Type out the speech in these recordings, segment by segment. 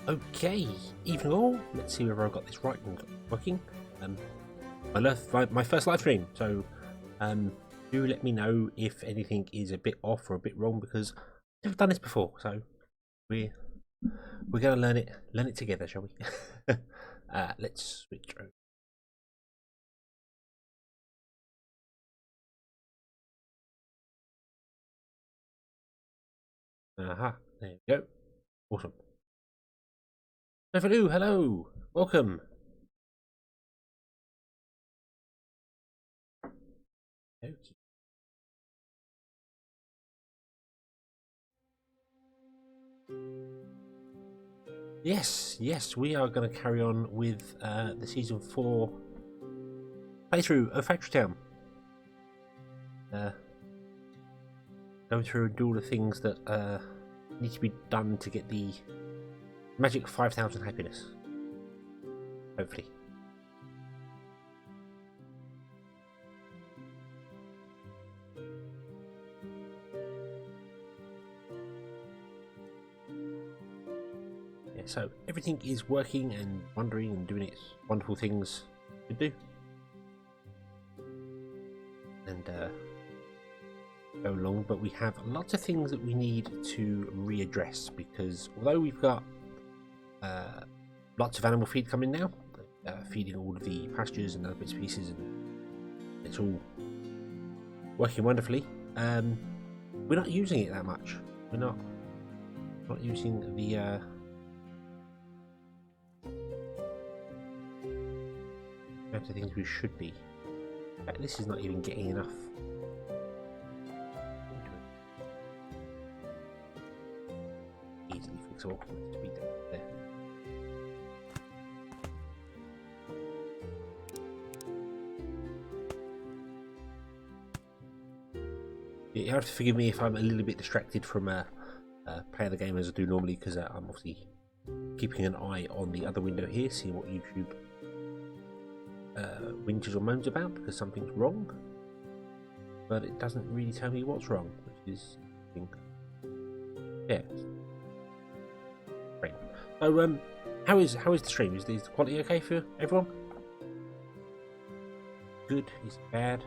Okay, evening all. Let's see whether I've got this right and working. My first live stream, so do let me know if anything is a bit off or a bit wrong because I've never done this before. So we're gonna learn it together, shall we? Let's switch over. Aha, there we go. Awesome. Hello, welcome. Okay. Yes, we are going to carry on with the season 4 playthrough of Factory Town. Going through and do all the things that need to be done to get the magic 5,000 happiness. Hopefully. Yeah, so everything is working and wandering and doing its wonderful things to do. And go along, but we have lots of things that we need to readdress because although we've got lots of animal feed coming now, feeding all of the pastures and other bits and pieces, and it's all working wonderfully, we're not using it that much. We're not using the amount of things we should be. This is not even getting enough. Easily fixable. Let's speed that up there. You have to forgive me if I'm a little bit distracted from playing the game as I do normally, because I'm obviously keeping an eye on the other window here, seeing what YouTube whinges or moans about because something's wrong, but it doesn't really tell me what's wrong, which is yeah. Great. So how is the stream? Is the quality okay for everyone? Good? Is it bad?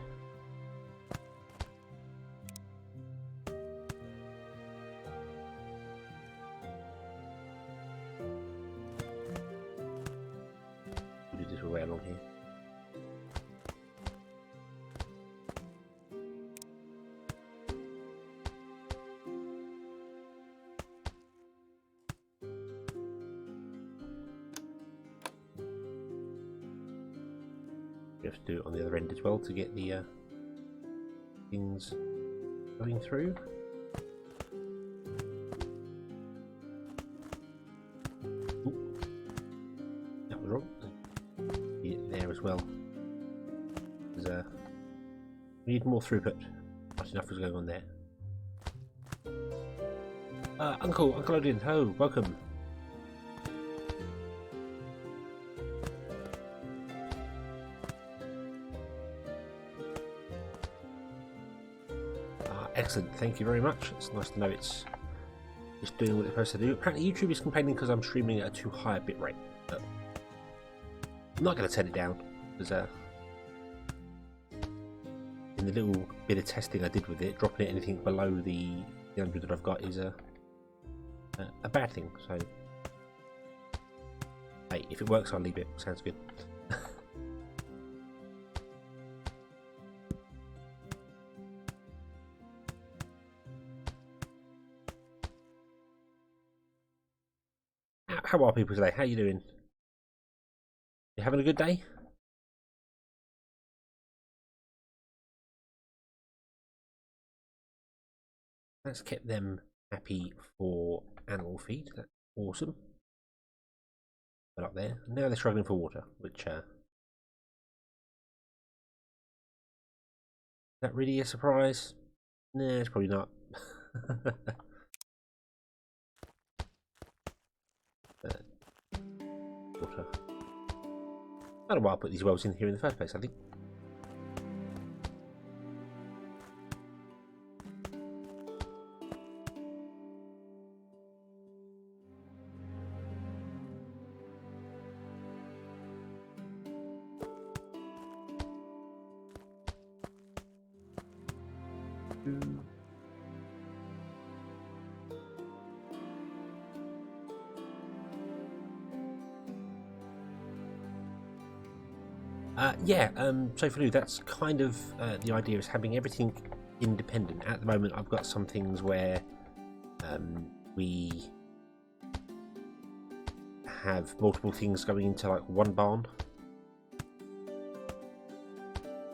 We'll do this way along here. We have to do it on the other end as well to get the things going through. Ooh. That was wrong. Get it there as well. We need more throughput. Not enough was going on there. Uncle Odin, hello, welcome. Excellent, thank you very much. It's nice to know it's doing what it's supposed to do. Apparently YouTube is complaining because I'm streaming at a too high a bit rate, but I'm not going to turn it down because in the little bit of testing I did with it, dropping it anything below the 100 that I've got is a bad thing. So hey, if it works, I'll leave it. Sounds good. How are people today? How you doing? You having a good day? That's kept them happy for animal feed. That's awesome. They're up there. Now they're struggling for water, which is that really a surprise? Nah, it's probably not. Water. I don't know why I put these wells in here in the first place, I think. Yeah, so for you, that's kind of the idea, is having everything independent. At the moment, I've got some things where we have multiple things going into like one barn,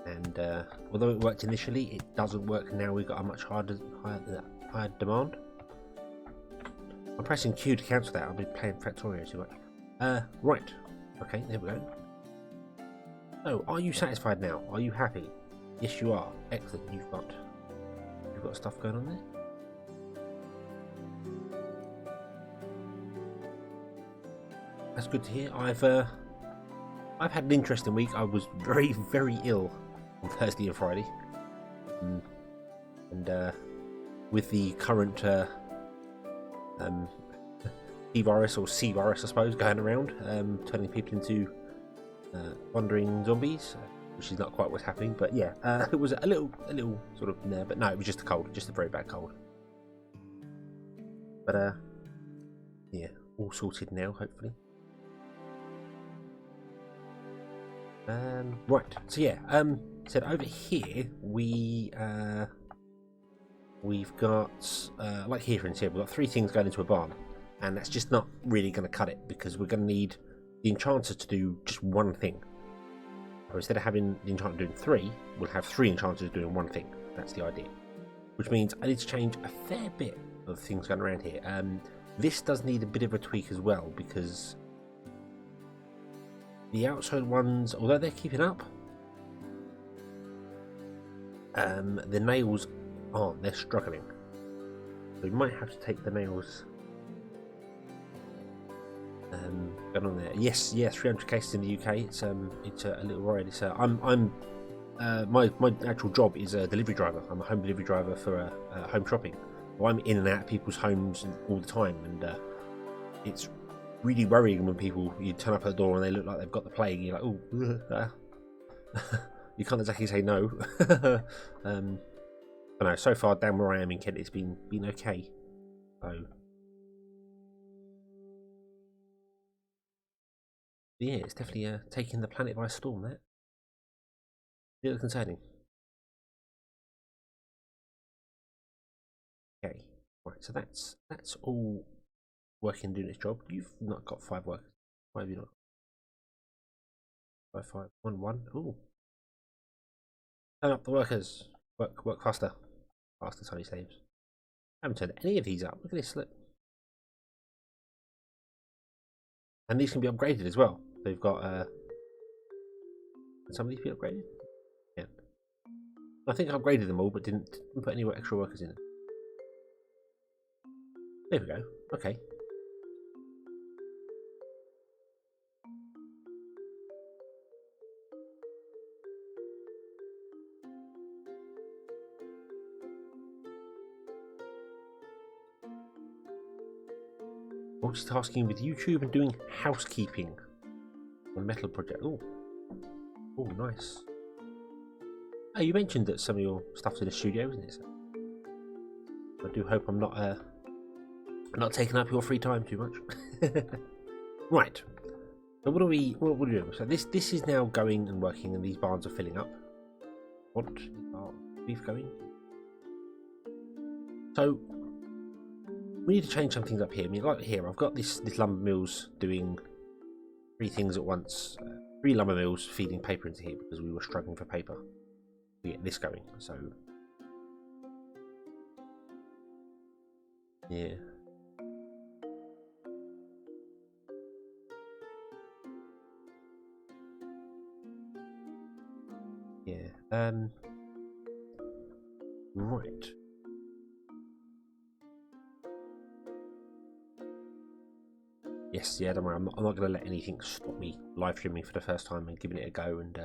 and although it worked initially, it doesn't work now. We've got a much higher demand. I'm pressing Q to cancel that. I'll be playing Factorio too much. Right, okay, there we go. So, are you satisfied now? Are you happy? Yes, you are. Excellent. You've got stuff going on there. That's good to hear. I've had an interesting week. I was very, very ill on Thursday and Friday, and with the current E-virus or C-virus, I suppose, going around, turning people into wandering zombies, which is not quite what's happening, but yeah, it was a little sort of there, but no, it was just a cold, just a very bad cold. But yeah, all sorted now, hopefully. Right, so yeah, so over here we've got like here and here, we've got 3 things going into a barn, and that's just not really going to cut it, because we're going to need the enchanter to do just one thing. Or instead of having the enchanter doing 3, we'll have 3 enchanters doing one thing. That's the idea. Which means I need to change a fair bit of things going around here. This does need a bit of a tweak as well, because the outside ones, although they're keeping up, the nails aren't. They're struggling. So we might have to take the nails. Going on there. Yes, 300 cases in the UK. It's a little worried. It's my actual job is a delivery driver. I'm a home delivery driver for home shopping. Well, I'm in and out of people's homes all the time, and it's really worrying when you turn up at the door and they look like they've got the plague. You're like, oh, you can't exactly say no. But no, so far down where I am in Kent, it's been okay. So. Yeah, it's definitely taking the planet by storm, that. A little concerning. Okay, right, so that's all working, doing its job. You've not got 5 workers. Why have you not? 5, 1. Ooh. Turn up the workers. Work faster. Faster, tiny slaves. I haven't turned any of these up. Look at this slip. And these can be upgraded as well. They've got can some of these be upgraded? Yeah. I think I upgraded them all, but didn't put any extra workers in it. There we go. Okay. Multitasking with YouTube and doing housekeeping on metal project. Oh, nice. Oh, you mentioned that some of your stuff's in the studio, isn't it? So I do hope I'm not taking up your free time too much. Right. So what are we doing? So this is now going and working, and these barns are filling up. What are beef going? So we need to change some things up here. I mean, like here, I've got this lumber mills doing 3 things at once. 3 lumber mills feeding paper into here because we were struggling for paper to get this going. So yeah. Yeah. Right. Yes, yeah, don't worry, I'm not going to let anything stop me live streaming for the first time and giving it a go and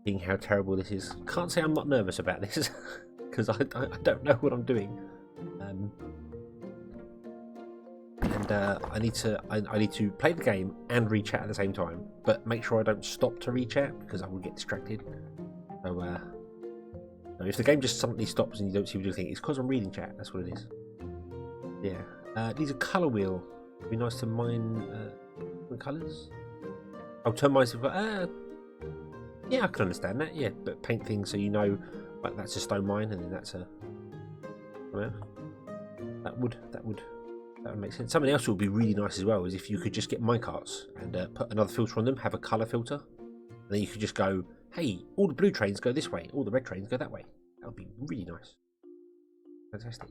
seeing how terrible this is. Can't say I'm not nervous about this because I don't know what I'm doing. And I need to play the game and read chat at the same time, but make sure I don't stop to read chat because I will get distracted. So Now, if the game just suddenly stops and you don't see what you think, it's because I'm reading chat. That's what it is. Yeah. These are colour wheel. It'd be nice to mine different colours. Optimise. Yeah, I can understand that. Yeah, but paint things so you know, like that's a stone mine, and then that's a. Well, that would make sense. Something else that would be really nice as well is if you could just get minecarts and put another filter on them, have a colour filter, and then you could just go, hey, all the blue trains go this way, all the red trains go that way. That would be really nice. Fantastic.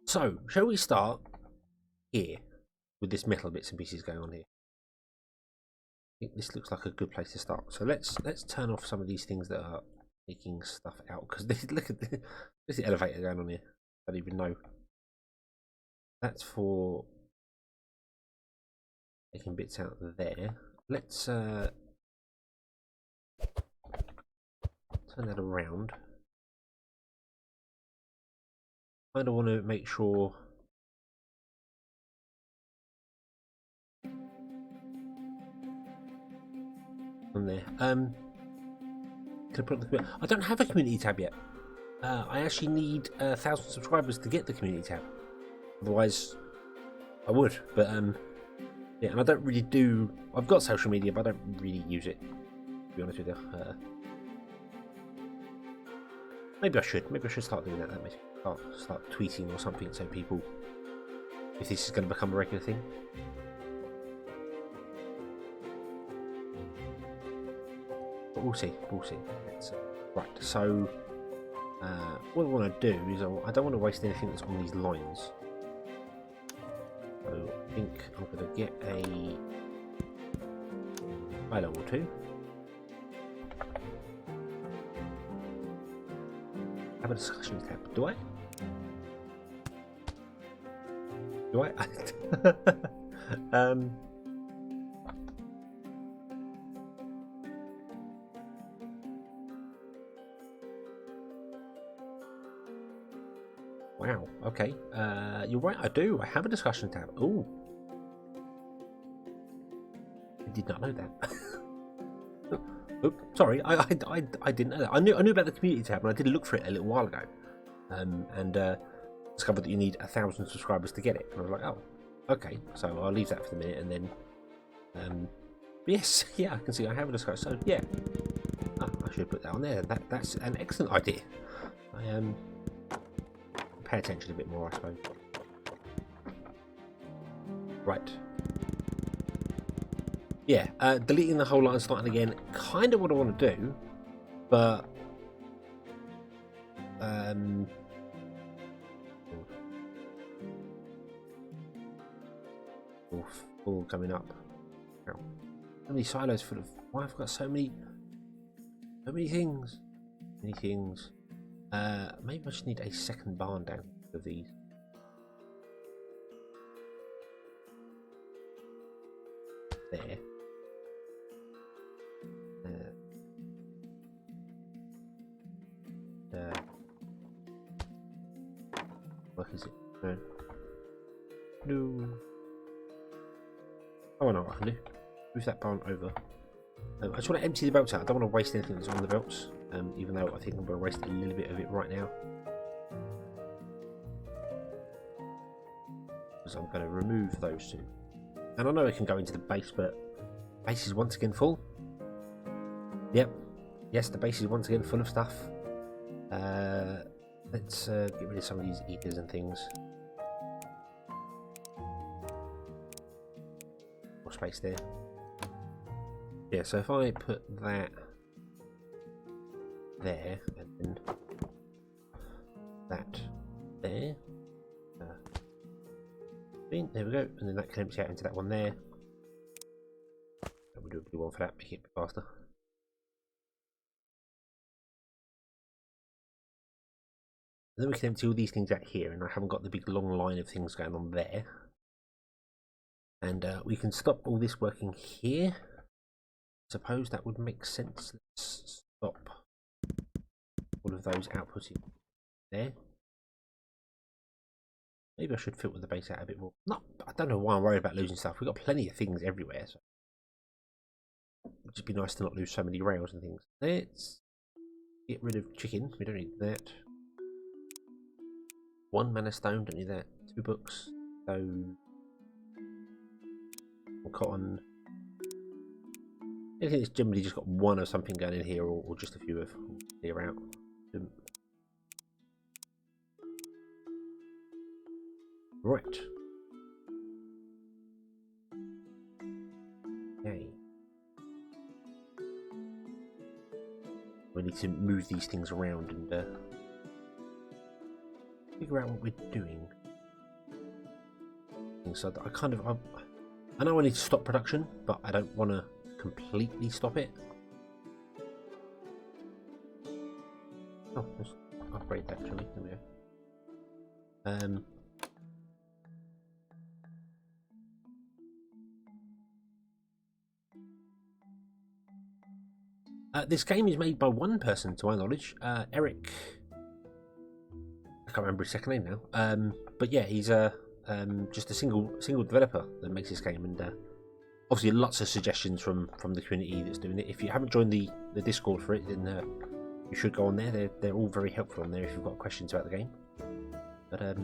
So, shall we start here with this metal bits and pieces going on here? I think this looks like a good place to start. So let's turn off some of these things that are making stuff out, because look at there's the elevator going on here. I don't even know. That's for taking bits out there. Let's turn that around. I kind of want to make sure on there. Can I put the, I don't have a community tab yet. I actually need 1,000 subscribers to get the community tab. Otherwise, I would. But yeah, and I don't really do. I've got social media, but I don't really use it. To be honest with you. Maybe I should. Maybe I should start doing that. That makes start tweeting or something, so people, if this is going to become a regular thing. But we'll see. We'll see. Right. So what I want to do is I don't want to waste anything that's on these lines. So I think I'm going to get a high level 2. Have a discussion tab. Do I? Do I? Wow. Okay. You're right. I do. I have a discussion tab. Ooh. I did not know that. Oops, sorry, I didn't know that. I knew about the community tab, and I did look for it a little while ago, and discovered that you need 1,000 subscribers to get it. And I was like, oh, okay. So I'll leave that for the minute, and then, yes, yeah, I can see I have a discussion. So yeah, I should put that on there. That's an excellent idea. I pay attention a bit more, I suppose. Right. Yeah, deleting the whole lot and starting again, kind of what I want to do, but all coming up. How many silos full of? Why I've got so many things, many things. Maybe I just need a second barn down of these. There. What is it? No. Oh no, I can do. Move that barn over. I just want to empty the belts out. I don't want to waste anything that's on the belts. Even though I think I'm going to waste a little bit of it right now. Because I'm going to remove those two. And I know it can go into the base, but base is once again full. Yep. Yes, the base is once again full of stuff. Let's get rid of some of these eaters and things. More space there. Yeah, so if I put that there and then that there. There we go, and then that can empty out into that one there. We'll do a blue one for that, make it a bit faster. And then we can empty all these things out here, and I haven't got the big long line of things going on there. And we can stop all this working here. Suppose that would make sense. Let's stop all of those outputting there. Maybe I should filter the base out a bit more. No, I don't know why I'm worried about losing stuff. We've got plenty of things everywhere. So. It'd just be nice to not lose so many rails and things. Let's get rid of chicken. We don't need that. 1 mana stone, don't need that. 2 books. So cotton. I think it's generally just got 1 of something going in here, or just a few of clear out. Right. Okay. We need to move these things around and figure out what we're doing. So I know I need to stop production, but I don't want to completely stop it. Oh, let's upgrade that actually. There we go. This game is made by one person, to my knowledge, Eric. I can't remember his second name now. But yeah, he's just a single developer that makes this game, and obviously lots of suggestions from the community that's doing it. If you haven't joined the Discord for it, then you should go on there. They're all very helpful on there if you've got questions about the game. But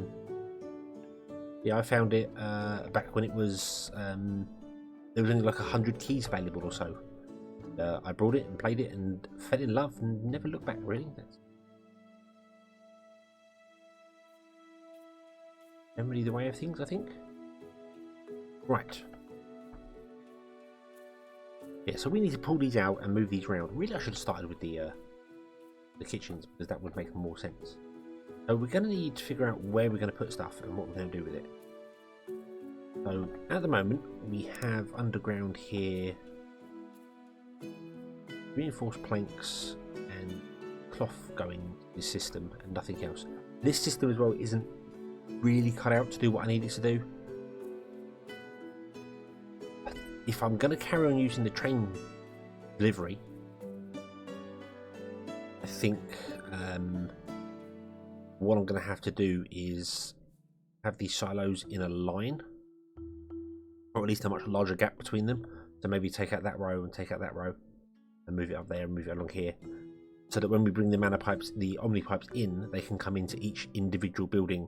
yeah, I found it back when it was there was only like 100 keys available or so. I brought it and played it and fell in love and never looked back, really. That's generally the way of things, I think. Right. Yeah, so we need to pull these out and move these around. Really, I should have started with the kitchens, because that would make more sense. So we're going to need to figure out where we're going to put stuff and what we're going to do with it. So at the moment, we have underground here reinforced planks and cloth going this system and nothing else. This system as well isn't really cut out to do what I need it to do. If I'm going to carry on using the train delivery, I think what I'm going to have to do is have these silos in a line, or at least a much larger gap between them. So maybe take out that row and take out that row and move it up there and move it along here, so that when we bring the mana pipes, the omni pipes in, they can come into each individual building,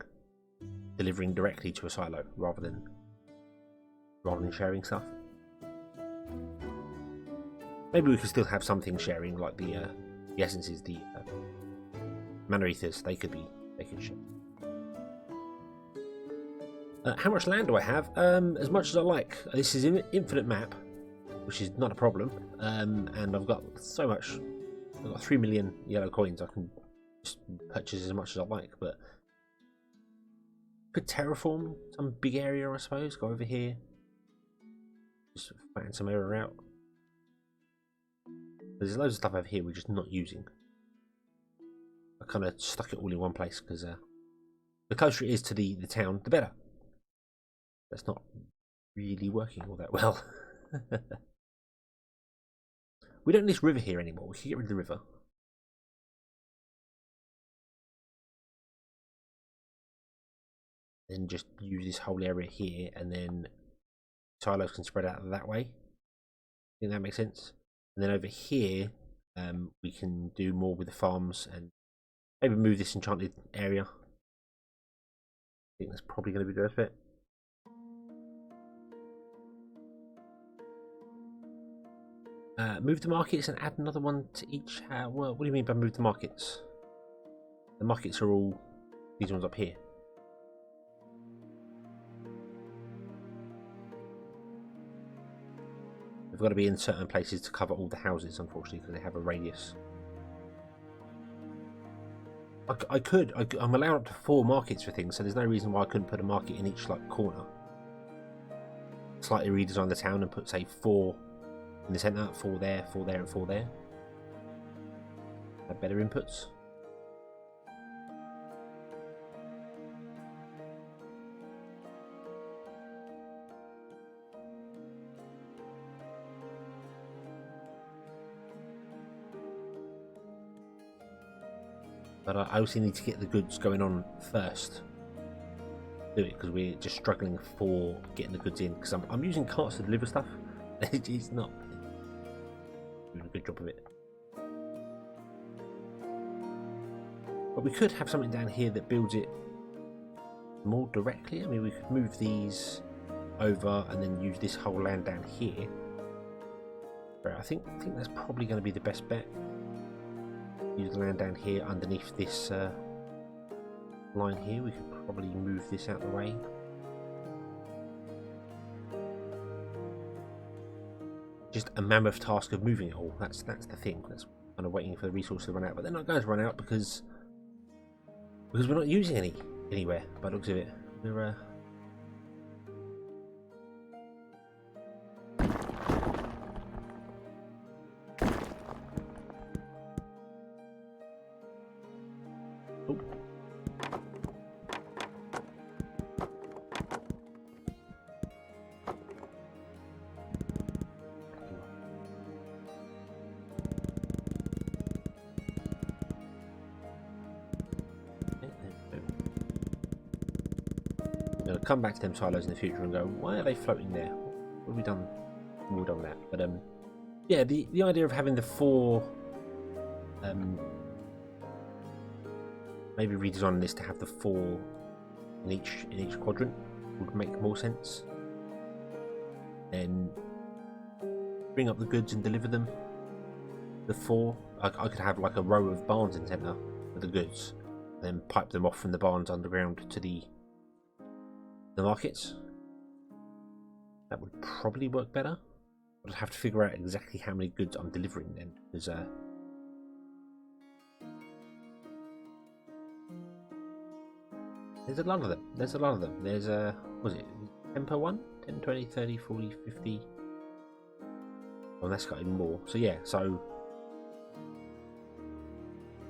delivering directly to a silo rather than sharing stuff. Maybe we could still have something sharing, like the essences, the mana ethers. They could share. How much land do I have? As much as I like. This is an infinite map, which is not a problem, and I've got so much. I've got 3 million yellow coins. I can just purchase as much as I like, but could terraform some big area, I suppose. Go over here, just flatten some area out. There's loads of stuff over here we're just not using. I kind of stuck it all in one place because the closer it is to the town, the better. That's not really working all that well. We don't need this river here anymore. We can get rid of the river. Then just use this whole area here, and then silos can spread out that way. I think that makes sense. And then over here, we can do more with the farms and maybe move this enchanted area. I think that's probably going to be the best bet. Move the markets and add another one to each. Well, what do you mean by move the markets? The markets are all these ones up here. They've got to be in certain places to cover all the houses, unfortunately, because they have a radius. I'm allowed up to 4 markets for things, so there's no reason why I couldn't put a market in each like corner. Slightly redesign the town and put, say, 4 in the centre, 4 there, 4 there, and 4 there. Have better inputs. But I also need to get the goods going on first. Do it, because we're just struggling for getting the goods in. Because I'm using carts to deliver stuff. It's not. good job of it. But we could have something down here that builds it more directly. I mean, we could move these over and then use this whole land down here. But I think that's probably going to be the best bet. Use the land down here underneath this line here. We could probably move this out of the way. Just a mammoth task of moving it all. That's the thing. That's kind of waiting for the resources to run out, but they're not going to run out because we're not using any anywhere. By the looks of it, we're going to come back to them silos in the future and go, why are they floating there? What have we done? We've done that. But yeah, the idea of having the 4 maybe redesigning this to have the 4 in each quadrant would make more sense. Then bring up the goods and deliver them. The 4, I could have like a row of barns in the centre with the goods, then pipe them off from the barns underground to the markets. That would probably work better. I'd have to figure out exactly how many goods I'm delivering then, because there's a lot of them. There's was it 10 per one? 10, 20, 30, 40, 50. Oh, that's got even more. So yeah, so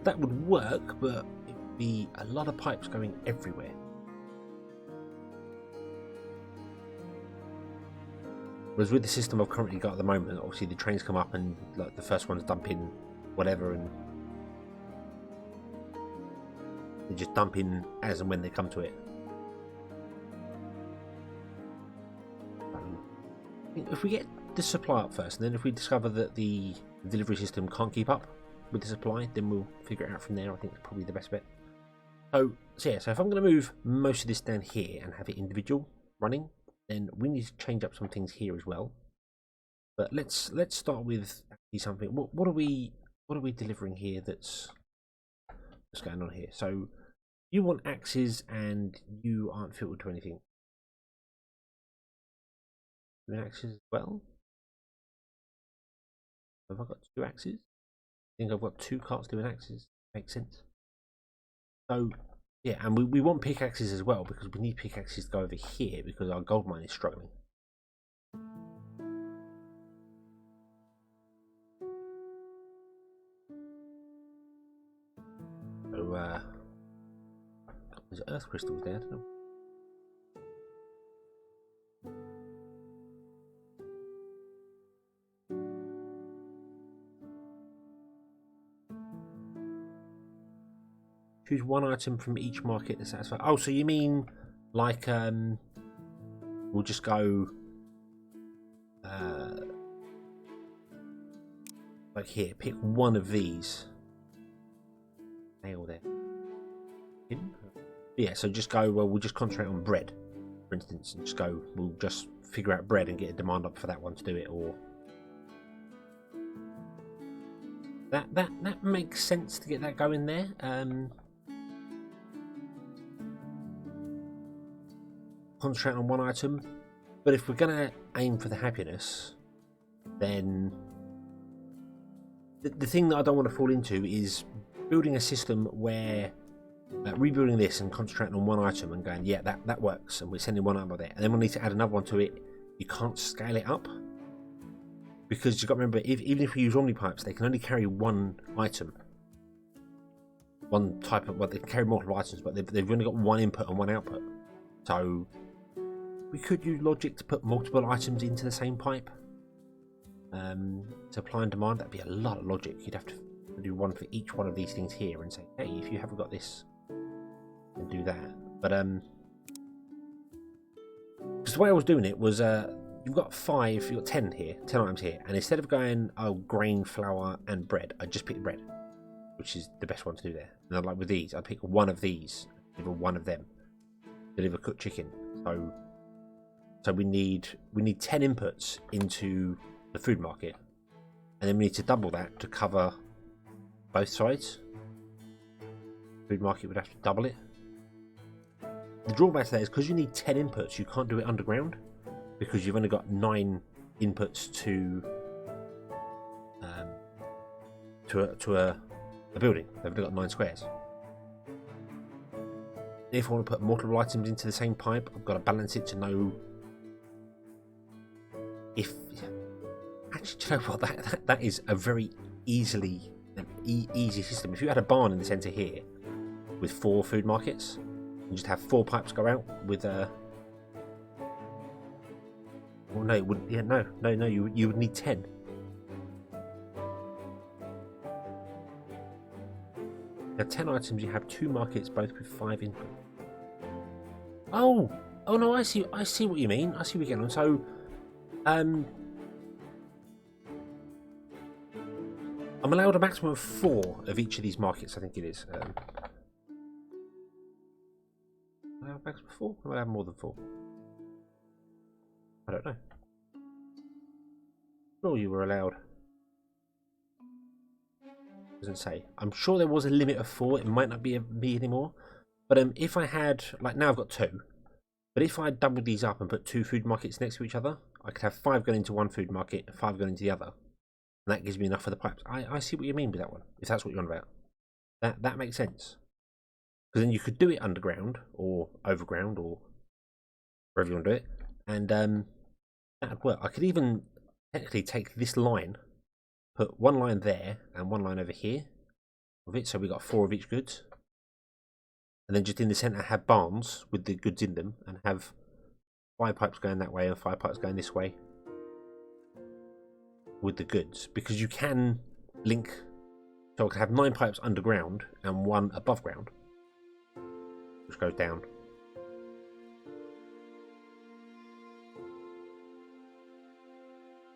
that would work, but it would be a lot of pipes going everywhere. Whereas with the system I've currently got at the moment, obviously the trains come up and like the first ones dump in whatever, and they just dump in as and when they come to it. If we get the supply up first, and then if we discover that the delivery system can't keep up with the supply, then we'll figure it out from there. I think it's probably the best bet. So yeah, so if I'm going to move most of this down here and have it individual running, then we need to change up some things here as well. But let's start with something. What are we delivering here? What's going on here? So you want axes, and you aren't filtered to anything. Doing axes as well. Have I got 2 axes? I think I've got 2 carts doing axes. Makes sense. So yeah, and we want pickaxes as well, because we need pickaxes to go over here because our gold mine is struggling. So there's earth crystals there, I don't know. Choose 1 item from each market to satisfy. Oh, so you mean like we'll just go like here, pick 1 of these. Nail there. Yeah, so just go, well, we'll just concentrate on bread, for instance, and just go, we'll just figure out bread and get a demand up for that one to do it, or that makes sense to get that going there. Concentrate on 1 item, but if we're gonna aim for the happiness, then the thing that I don't want to fall into is building a system where rebuilding this and concentrating on 1 item and going, yeah, that works, and we're sending 1 item there, and then we'll need to add another one to it. You can't scale it up, because you've got to remember, even if we use Omni pipes, they can only carry 1 item, 1 type of, well, they can carry multiple items, but they've only got 1 input and 1 output. So we could use logic to put multiple items into the same pipe. Supply and demand, that'd be a lot of logic. You'd have to do 1 for each one of these things here and say, hey, if you haven't got this, and do that. But because the way I was doing it was you've got 5, you've got 10 here, 10 items here, and instead of going, oh, grain, flour, and bread, I just pick bread, which is the best one to do there. And like with these, I pick one of these, deliver one of them, deliver cooked chicken. So we need 10 inputs into the food market, and then we need to double that to cover both sides. Food market would have to double it. The drawback to that is because you need 10 inputs, you can't do it underground because you've only got 9 inputs to a building. They've only got 9 squares. If I want to put multiple items into the same pipe, I've got to balance it to know if. Actually, do you know what? That is a very easy system. If you had a barn in the centre here with 4 food markets, and just have 4 pipes go out with a. Well, no, it wouldn't. Yeah, no. You would need 10. Now, 10 items. You have 2 markets, both with 5 input. Oh no! I see what you mean. I see what you're getting on. So, I'm allowed a maximum of 4 of each of these markets. I think it is. Am I allowed a maximum of 4? Am I allowed more than 4? I don't know. Sure, you were allowed. Doesn't say. I'm sure there was a limit of 4. It might not be anymore. But if I had, like now I've got 2. But if I doubled these up and put 2 food markets next to each other, I could have 5 going into one food market, 5 going into the other. And that gives me enough for the pipes. I see what you mean with that one, if that's what you're on about. That makes sense. Because then you could do it underground, or overground, or wherever you want to do it. And that would work. I could even technically take this line, put one line there, and one line over here of it, so we got 4 of each goods. And then just in the centre have barns with the goods in them, and have 5 pipes going that way and 5 pipes going this way with the goods, because you can link. So I could have 9 pipes underground and 1 above ground, which goes down.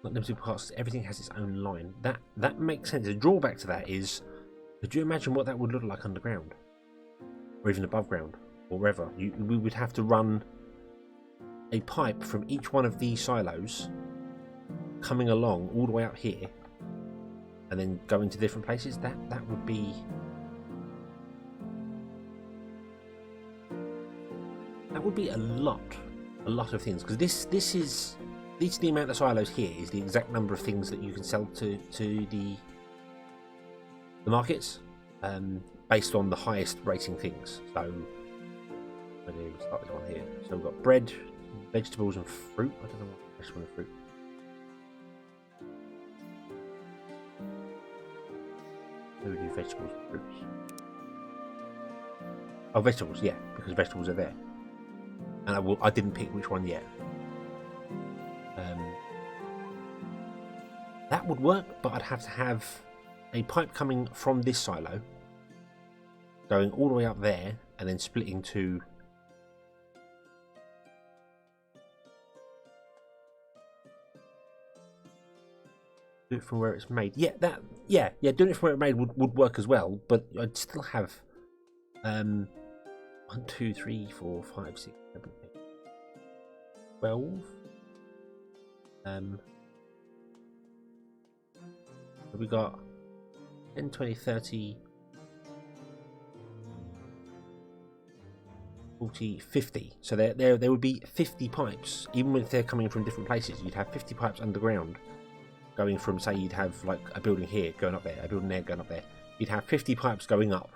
Not limited parts. Everything has its own line. That makes sense. The drawback to that is, could you imagine what that would look like underground, or even above ground, or wherever? We would have to run a pipe from each one of these silos, coming along all the way up here, and then go into different places. That would be. That would be a lot of things, because this is the amount of silos here is the exact number of things that you can sell to the markets, based on the highest rating things. So we'll start this one here. So we've got bread, vegetables, and fruit. I don't know what vegetable and fruit. Who do vegetables and fruits? Oh, vegetables, yeah, because vegetables are there. And I didn't pick which one yet. That would work, but I'd have to have a pipe coming from this silo, going all the way up there, and then splitting to. Do it from where it's made. Yeah, doing it from where it's made would work as well, but I'd still have 1, 2, 3, 4, 5, 6, 7, 8, 12. We got 10, 20, 30, 40, 50. So there would be 50 pipes, even if they're coming from different places. You'd have 50 pipes underground, going from, say, you'd have like a building here going up there, a building there going up there. You'd have 50 pipes going up,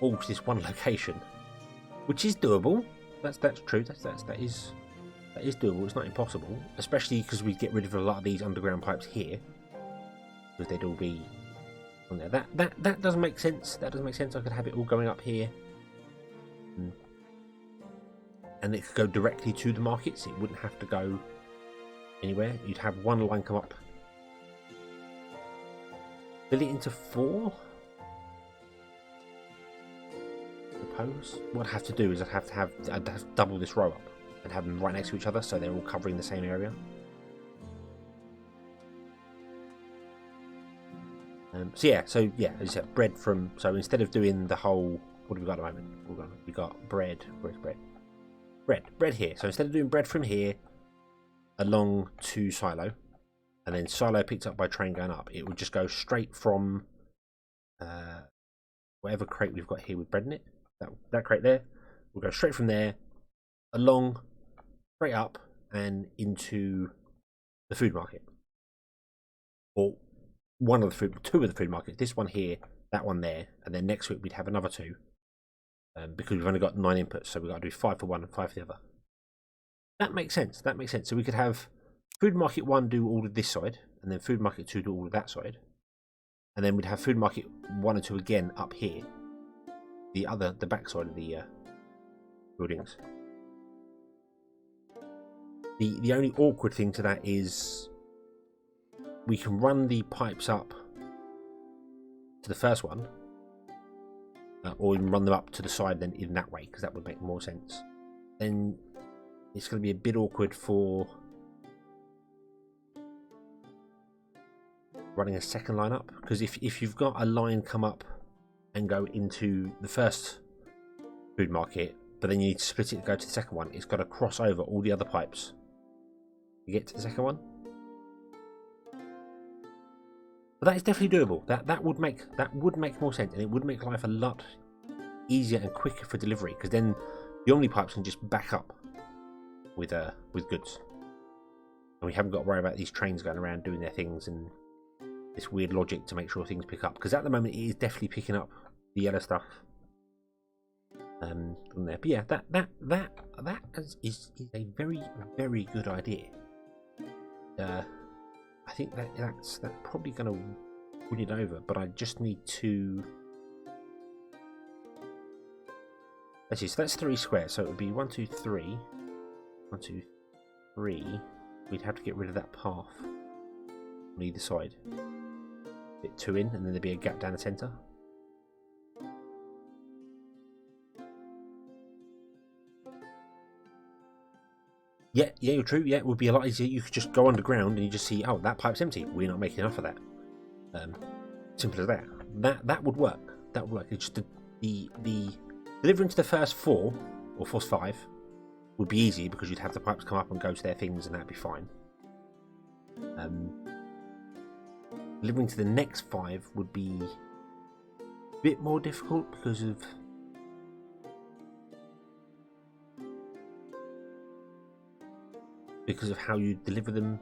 all to this one location, which is doable. That's true. That is doable. It's not impossible, especially because we get rid of a lot of these underground pipes here, because they'd all be on there. That doesn't make sense. That doesn't make sense. I could have it all going up here, and it could go directly to the markets. It wouldn't have to go anywhere. You'd have one line come up, fill it into 4. Suppose what I'd have to do is I'd have to double this row up and have them right next to each other, so they're all covering the same area. So yeah, as I said, bread from. So instead of doing the whole, what have we got at the moment? We got bread. Where's bread? Bread here. So instead of doing bread from here along to silo, and then silo picked up by train going up, it would just go straight from whatever crate we've got here with bread in it. That crate there will go straight from there along, straight up and into the food market, or two of the food markets. This one here, that one there, and then next week we'd have another two, because we've only got 9 inputs, so we've got to do 5 for one and 5 for the other. That makes sense. So we could have food market 1 do all of this side, and then food market 2 do all of that side, and then we'd have food market 1 and 2 again up here, the back side of the buildings. The only awkward thing to that is we can run the pipes up to the first one, or even run them up to the side then in that way, because that would make more sense. Then it's going to be a bit awkward for running a second line up, because if you've got a line come up and go into the first food market, but then you need to split it and go to the second one, it's got to cross over all the other pipes to get to the second one. But that is definitely doable. That would make more sense, and it would make life a lot easier and quicker for delivery, because then the Omni pipes can just back up with goods, and we haven't got to worry about these trains going around doing their things and this weird logic to make sure things pick up. Because at the moment it is definitely picking up the yellow stuff from there. But yeah, that is a very, very good idea. I think that's probably going to win it over, but I just need to. Let's see, so that's 3 squares, so it would be 1, 2, 3. 1, 2, 3. We'd have to get rid of that path on either side. Fit 2 in, and then there'd be a gap down the centre. Yeah, you're true. Yeah, it would be a lot easier. You could just go underground and you just see, oh, that pipe's empty. We're not making enough of that. Simple as that. That would work. That would work. It's just the delivering to the first 4 or first 5 would be easy, because you'd have the pipes come up and go to their things, and that'd be fine. Delivering to the next 5 would be a bit more difficult because of how you deliver them.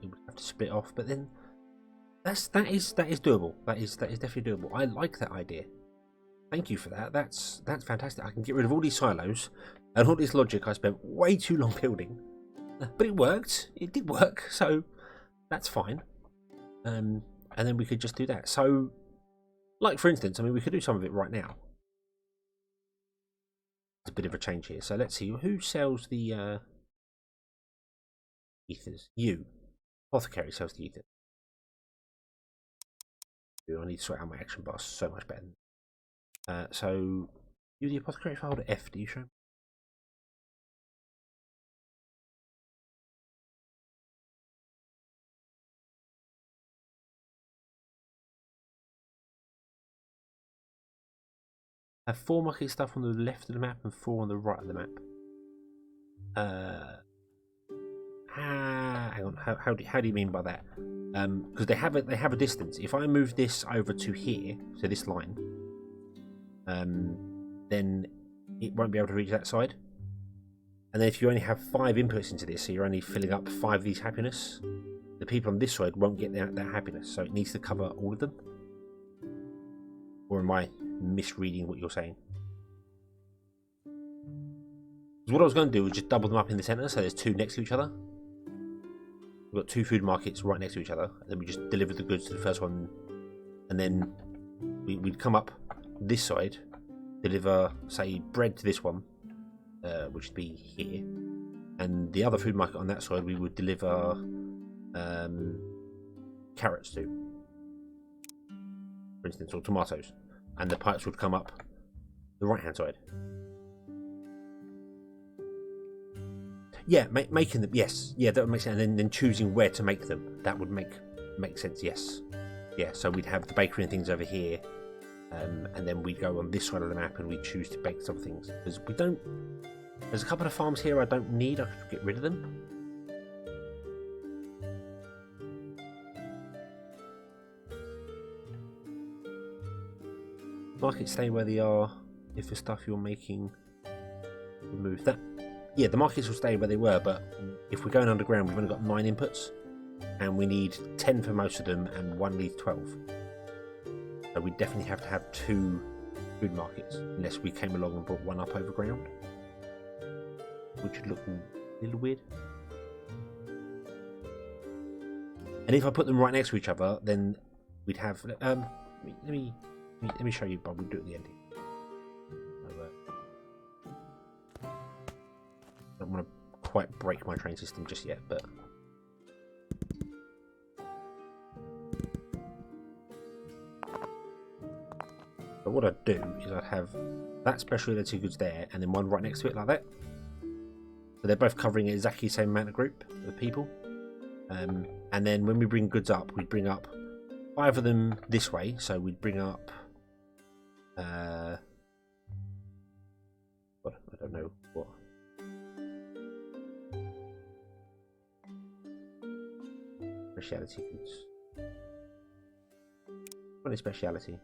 It would have to split off, but then that is doable. That is definitely doable. I like that idea. Thank you for that. That's fantastic. I can get rid of all these silos and all this logic I spent way too long building, but it worked. It did work, so that's fine. And then we could just do that. So, like for instance, I mean, we could do some of it right now. It's a bit of a change here. So let's see who sells the ethers. You, apothecary, sells the ether. I need to sort out my action bar so much better. So you, the apothecary, if I hold F, do you show? Have 4 market stuff on the left of the map and 4 on the right of the map. Hang on. How do you mean by that? Because they have a distance. If I move this over to here, so this line, then it won't be able to reach that side. And then if you only have 5 inputs into this, so you're only filling up 5 of these happiness, the people on this side won't get that happiness. So it needs to cover all of them. Or am I misreading what you're saying? Because what I was going to do was just double them up in the centre, so there's 2 next to each other. We've got 2 food markets right next to each other, and then we just deliver the goods to the first one, and then we'd come up this side, deliver, say, bread to this one, which would be here, and the other food market on that side we would deliver carrots to, for instance, or tomatoes, and the pipes would come up the right hand side. Yeah, making them, yes. Yeah, that would make sense. And then choosing where to make them. That would make sense, yes. yeah, so we'd have the bakery and things over here, and then we'd go on this side of the map and we'd choose to bake some things, because we don't, there's a couple of farms here I don't need, I could get rid of them. Markets stay where they are if the stuff you're making remove that. Yeah, the markets will stay where they were, but if we're going underground, we've only got 9 inputs, and we need 10 for most of them, and one needs 12. So we definitely have to have 2 food markets, unless we came along and brought one up over ground, which would look a little weird. And if I put them right next to each other, then we'd have. Let me show you, but we'll do it at the end. I don't want to quite break my train system just yet, but. But what I'd do is I'd have that specialty goods there, and then one right next to it like that. So they're both covering exactly the same amount of group of people. And then when we bring goods up, we'd bring up 5 of them this way. So we'd bring up, what, I don't know what. Speciality goods. What is speciality?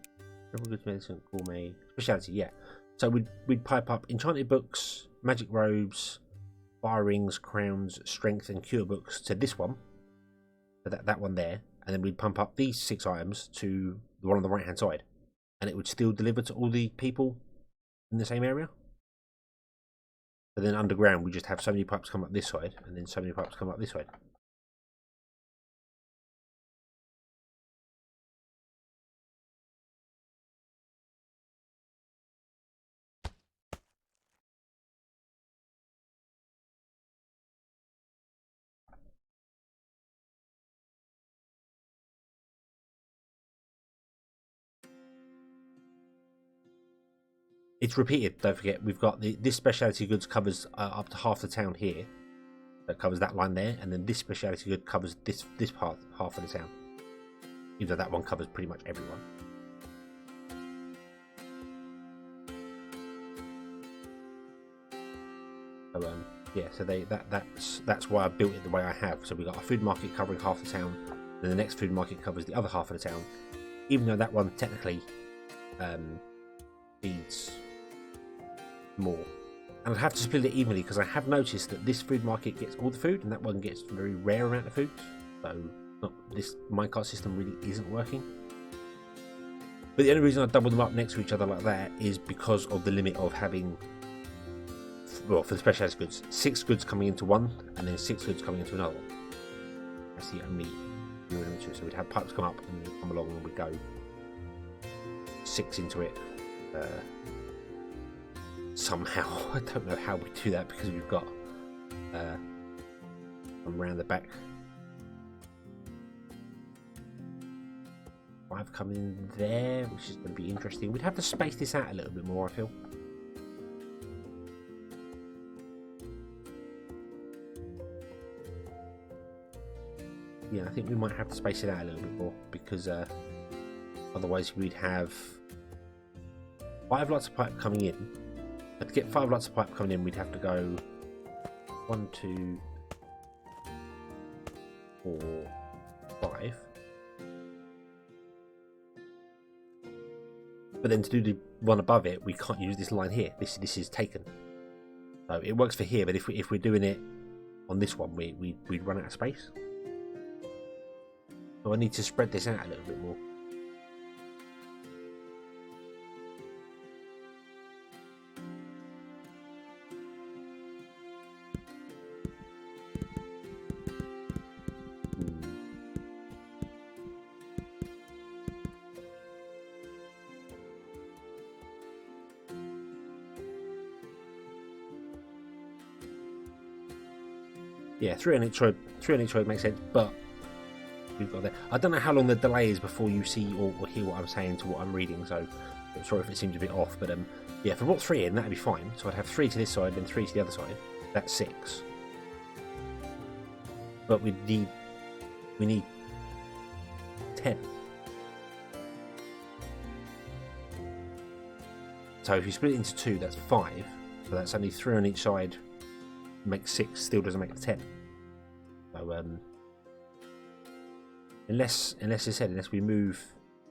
Triple goods, medicine, gourmet, speciality. Yeah. So we'd pipe up enchanted books, magic robes, fire rings, crowns, strength, and cure books to this one. So that one there, and then we'd pump up these 6 items to the one on the right hand side, and it would still deliver to all the people in the same area. But then underground, we just have so many pipes come up this side, and then so many pipes come up this side. It's repeated, don't forget, we've got this speciality goods covers up to half the town here. That covers that line there, and then this speciality good covers this part, half of the town. Even though that one covers pretty much everyone. So yeah, so that's why I built it the way I have. So we got a food market covering half the town, then the next food market covers the other half of the town. Even though that one technically feeds more, and I'd have to split it evenly because I have noticed that this food market gets all the food and that one gets a very rare amount of food, so this minecart system really isn't working. But the only reason I double them up next to each other like that is because of the limit of having, well, for the specialized goods, 6 goods coming into one and then 6 goods coming into another one. That's the only limit to it. So we'd have pipes come up and we'd come along and we'd go 6 into it. Somehow, I don't know how we do that because we've got from around the back 5 coming in there, which is going to be interesting. We'd have to space this out a little bit more, I feel. Yeah, I think we might have to space it out a little bit more because otherwise we'd have 5 lots of pipe coming in. But to get 5 lots of pipe coming in, we'd have to go 1, 2, 4, 5. But then to do the one above it, we can't use this line here. This is taken. So it works for here, but if we're doing it on this one, we'd run out of space. So I need to spread this out a little bit more. Yeah, 3 on each road makes sense, but we've got that. I don't know how long the delay is before you see or hear what I'm saying to what I'm reading, so I'm sorry if it seems a bit off, but yeah, if I brought 3 in, that'd be fine. So I'd have 3 to this side, then 3 to the other side. That's 6. But we need 10. So if you split it into 2, that's 5. So that's only 3 on each side. Makes 6. Still doesn't make the 10. So unless we move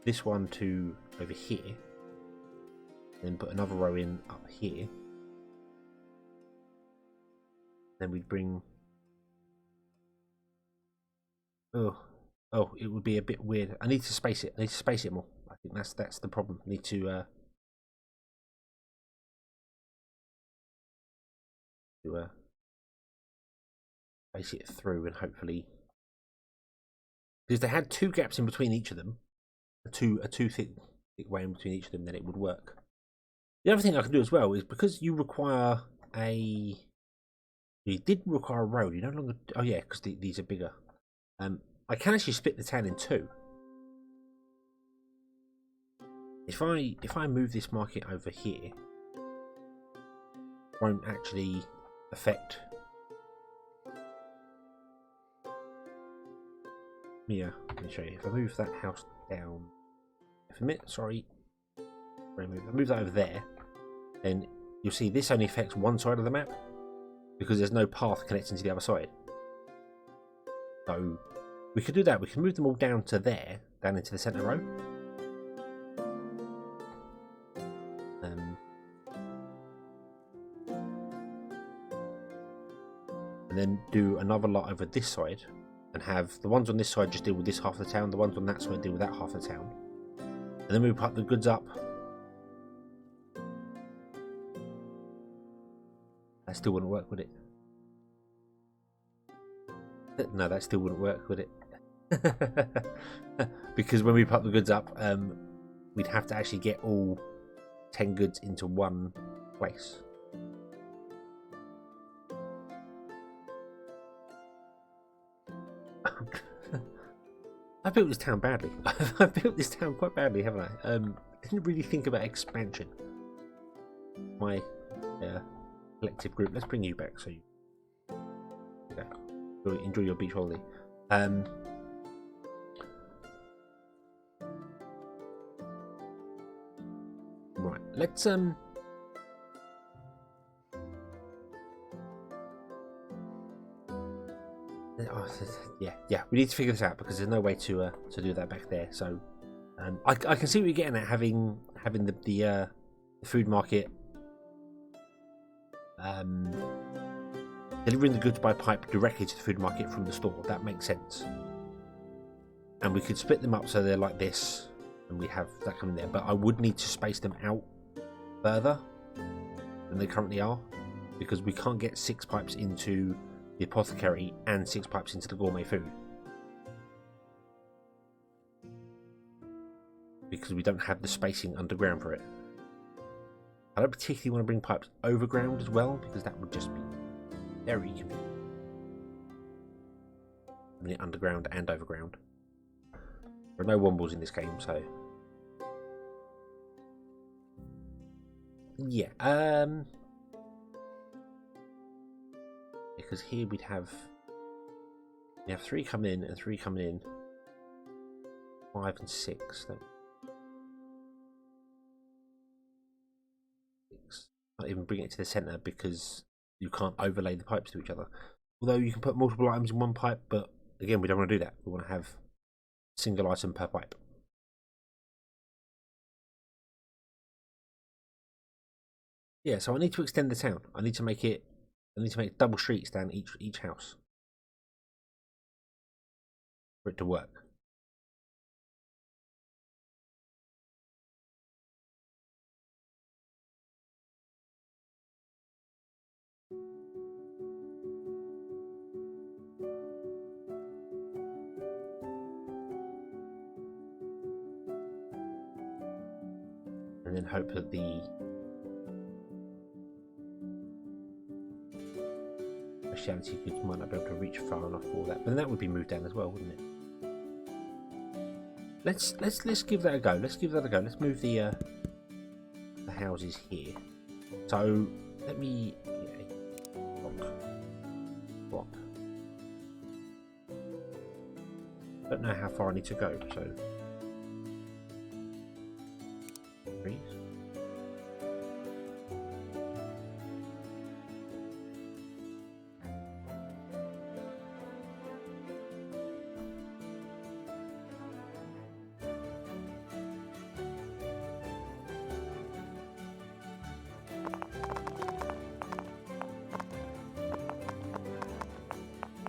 this one to over here, then put another row in up here, then we'd bring. Oh, it would be a bit weird. I need to space it. I need to space it more. I think that's the problem. I need to space it through, and hopefully, because they had 2 gaps in between each of them, a two thick way in between each of them, then it would work. The other thing I can do as well is, because you require you did require a road. You no longer. Oh yeah, because these are bigger. I can actually split the town in 2. If I move this market over here, it won't actually affect. Yeah, let me show you. If I move that house down, if I move that over there, then you'll see this only affects one side of the map because there's no path connecting to the other side. So we could do that. We can move them all down to there, down into the centre row. And then do another lot over this side, and have the ones on this side just deal with this half of the town, the ones on that side deal with that half of the town. And then we put the goods up. That still wouldn't work, would it? No, that still wouldn't work, would it? Because when we put the goods up, we'd have to actually get all 10 goods into one place. I built this town badly. I've built this town quite badly, haven't I? Didn't really think about expansion. My collective group. Let's bring you back so you enjoy your beach holiday. Right, let's yeah, we need to figure this out because there's no way to do that back there. So I can see what you're getting at, having the food market, delivering the goods by pipe directly to the food market from the store. That makes sense. And we could split them up so they're like this, and we have that coming there. But I would need to space them out further than they currently are, because we can't get 6 pipes into the apothecary and 6 pipes into the gourmet food, because we don't have the spacing underground for it. I don't particularly want to bring pipes overground as well, because that would just be very convenient. Having it underground and overground. There are no wombles in this game, so yeah. Because here we have 3 coming in and 3 coming in, 5 and 6. Not even bring it to the centre because you can't overlay the pipes to each other. Although you can put multiple items in one pipe, but again, we don't want to do that. We want to have a single item per pipe. Yeah, so I need to extend the town. I need to make double streets down each house for it to work. And then hope that the speciality goods might not be able to reach far enough for that. But then that would be moved down as well, wouldn't it? Let's give that a go. Let's give that a go. Let's move the houses here. So let me block. Don't know how far I need to go, so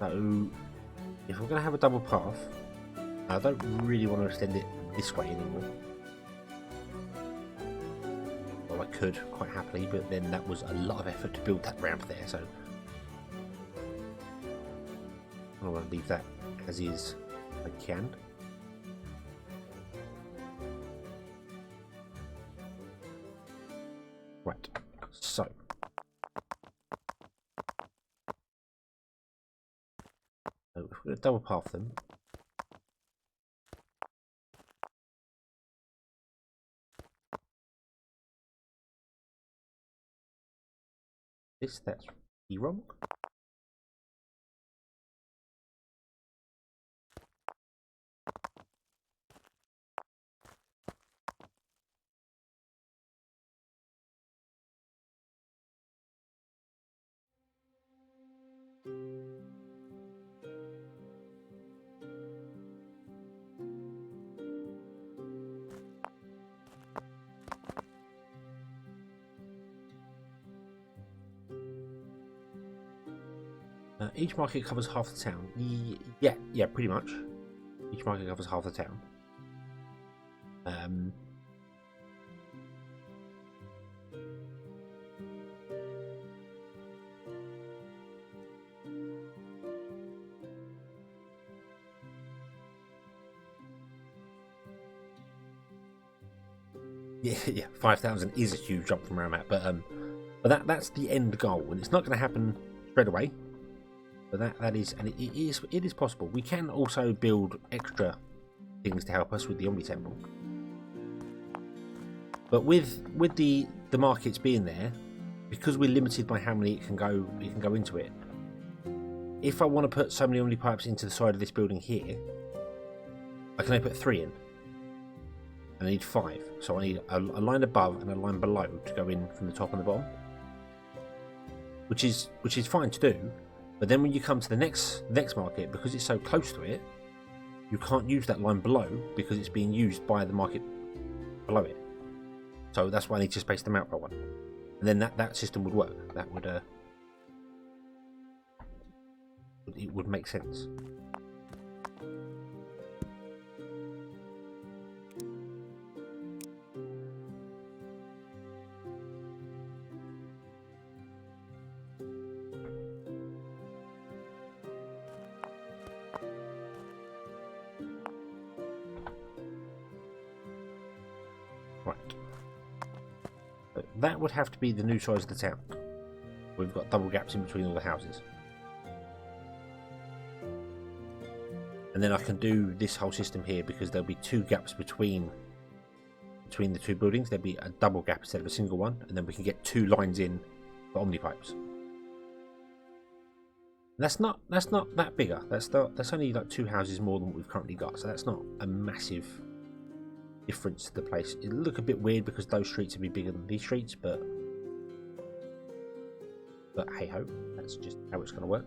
So if we're going to have a double path, I don't really want to extend it this way anymore. Well, I could quite happily, but then that was a lot of effort to build that ramp there, so I want to leave that as is if I can. Right, so if we're going to double path them, that's really wrong. Each market covers half the town. Yeah, pretty much. Each market covers half the town. Yeah, 5,000 is a huge jump from where I'm at, but that's the end goal, and it's not going to happen straight away. But that is, and it is possible. We can also build extra things to help us with the Omni Temple. But with the markets being there, because we're limited by how many it can go into it. If I want to put so many Omni pipes into the side of this building here, I can only put 3 in. And I need 5, so I need a line above and a line below to go in from the top and the bottom, which is fine to do. But then when you come to the next market, because it's so close to it, you can't use that line below because it's being used by the market below it. So that's why I need to space them out by 1, and then that system would work. That would it would make sense. Right. So that would have to be the new size of the town. We've got double gaps in between all the houses. And then I can do this whole system here because there'll be 2 gaps between the 2 buildings. There'll be a double gap instead of a single one, and then we can get 2 lines in for Omni pipes. That's not that bigger. That's only like 2 houses more than what we've currently got, so that's not a massive difference to the place. It'll look a bit weird because those streets would be bigger than these streets, but hey ho, that's just how it's going to work.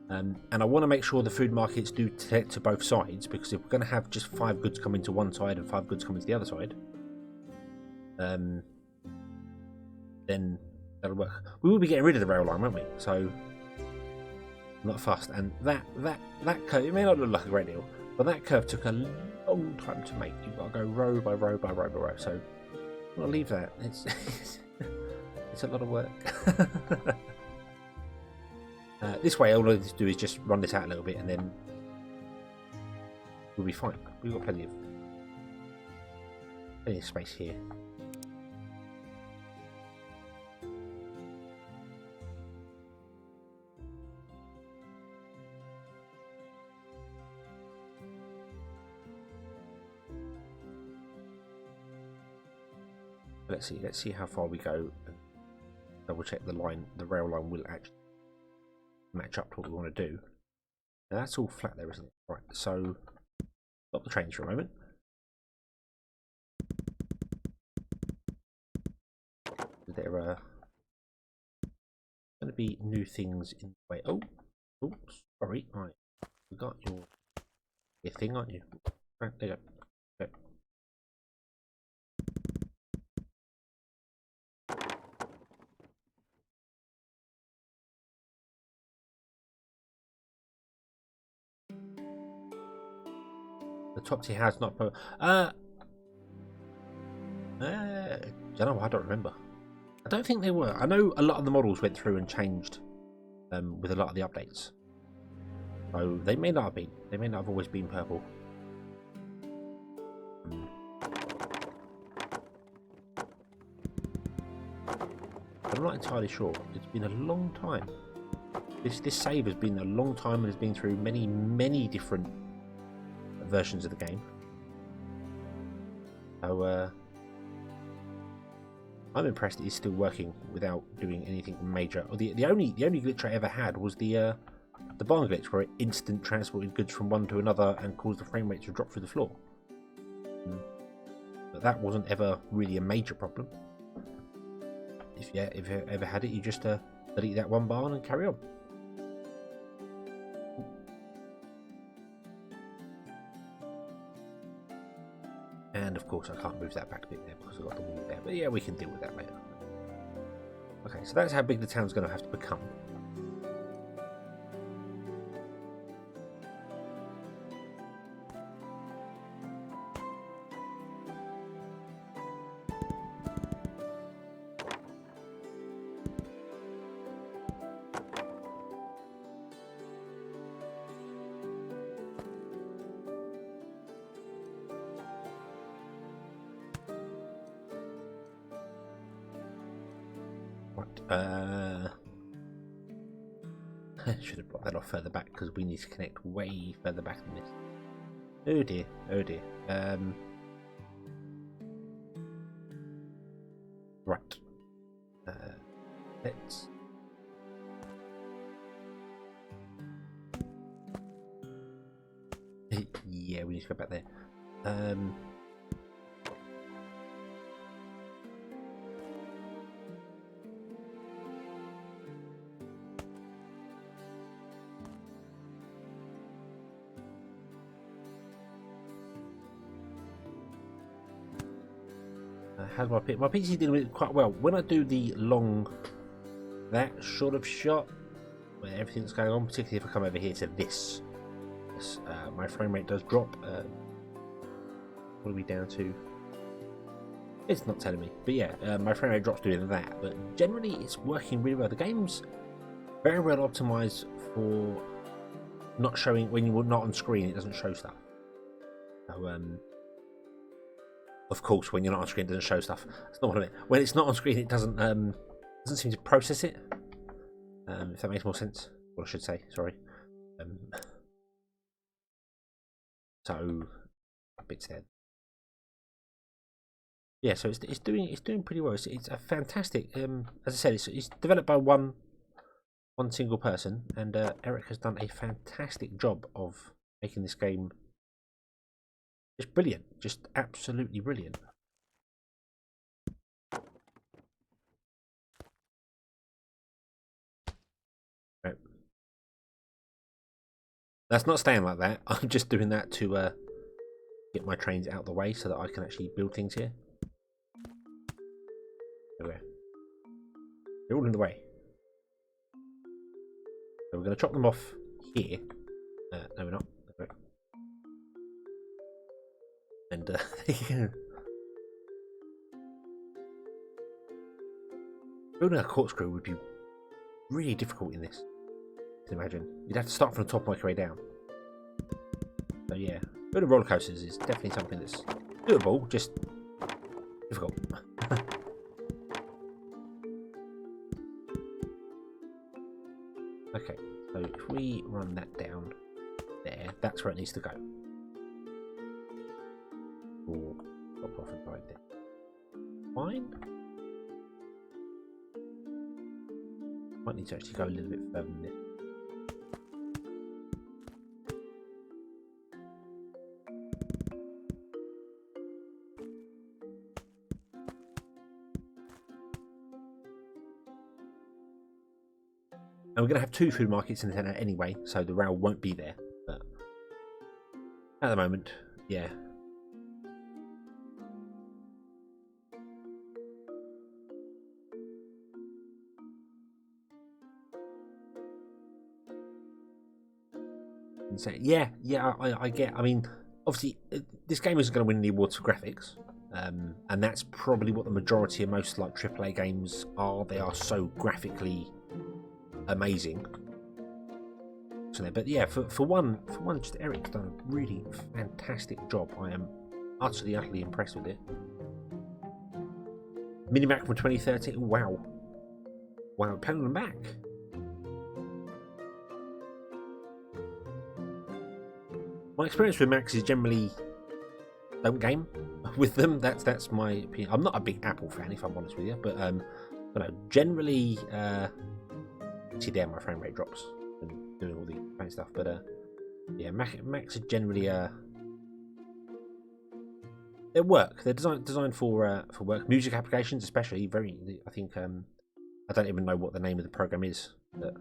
And I want to make sure the food markets do connect to both sides, because if we're going to have just 5 goods coming to one side and 5 goods coming to the other side, then that'll work. We will be getting rid of the rail line, won't we? So I'm not fussed. And that curve, it may not look like a great deal, but that curve took a long time to make. You've got to go row by row by row by row. So I'll leave that. It's it's a lot of work. This way, all I need to do is just run this out a little bit, and then we'll be fine. We've got plenty of space here. Let's see how far we go. Double check the rail line will actually match up to what we want to do. Now that's all flat there, isn't it? Right, so stop the trains for a moment. There are going to be new things in the way. Oh, sorry, I forgot your thing, aren't you? Right, there you go. Okay. The top tier has not. I don't know. I don't remember. I don't think they were. I know a lot of the models went through and changed with a lot of the updates. So they may not have been. They may not have always been purple. I'm not entirely sure. It's been a long time. This save has been a long time and has been through many different versions of the game. So I'm impressed that it's still working without doing anything major. The only glitch I ever had was the barn glitch, where it instant transported goods from one to another and caused the frame rate to drop through the floor. But that wasn't ever really a major problem. If you ever had it, you just delete that one barn and carry on. And of course I can't move that back a bit there because I've got the wall there. But yeah, we can deal with that later. Okay, so that's how big the town's going to have to become. Should have brought that off further back because we need to connect way further back than this. Oh dear, oh dear. Right. Let's. Yeah, we need to go back there. How's my PC? My PC dealing with it quite well. When I do the long, that sort of shot, where everything's going on, particularly if I come over here to this, my frame rate does drop. What are we down to? It's not telling me, but yeah, my frame rate drops doing that. But generally, it's working really well. The game's very well optimized for not showing when you're not on screen. It doesn't show stuff. So, of course, when you're not on screen, it doesn't show stuff. That's not what I mean. When it's not on screen, it doesn't seem to process it. If that makes more sense. What I should say. Sorry. So a bit there. Yeah. So it's doing pretty well. It's a fantastic. As I said, it's developed by one single person, and Eric has done a fantastic job of making this game. Just brilliant, just absolutely brilliant. Right. That's not staying like that. I'm just doing that to get my trains out of the way so that I can actually build things here. There we go. They're all in the way. So we're going to chop them off here. No, we're not. And building a corkscrew would be really difficult in this. You can imagine. You'd have to start from the top and work your way down. So yeah, building roller coasters is definitely something that's doable, just difficult. Okay, so if we run that down there, that's where it needs to go. Or drop off and right there. Fine. Might need to actually go a little bit further than this. And we're going to have two food markets in the centre anyway, so the rail won't be there. But at the moment, yeah. So, yeah, I get. I mean, obviously, this game isn't going to win the awards for graphics, and that's probably what the majority of most like AAA games are. They are so graphically amazing. But yeah, for one, just Eric's done a really fantastic job. I am utterly impressed with it. Minimac from 2013. Wow, penning them back. My experience with Macs is generally don't game with them. That's my opinion. I'm not a big Apple fan, if I'm honest with you, but no, generally, see there, my frame rate drops and doing all the fancy stuff. But yeah, Macs are generally they work. They're designed for work. Music applications, especially, very. I think I don't even know what the name of the program is that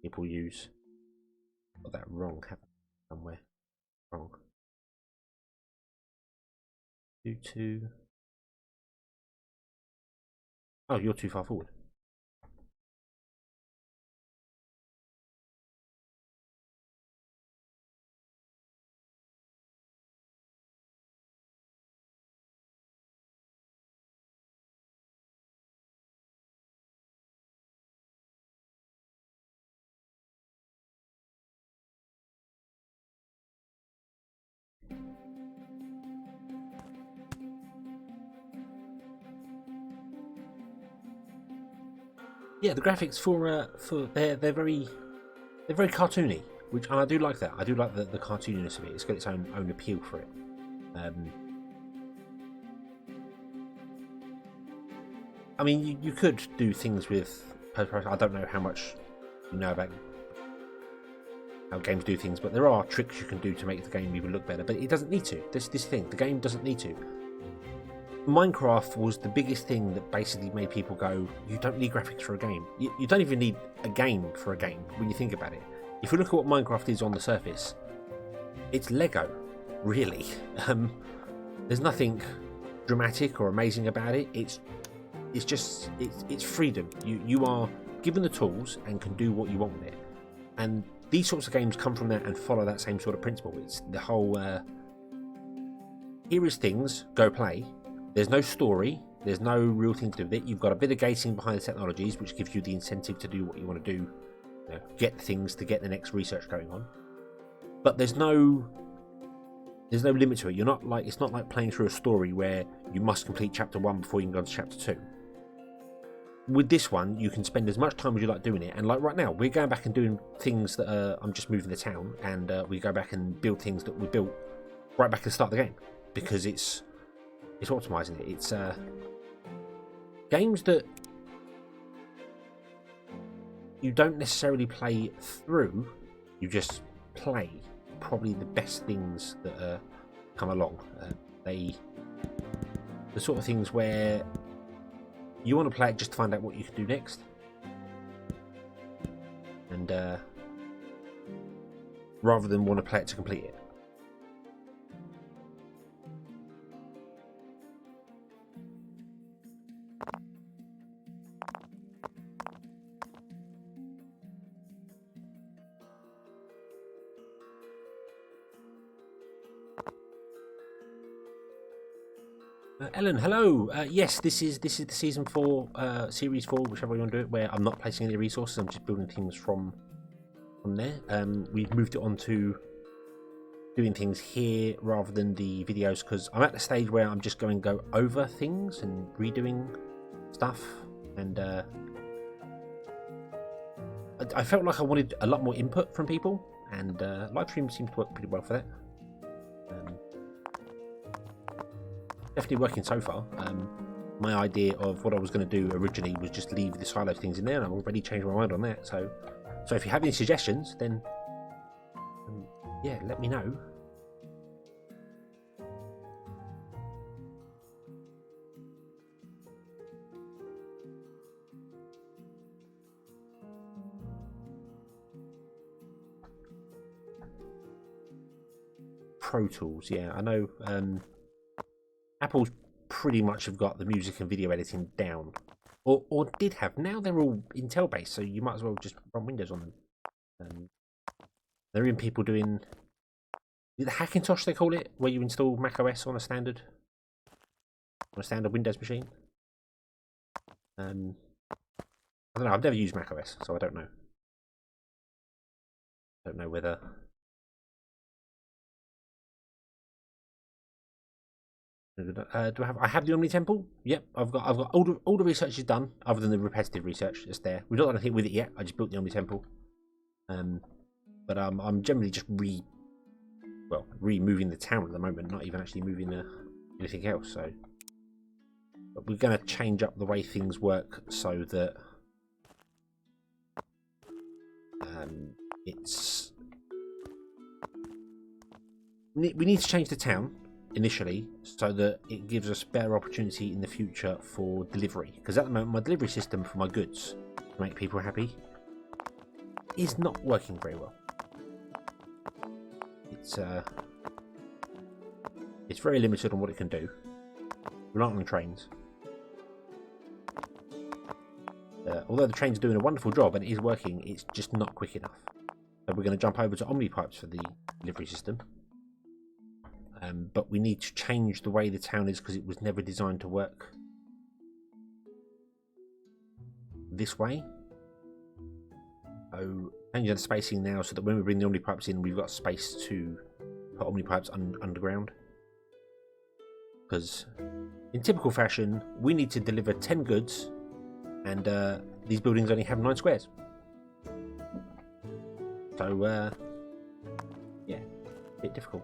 people use. Got that wrong, haven't I? Somewhere wrong. To. Oh, you're too far forward. Yeah, the graphics for they're very cartoony, which I do like that. I do like the cartooniness of it. It's got its own appeal for it. I mean, you could do things with post-processing. I don't know how much you know about how games do things, but there are tricks you can do to make the game even look better. But it doesn't need to. This thing, the game doesn't need to. Minecraft was the biggest thing that basically made people go, you don't need graphics for a game. You don't even need a game for a game when you think about it. If you look at what Minecraft is on the surface, it's Lego, really. There's nothing dramatic or amazing about it. It's freedom. You are given the tools and can do what you want with it. And these sorts of games come from that and follow that same sort of principle. It's the whole here is things, go play. There's no story, there's no real thing to do with it. You've got a bit of gating behind the technologies, which gives you the incentive to do what you want to do, get things to get the next research going on. But there's no limit to it. It's not like playing through a story where you must complete chapter 1 before you can go to chapter 2. With this one, you can spend as much time as you like doing it. And like right now, we're going back and doing things that I'm just moving the town, and we go back and build things that we built right back at the start of the game, because it's optimizing it. It's games that you don't necessarily play through, you just play. Probably the best things that come along. The sort of things where you want to play it just to find out what you can do next, and rather than want to play it to complete it. Ellen, hello. Yes, this is the season 4, series 4, whichever you want to do it. Where I'm not placing any resources; I'm just building things from there. We've moved it on to doing things here rather than the videos, because I'm at the stage where I'm just going to go over things and redoing stuff, and I felt like I wanted a lot more input from people, and live stream seems to work pretty well for that. Definitely working so far. My idea of what I was going to do originally was just leave the silo things in there, and I've already changed my mind on that. So if you have any suggestions, then yeah, let me know. Pro Tools, yeah, I know. Apple's pretty much have got the music and video editing down, or did have. Now they're all Intel based, so you might as well just run Windows on them. There are even people doing the Hackintosh, they call it, where you install Mac OS on a standard Windows machine. I don't know. I've never used Mac OS, so I don't know. Don't know whether. Do I have? I have the Omni Temple. Yep, I've got all the research is done, other than the repetitive research that's there. We've not done anything with it yet. I just built the Omni Temple. But I'm generally just removing the town at the moment, not even actually moving anything else. So, but we're going to change up the way things work so that we need to change the town initially so that it gives us better opportunity in the future for delivery. Because at the moment, my delivery system for my goods to make people happy is not working very well. It's very limited on what it can do. Reliant on trains. Although the trains are doing a wonderful job and it is working, it's just not quick enough. So we're going to jump over to Omnipipes for the delivery system. But we need to change the way the town is because it was never designed to work this way. So changing the spacing now so that when we bring the Omnipipes in, we've got space to put Omnipipes underground. Because in typical fashion, we need to deliver 10 goods, and these buildings only have 9 squares. So, yeah, a bit difficult.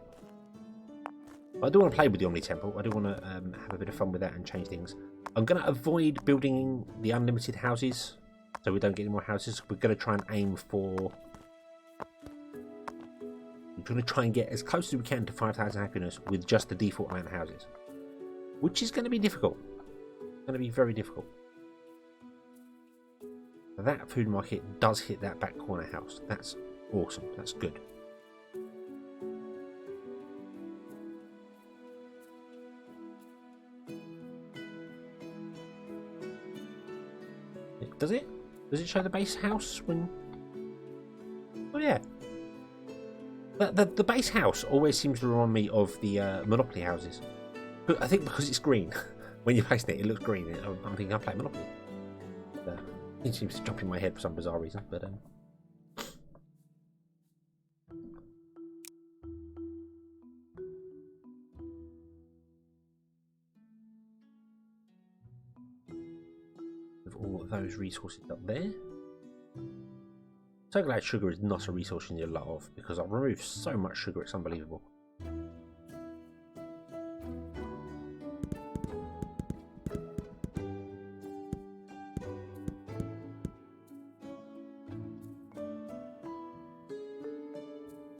But I do want to play with the Omni Temple. I do want to have a bit of fun with that and change things. I'm going to avoid building the unlimited houses, so we don't get any more houses. We're going to try and aim for... We're going to try and get as close as we can to 5,000 happiness with just the default amount of houses. Which is going to be difficult. It's going to be very difficult. That food market does hit that back corner house. That's awesome. That's good. Does it? Does it show the base house when... Oh yeah. The base house always seems to remind me of the Monopoly houses. But I think because it's green. When you place it, it looks green. I'm thinking I play Monopoly. It seems to jump in my head for some bizarre reason, but with all of those resources up there. So glad sugar is not a resource you need a lot of, because I've removed so much sugar it's unbelievable.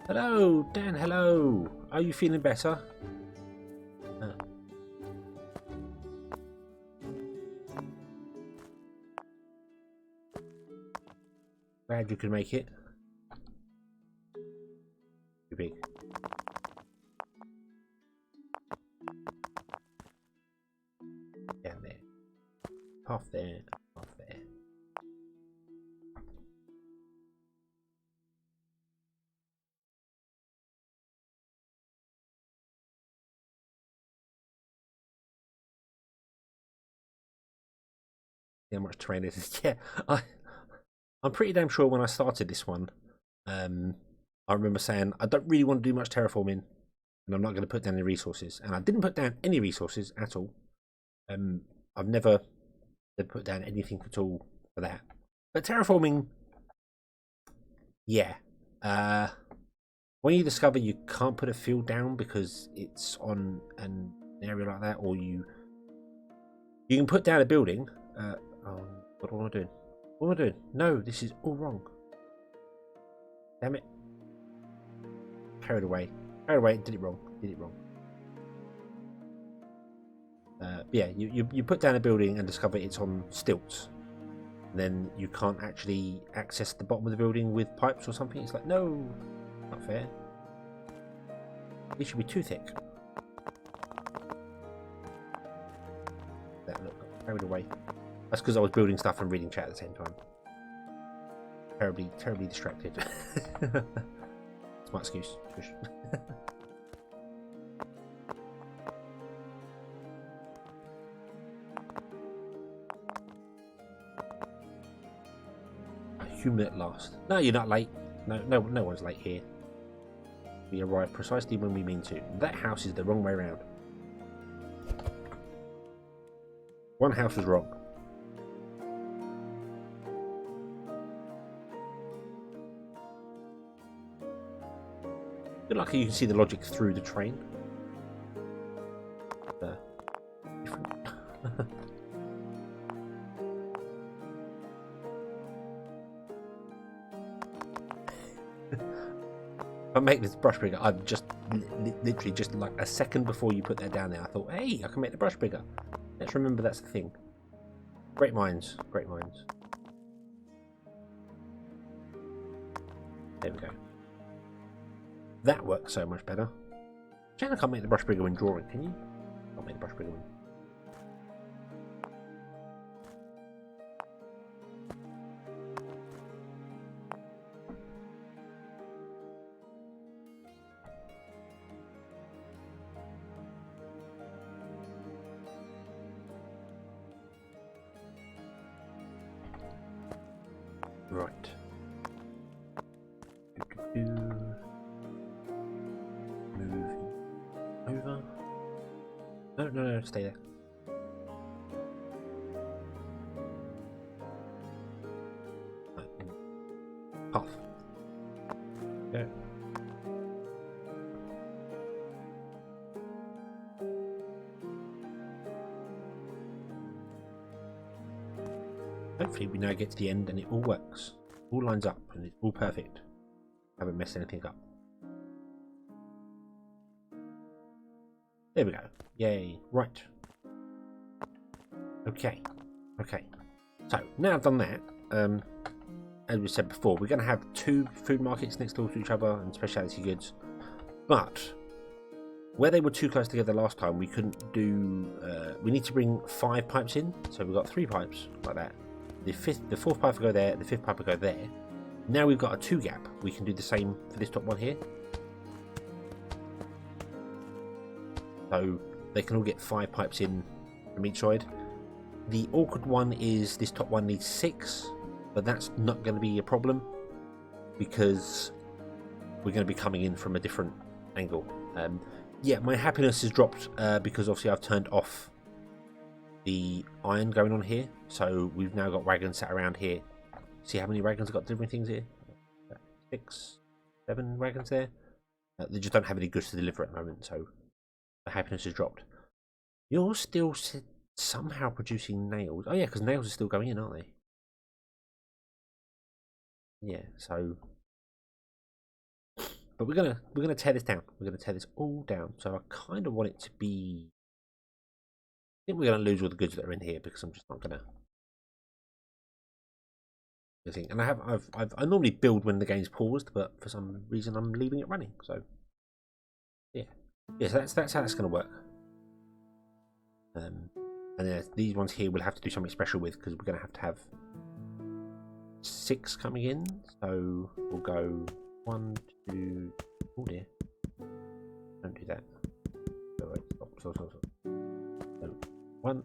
Hello, Dan, hello. Are you feeling better? Glad you could make it. Too big. Down there. Half there, half there. How much terrain it is. Yeah, I'm pretty damn sure when I started this one, I remember saying I don't really want to do much terraforming, and I'm not going to put down any resources. And I didn't put down any resources at all. I've never put down anything at all for that. But terraforming, yeah. When you discover you can't put a field down because it's on an area like that, or you can put down a building. Oh, what am I doing? What am I doing? No, this is all wrong. Damn it. Carried away. Carried away. Did it wrong. Did it wrong. Yeah, you put down a building and discover it's on stilts. And then you can't actually access the bottom of the building with pipes or something. It's like, no, not fair. It should be too thick. That look, carried away. That's because I was building stuff and reading chat at the same time. Terribly distracted. That's my excuse. Shush. Human at last. No, you're not late. No one's late here. We arrive precisely when we mean to. That house is the wrong way around. One house was wrong. Good lucky you can see the logic through the train. Different. I make this brush bigger. I've just literally just like a second before you put that down there, I thought, hey, I can make the brush bigger. Let's remember that's the thing. Great minds, great minds. There we go. That works so much better. Jan, I can't make the brush bigger when drawing, can you? I'll make the brush bigger when. Right. Move over. No, stay there. Off. Go. Hopefully we now get to the end and it all works. All lines up and it's all perfect. Haven't messed anything up. There we go. Yay. Right. Okay. So now I've done that, as we said before, we're going to have 2 food markets next door to each other and specialty goods. But where they were too close together last time, we couldn't do. We need to bring 5 pipes in, so we've got 3 pipes like that. The 4th pipe will go there. The 5th pipe will go there. Now we've got a 2 gap. We can do the same for this top one here. So they can all get 5 pipes in from each side. The awkward one is this top one needs 6, but that's not going to be a problem because we're going to be coming in from a different angle. Yeah, my happiness has dropped because obviously I've turned off the iron going on here, so we've now got wagons sat around here. See how many wagons I've got delivering things here? 6, 7 wagons there. They just don't have any goods to deliver at the moment, so the happiness has dropped. You're still somehow producing nails. Oh yeah, because nails are still going in, aren't they? Yeah, so but we're gonna tear this down. We're gonna tear this all down. So I kind of want it to be. I think we're gonna lose all the goods that are in here because I'm just not gonna. And I normally build when the game's paused, but for some reason I'm leaving it running. So yeah, so that's how that's gonna work. And then these ones here we'll have to do something special with because we're gonna have to have 6 coming in. So we'll go 1, 2. Oh dear! Don't do that. Oh, wait, stop. So 1,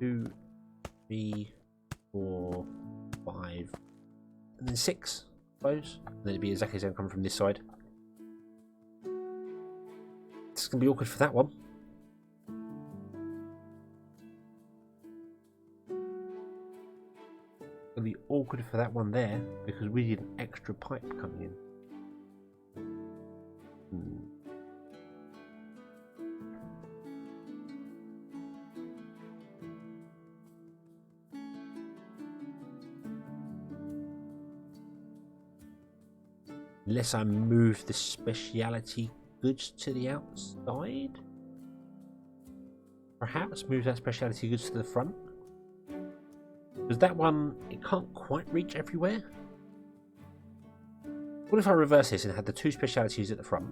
2, 3, 4, 5, and then 6. I suppose. And then it'd be exactly the same coming from this side. It's gonna be awkward for that one. It's gonna be awkward for that one there because we need an extra pipe coming in. Unless I move the speciality goods to the outside? Perhaps move that speciality goods to the front? Because that one, it can't quite reach everywhere. What if I reverse this and had the 2 specialities at the front?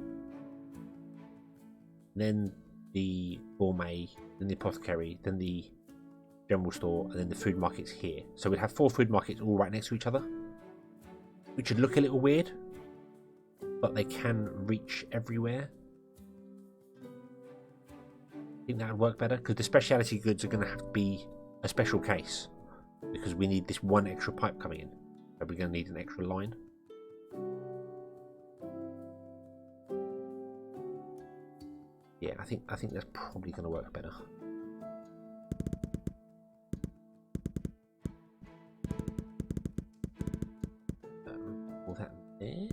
Then the gourmet, then the apothecary, then the general store, and then the food markets here. So we'd have 4 food markets all right next to each other. which would look a little weird, but they can reach everywhere. I think that would work better, because the specialty goods are going to have to be a special case, because we need this one extra pipe coming in, so we're going to need an extra line. Yeah, I think that's probably going to work better. All that there.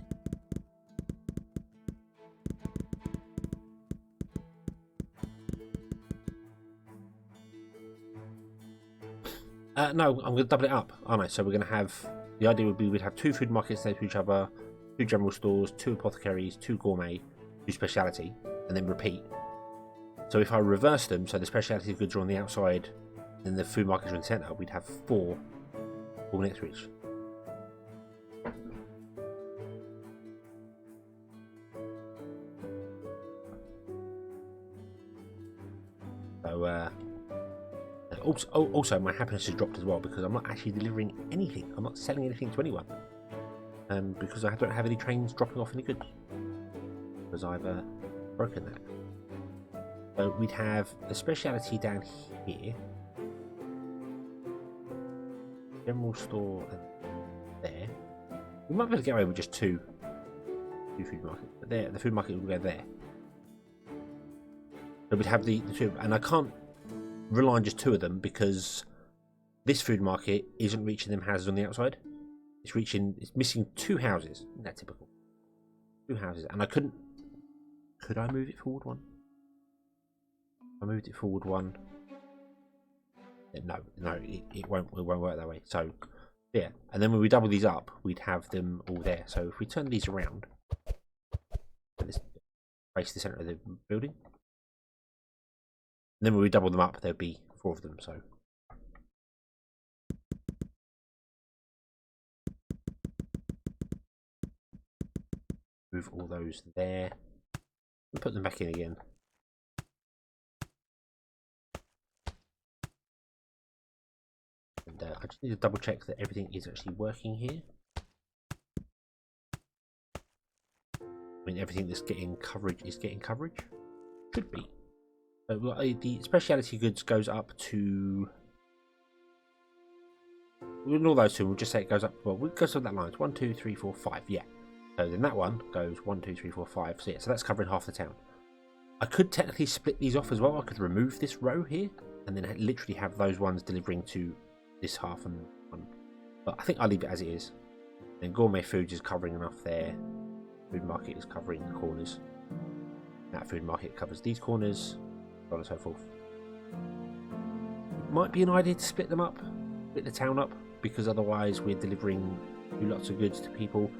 No, I'm going to double it up, aren't I? So we're going to have, the idea would be we'd have 2 food markets next to each other, 2 general stores, 2 apothecaries, 2 gourmet, 2 speciality, and then repeat. So if I reverse them, so the specialty goods are on the outside and the food markets are in the centre, we'd have 4 all next to each. So, also my happiness has dropped as well, because I'm not actually delivering anything. I'm not selling anything to anyone, because I don't have any trains dropping off any goods, because I've broken that. So we'd have the speciality down here, general store, and there. We might be able to get away with just two food markets, but there, the food market will go there. So we'd have the 2, and I can't rely on just 2 of them, because this food market isn't reaching them houses on the outside. It's missing 2 houses. Isn't that typical? 2 houses, and I couldn't. Could I move it forward 1? I moved it forward 1. No, it won't work that way. So yeah, and then when we double these up, we'd have them all there. So if we turn these around, let's face the center of the building. And then when we double them up, there'll be 4 of them. So move all those there and put them back in again. And I just need to double check that everything is actually working here. I mean, everything that's getting coverage is getting coverage. Should be. So the specialty goods goes up to, with all those 2, we'll just say it goes up. Well, it goes on that line. It's 1, 2, 3, 4, 5. Yeah. So then that one goes 1, 2, 3, 4, 5. So yeah, so that's covering half the town. I could technically split these off as well. I could remove this row here and then literally have those ones delivering to this half and one. But I think I'll leave it as it is. Then gourmet foods is covering enough there. Food market is covering the corners. That food market covers these corners, so on and so forth. It might be an idea to split them up, split the town up, because otherwise we're delivering lots of goods to people.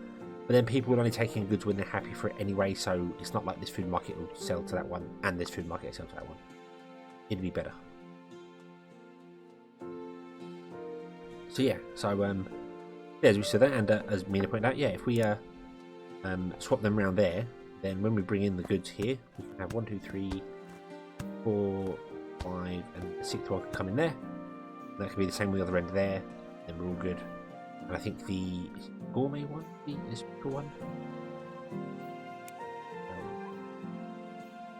But then people will only take in goods when they're happy for it anyway, so it's not like this food market will sell to that one and this food market will sell to that one. It'd be better. So yeah, as we said that, and as Mina pointed out, yeah, if we swap them around there, then when we bring in the goods here, we can have 1, 2, 3, 4, 5, and the 6th one can come in there. That can be the same with the other end there, then we're all good. And I think the gourmet one, the special one.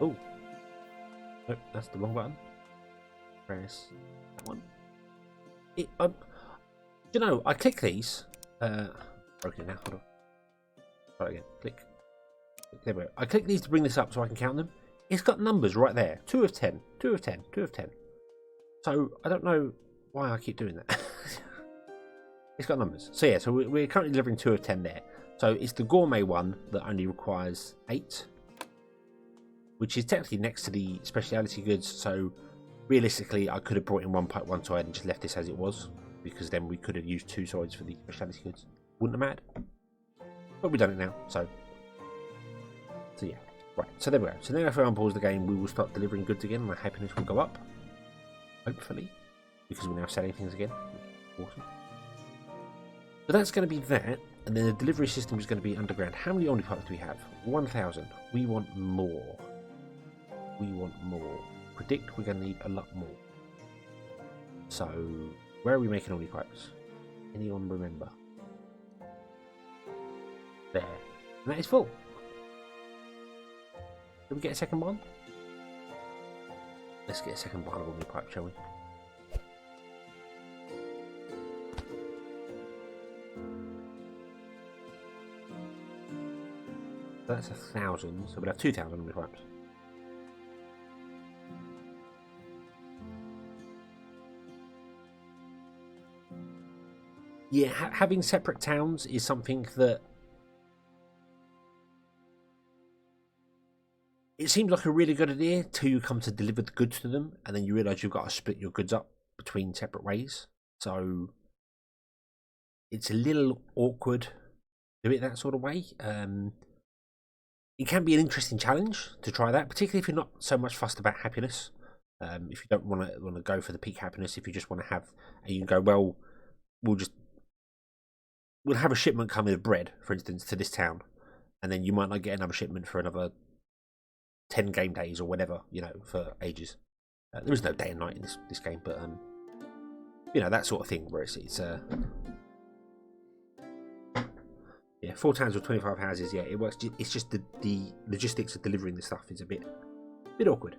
Oh, nope, that's the wrong button. Press that one. You know, I click these. Broken it now. Hold on. Try it again. Click. There we go. I click these to bring this up so I can count them. It's got numbers right there. 2 of 10. 2 of 10. 2 of 10. So I don't know why I keep doing that. It's got numbers. So yeah, so we're currently delivering 2 of 10 there. So it's the gourmet one that only requires 8, which is technically next to the speciality goods. So realistically, I could have brought in one pipe one side and just left this as it was, because then we could have used 2 sides for the specialty goods. Wouldn't have mattered. But we've done it now, so yeah. Right, so there we go. So now if I unpause the game, we will start delivering goods again and my happiness will go up. Hopefully. Because we're now selling things again. Awesome. So that's going to be that, and then the delivery system is going to be underground. How many Omni pipes do we have? 1,000. We want more. We want more. Predict we're going to need a lot more. So, where are we making Omni pipes? Anyone remember? There. And that is full. Can we get a second one? Let's get a second barn of the pipe, shall we? That's 1,000, so we'll have 2,000 on the pipes. Yeah, having separate towns is something that it seems like a really good idea till you come to deliver the goods to them, and then you realise you've got to split your goods up between separate ways. So it's a little awkward to do it that sort of way. It can be an interesting challenge to try that, particularly if you're not so much fussed about happiness. If you don't want to go for the peak happiness, if you just want to have, and you can go, well, we'll have a shipment coming of bread, for instance, to this town, and then you might not get another shipment for another 10 game days or whatever, for ages. There is no day and night in this game, but that sort of thing where it's 4 towns with 25 houses. Yeah, it works. It's just the logistics of delivering the stuff is a bit awkward.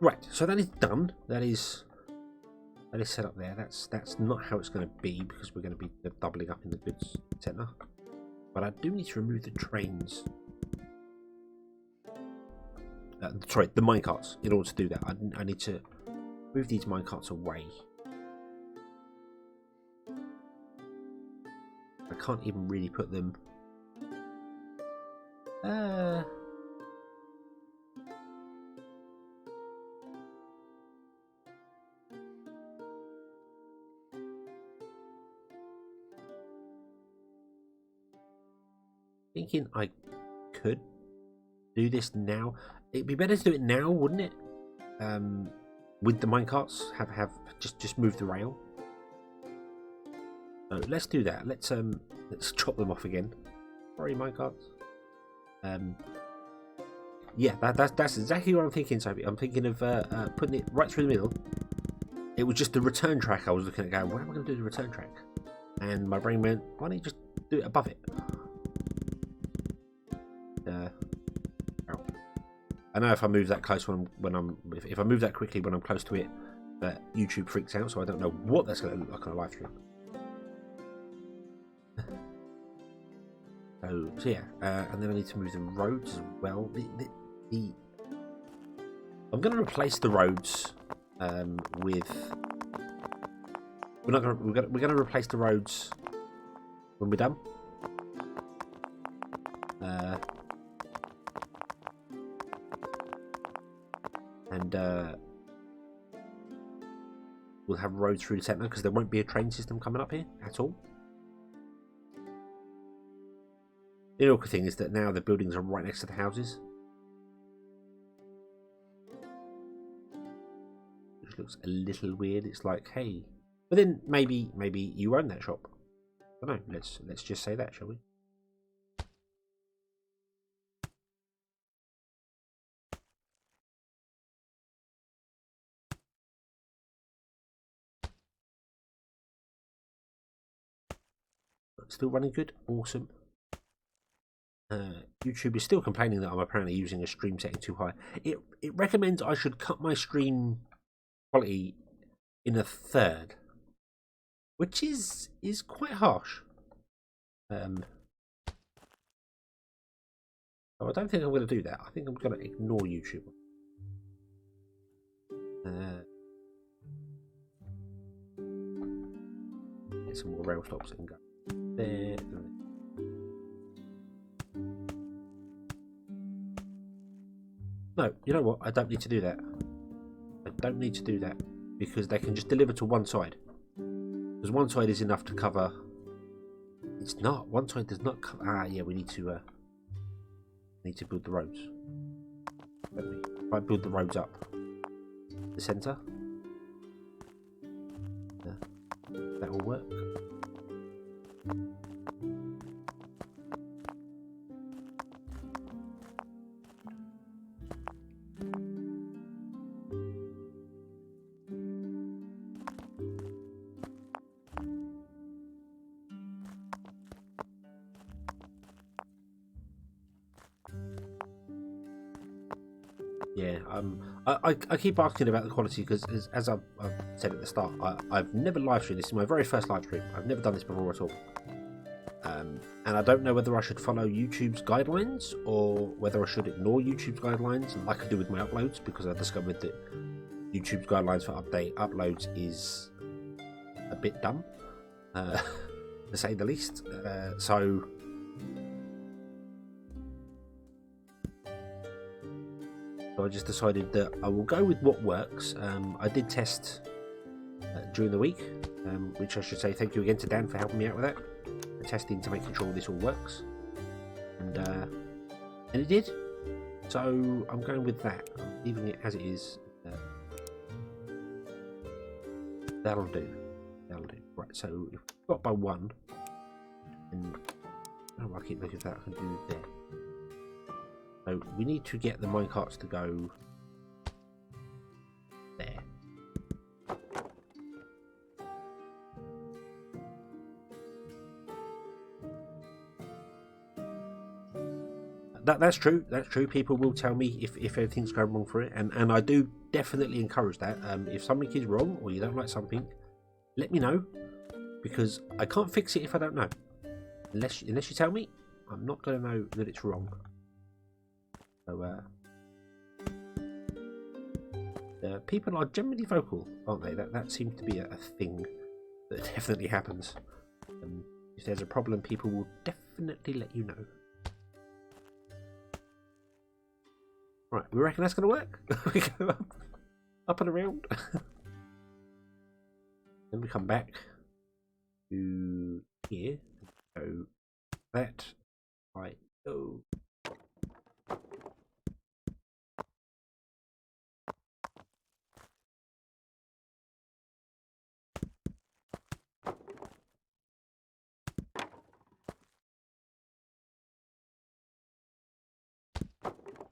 Right, so that is done. That is set up there. That's not how it's going to be, because we're going to be doubling up in the goods centre. But I do need to remove the trains. Sorry, the minecarts. In order to do that, I need to move these minecarts away. I can't even really put them. Thinking I could do this now. It'd be better to do it now, wouldn't it? With the minecarts, have just move the rail. So let's do that. Let's chop them off again. Sorry, minecarts. Yeah, that's exactly what I'm thinking, Sophie. I'm thinking of putting it right through the middle. It was just the return track I was looking at going, where am I going to do the return track? And my brain went, why don't you just do it above it? I know if I move that close if I move that quickly when I'm close to it, YouTube freaks out, so I don't know what that's going to look like on a live stream. So yeah, and then I need to move the roads as well. I'm going to replace the roads with. We're going to replace the roads when we're done. And we'll have roads through the centre because there won't be a train system coming up here at all. The awkward thing is that now the buildings are right next to the houses, which looks a little weird. It's like, hey, but then maybe you own that shop. I don't know. Let's just say that, shall we? Still running good. Awesome. YouTube is still complaining that I'm apparently using a stream setting too high. It recommends I should cut my stream quality in a third, which is quite harsh. So I don't think I'm going to do that. I think I'm going to ignore YouTube. Get some more rail stops and go there. No, you know what? I don't need to do that. I don't need to do that because they can just deliver to one side. Because one side is enough to cover. It's not. One side does not cover. Ah, yeah, we need to build the roads. Don't we? If I build the roads up the centre, that will work. Yeah, I keep asking about the quality because as I've said at the start, I've never live streamed. This is my very first live stream. I've never done this before at all. And I don't know whether I should follow YouTube's guidelines or whether I should ignore YouTube's guidelines like I do with my uploads, because I discovered that YouTube's guidelines for uploads is a bit dumb, to say the least. So I just decided that I will go with what works. I did test during the week, which I should say thank you again to Dan for helping me out with that. Testing to making sure this all works, and it did. So I'm going with that. I'm leaving it as it is. That'll do. That'll do. Right. So if we've got by one, and oh, I keep looking for that. I can do there. So we need to get the minecarts to go there. That's true. That's true. People will tell me if everything's going wrong for it, and I do definitely encourage that. If something is wrong or you don't like something, let me know, because I can't fix it if I don't know. Unless you tell me, I'm not going to know that it's wrong. So people are generally vocal, aren't they? That seems to be a thing that definitely happens. If there's a problem, people will definitely let you know. Right, we reckon that's going to work? We go up and around. Then we come back to here. So that I go.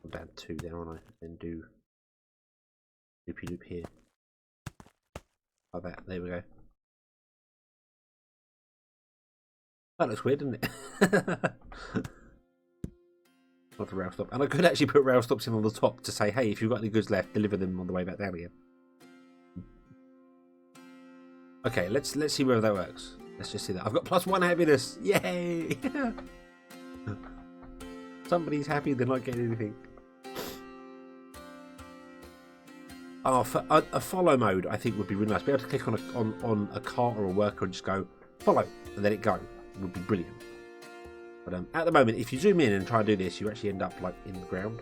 Down 2 there, aren't I? Then do loopy loop here. Like that. There we go. That looks weird, doesn't it? Not a rail stop. And I could actually put rail stops in on the top to say, hey, if you've got any goods left, deliver them on the way back down again. Okay, let's see whether that works. Let's just see that. I've got +1 happiness. Yay! Somebody's happy they're not getting anything. Oh, for a follow mode, I think would be really nice. Be able to click on a cart or a worker and just go follow and let it go would be brilliant. But at the moment, if you zoom in and try and do this, you actually end up like in the ground.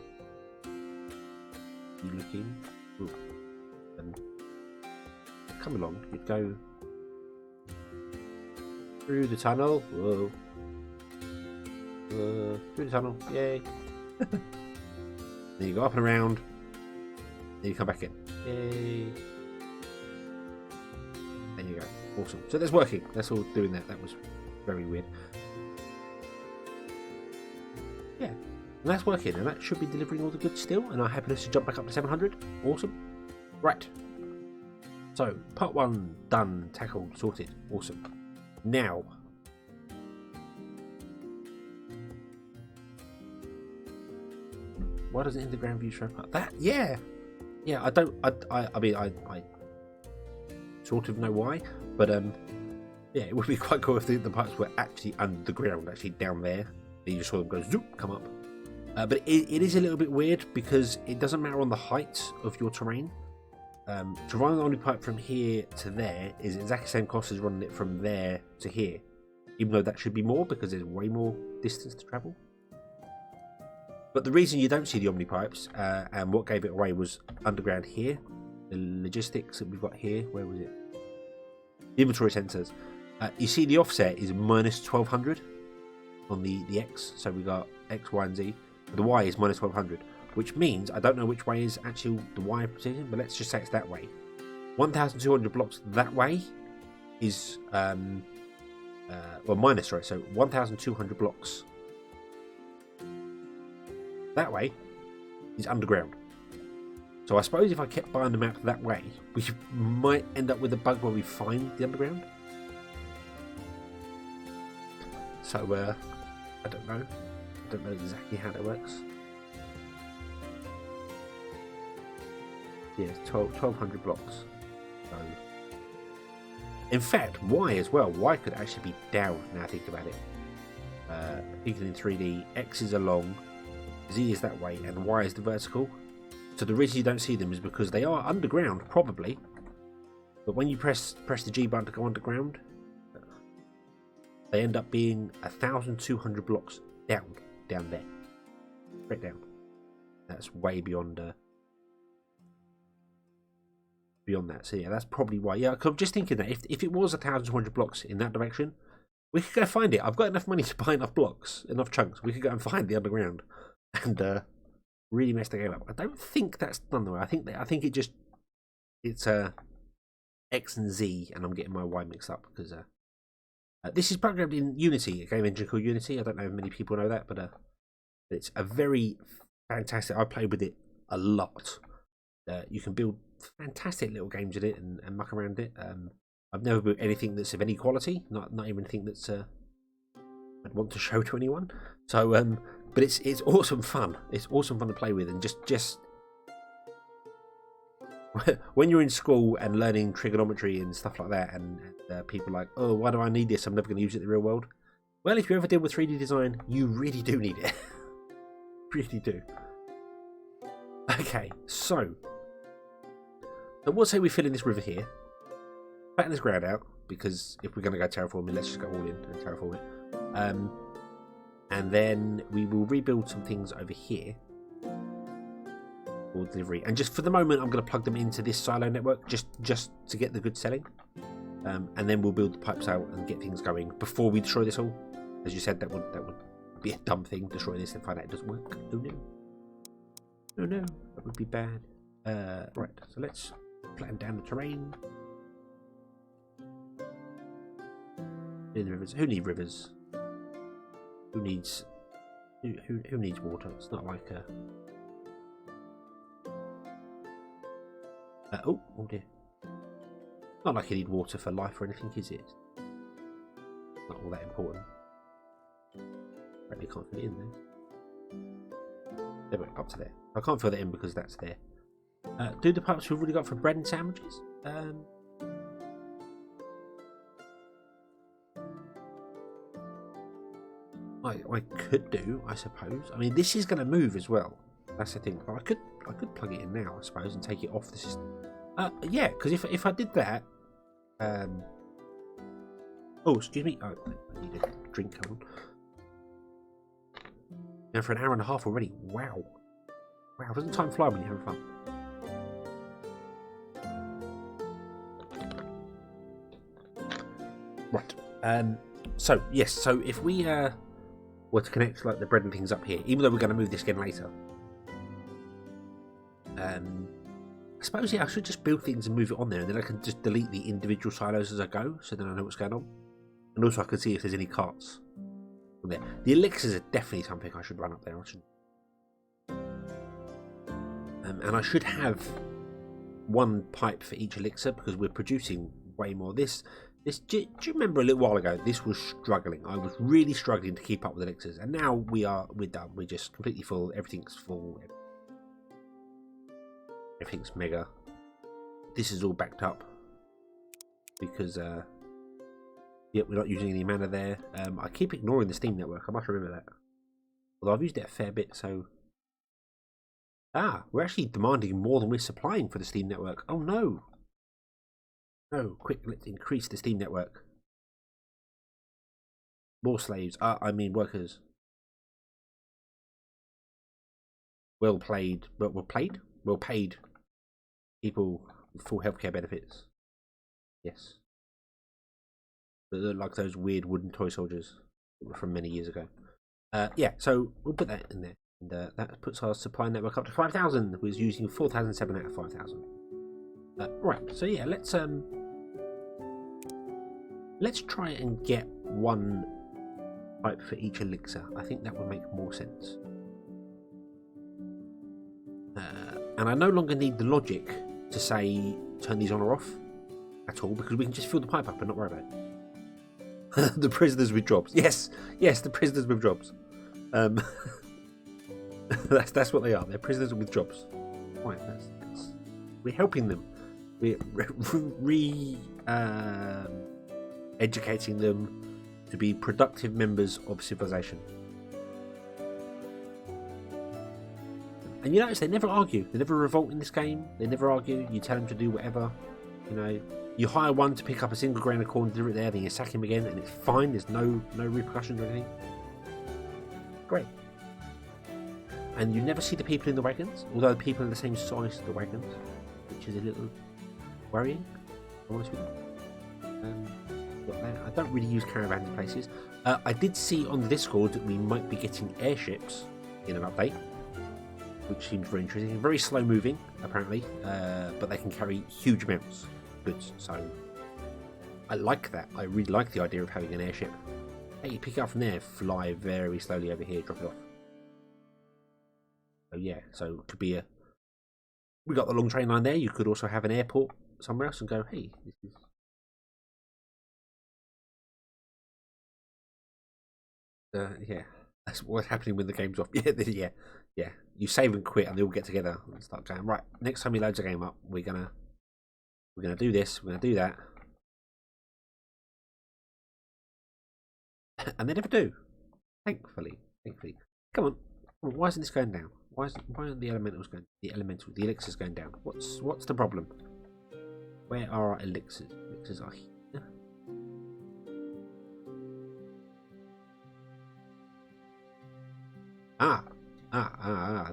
You look in, and come along. You'd go through the tunnel. Whoa. Through the tunnel. Yay! Then you go up and around. Then you come back in. Yay! There you go. Awesome. So that's working. That's all doing that. That was very weird. Yeah. And that's working. And that should be delivering all the goods still. And our happiness to jump back up to 700. Awesome. Right. So, part 1 done, tackled, sorted. Awesome. Now. Why doesn't it in the ground view show up? That, yeah! Yeah, I mean, I sort of know why, but yeah, it would be quite cool if the pipes were actually under the ground, actually down there. You just saw them go zoop, come up. But it is a little bit weird because it doesn't matter on the height of your terrain. To run the only pipe from here to there is exactly the same cost as running it from there to here, even though that should be more because there's way more distance to travel. But the reason you don't see the Omni pipes, and what gave it away, was underground here. The logistics that we've got here, where was it? The inventory sensors. You see the offset is minus 1200 on the X, so we got X, Y, and Z. But the Y is minus 1200, which means I don't know which way is actually the Y position, but let's just say it's that way. 1200 blocks that way is well, minus, right? So 1200 blocks that way is underground. So I suppose if I kept buying the map that way, we might end up with a bug where we find the underground. So I don't know. I don't know exactly how that works. Yeah, it's 1,200 blocks. So, in fact, Y as well. Y could actually be down. Now I think about it. Thinking in 3D, X is along, Z is that way, and Y is the vertical. So the reason you don't see them is because they are underground, probably. But when you press the G button to go underground, they end up being 1,200 blocks down there, straight down. That's way beyond that. So yeah, that's probably why. Yeah, I'm just thinking that if it was 1,200 blocks in that direction, we could go find it. I've got enough money to buy enough blocks, enough chunks. We could go and find the underground and really mess the game up. I don't think that's done though. I think it's X and Z, and I'm getting my Y mixed up because this is programmed in Unity, a game engine called Unity. I don't know if many people know that, but it's a very fantastic. I played with it a lot. You can build fantastic little games in it and muck around it. I've never built anything that's of any quality, not even anything that's I'd want to show to anyone. So, but it's awesome fun. It's awesome fun to play with, and just when you're in school and learning trigonometry and stuff like that, and people are like, oh, why do I need this? I'm never going to use it in the real world. Well, if you ever deal with 3D design, you really do need it. Really do. Okay, so we'll say we fill in this river here, flatten this ground out, because if we're going to go terraforming, let's just go all in and terraform it. And then we will rebuild some things over here for delivery. And just for the moment, I'm going to plug them into this silo network just to get the good selling. And then we'll build the pipes out and get things going before we destroy this all. As you said, that would be a dumb thing, destroy this and find out it doesn't work. Oh no. Oh no, that would be bad. Right, so let's flatten down the terrain. In the rivers. Who needs rivers? Who needs water? It's not like a oh dear. Not like you need water for life or anything, is it? Not all that important. Probably can't fit it in there. There we go, up to there. I can't fill that in because that's there. Do the pipes we've already got for bread and sandwiches? I could do, I suppose. I mean, this is going to move as well. That's the thing. But I could plug it in now, I suppose, and take it off the system. Yeah, because if I did that, oh, excuse me. Oh, I need a drink. Come on. Now for an hour and a half already. Wow. Wow, doesn't time fly when you're having fun? Right. So yes. So if we were to connect like the bread and things up here, even though we're going to move this again later, I suppose I should just build things and move it on there, and then I can just delete the individual silos as I go, so then I know what's going on, and also I can see if there's any carts on there. The elixirs are definitely something I should run up there. I should. And I should have one pipe for each elixir because we're producing way more. Do you remember a little while ago? This was struggling. I was really struggling to keep up with elixirs, and now we're done. We're just completely full. Everything's full. Everything's mega. This is all backed up because yeah, we're not using any mana there. I keep ignoring the Steam network. I must remember that. Although I've used it a fair bit, so. We're actually demanding more than we're supplying for the Steam network. Oh no! No, quick, let's increase the Steam network. More slaves. I mean workers. Well paid people with full healthcare benefits. Yes. They look like those weird wooden toy soldiers from many years ago. Yeah, so we'll put that in there. And that puts our supply network up to 5,000. We're using 4,007 out of 5,000. Right, so yeah, let's try and get one pipe for each elixir. I think that would make more sense. And I no longer need the logic to say turn these on or off at all, because we can just fill the pipe up and not worry about it. The prisoners with jobs. Yes, the prisoners with jobs. That's what they are. They're prisoners with jobs. Right, We're helping them. We're educating them to be productive members of civilization. And you notice they never argue. They never revolt in this game. They never argue. You tell them to do whatever. You know, you hire one to pick up a single grain of corn, deliver it there, then you sack him again, and it's fine. There's no repercussions or anything. Great. And you never see the people in the wagons, although the people are the same size as the wagons, which is a little worrying, to be honest with you. Got that. I don't really use caravans in places. I did see on the Discord that we might be getting airships in an update, which seems very interesting. Very slow moving, apparently, but they can carry huge amounts of goods. So I like that. I really like the idea of having an airship. Hey, you pick it up from there, fly very slowly over here, drop it off. So yeah, so it could be a. We got the long train line there. You could also have an airport somewhere else and go, hey, this is. Yeah, that's what's happening when the game's off. Yeah. You save and quit, and they all get together and start going. Right, next time he loads the game up, we're gonna do this. We're gonna do that, and they never do. Thankfully. Come on. Why isn't this going down? Why aren't the elementals going? The elixirs going down. What's the problem? Where are our elixirs? Elixirs are here.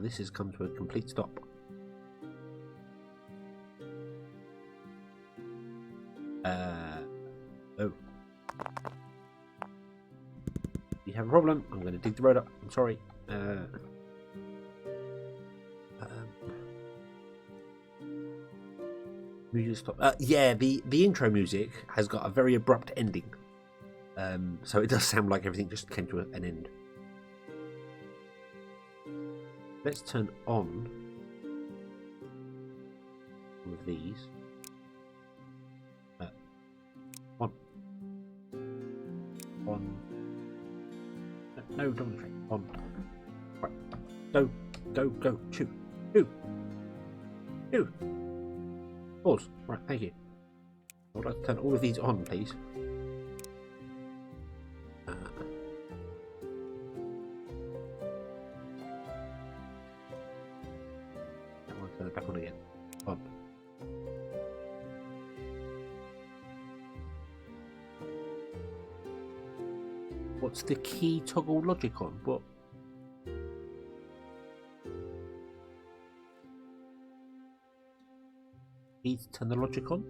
This has come to a complete stop. Oh. You have a problem. I'm going to dig the road up. I'm sorry. Music stop. Yeah, the intro music has got a very abrupt ending. So it does sound like everything just came to an end. Let's turn on all of these. On. No, don't train. On. Right. Go. Chew. Pause. Right, thank you. I'd like to turn all of these on, please. Turn it back on again. On. What's the key toggle logic on? What? Key to turn the logic on?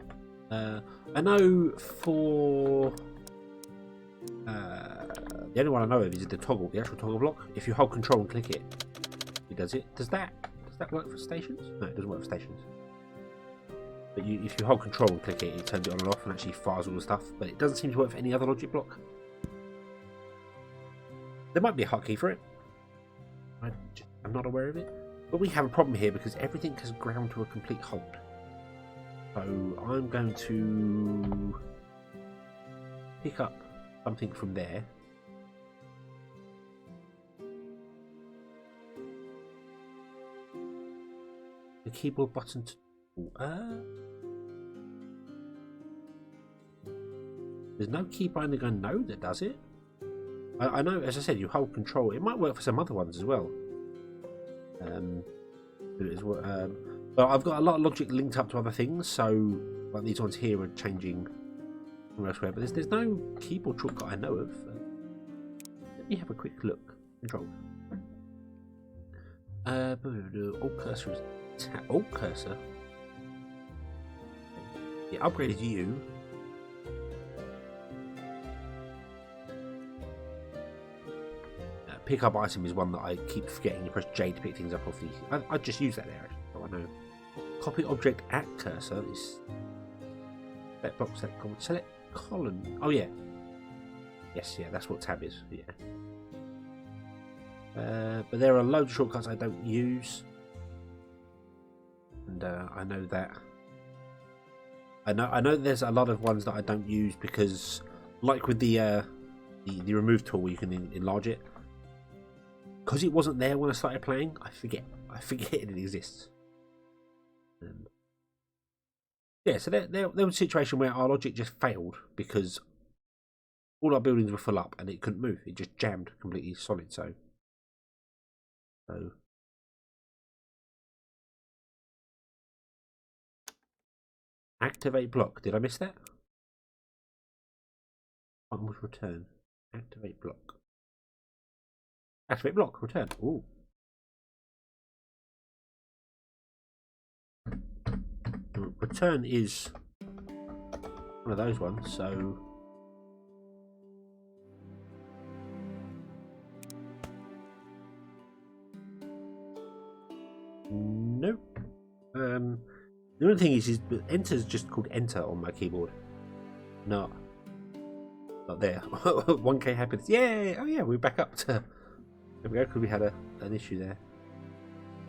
I know for the only one I know of is the toggle, the actual toggle block. If you hold control and click it, it does it. Does that work for stations? No, it doesn't work for stations. But if you hold control and click it, it turns it on and off and actually fires all the stuff. But it doesn't seem to work for any other logic block. There might be a hotkey for it. I'm not aware of it. But we have a problem here because everything has ground to a complete halt. So I'm going to pick up something from there. The keyboard button to... there's no key behind the gun no that does it. I know, as I said, you hold control. It might work for some other ones as well. But I've got a lot of logic linked up to other things, so like these ones here are changing from elsewhere. But there's no keyboard shortcut I know of. Let me have a quick look. Control. Alt cursor is alt cursor. Yeah, upgraded you. Pick up item is one that I keep forgetting. You press J to pick things up off the. I just use that there, so I know. Copy object at cursor is. Select block, select column. Oh yeah. Yes, yeah, that's what tab is. Yeah. But there are loads of shortcuts I don't use, and I know that. I know there's a lot of ones that I don't use because, like with the remove tool, you can enlarge it. Because it wasn't there when I started playing, I forget it exists. Yeah, so there was a situation where our logic just failed because all our buildings were full up and it couldn't move. It just jammed completely solid. So activate block. Did I miss that? Button was return. Activate block. Activate block. Return. Ooh. Return is one of those ones. So nope. The only thing is enter is just called enter on my keyboard. Not there. 1k happiness. Yay! Oh yeah, we're back up to. There we go. Because we had an issue there.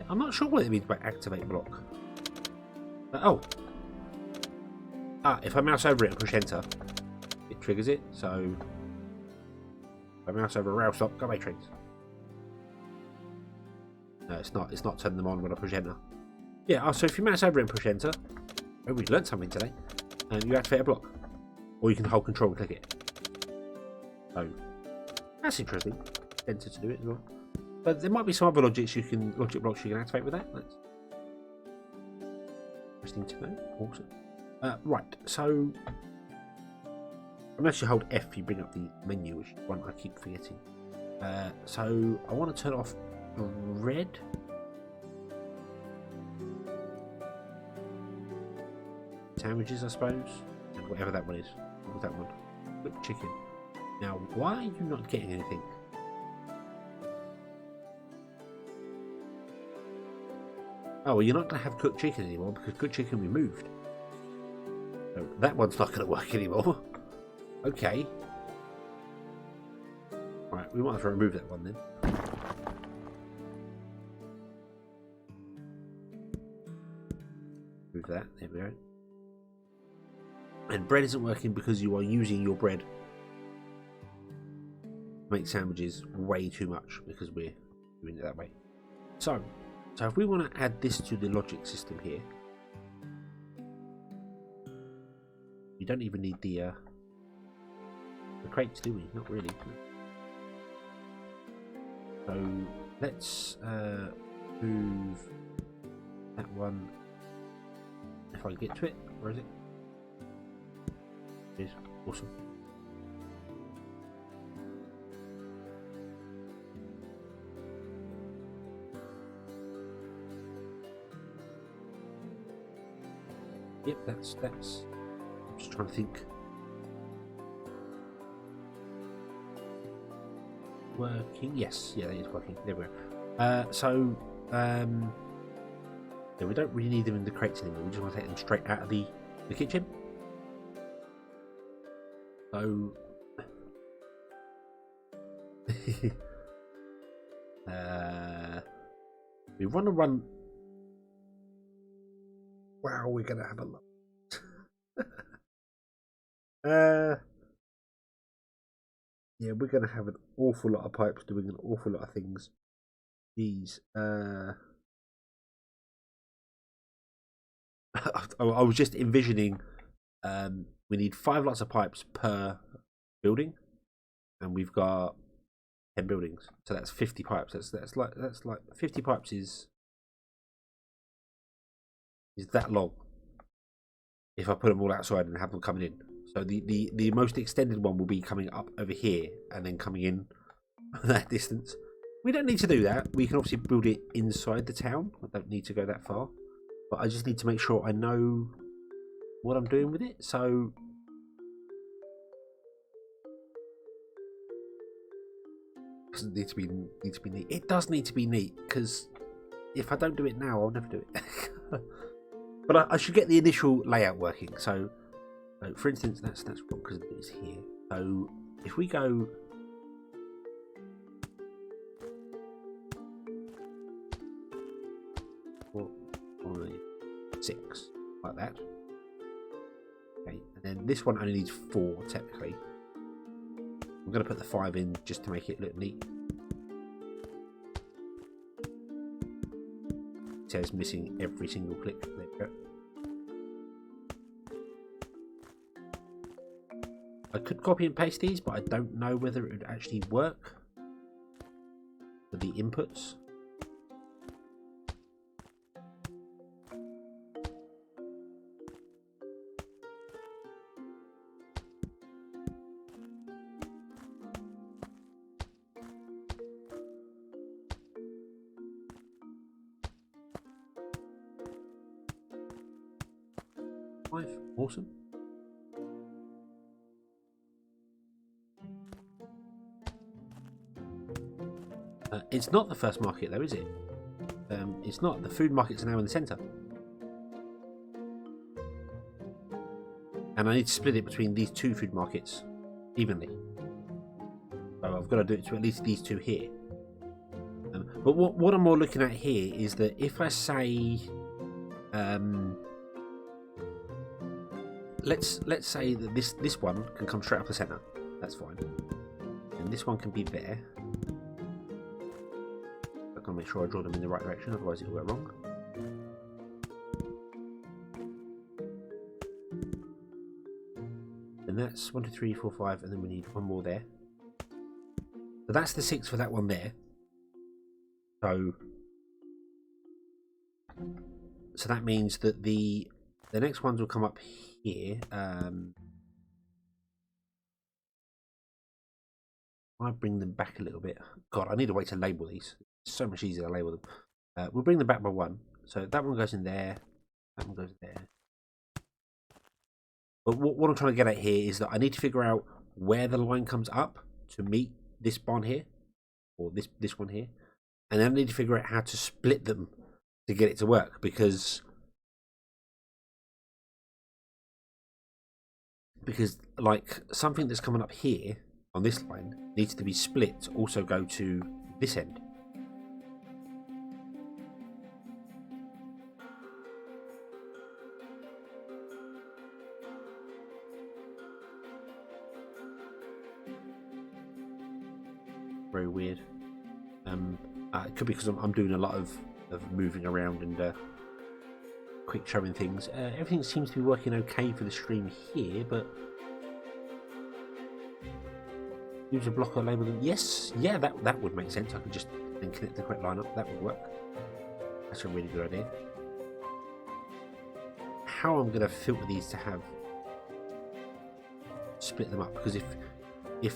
I'm not sure what it means by activate block. If I mouse over it and push enter, it triggers it. So if I mouse over rail stop, go away trains. No, it's not. It's not turning them on when I push enter. Yeah. So if you mouse over it and push enter, oh, we've learned something today. You activate a block, or you can hold control and click it. So that's interesting. Enter to do it as well. But there might be some other logic blocks you can activate with that. That's interesting to know. Awesome. Right, so unless you hold F, you bring up the menu, which is one I keep forgetting. So I want to turn off red. Sandwiches, I suppose, and whatever that one is. What was that one? Cooked chicken. Now, why are you not getting anything? Oh, well, you're not going to have cooked chicken anymore because cooked chicken we moved. So that one's not going to work anymore. Okay. Right, we might have to remove that one then. Move that. There we go. And bread isn't working because you are using your bread to make sandwiches way too much because we're doing it that way. So if we want to add this to the logic system here, we don't even need the crates, do we? Not really. So let's move that one. If I can get to it, where is it? It is. Awesome. Yep, that's. I'm just trying to think. Working? Yes, yeah, that is working. There we go. Yeah, we don't really need them in the crates anymore. We just want to take them straight out of the kitchen. So we want to run. Wow, we're gonna have a lot. Yeah, we're gonna have an awful lot of pipes doing an awful lot of things. These. I was just envisioning. We need 5 lots of pipes per building, and we've got 10 buildings, so that's 50 pipes. That's like 50 pipes is that long. If I put them all outside and have them coming in, so the most extended one will be coming up over here and then coming in that distance. We don't need to do that. We can obviously build it inside the town. I don't need to go that far, but I just need to make sure I know what I'm doing with it. So it doesn't need to be neat. It does need to be neat because if I don't do it now, I'll never do it. But I should get the initial layout working. So for instance, that's wrong because it's here. So if we go 4, 5, 6 like that. Okay, and then this one only needs 4 technically. I'm going to put the 5 in just to make it look neat. It says missing every single click. There we go. I could copy and paste these, but I don't know whether it would actually work for the inputs. Awesome. It's not the first market though, is it? It's not. The food markets are now in the centre. And I need to split it between these two food markets evenly. So I've got to do it to at least these two here. But what I'm more looking at here is that if I say... let's say that this one can come straight up the centre. That's fine. And this one can be there. I've got to make sure I draw them in the right direction, otherwise it'll go wrong. And that's 1, 2, 3, 4, 5, and then we need one more there. So that's the 6 for that one there. So that means that the next ones will come up here. I bring them back a little bit. God, I need a way to label these. It's so much easier to label them. We'll bring them back by 1. So that one goes in there. That one goes there. But what I'm trying to get at here is that I need to figure out where the line comes up to meet this barn here, or this one here, and then I need to figure out how to split them to get it to work, because like something that's coming up here on this line needs to be split to also go to this end. Very weird. It could be because I'm doing a lot of moving around and quick showing things. Everything seems to be working okay for the stream here, but use a blocker label them. Yes, yeah, that would make sense. I could just then connect the correct line up. That would work. That's a really good idea. How I'm going to filter these to have split them up, because if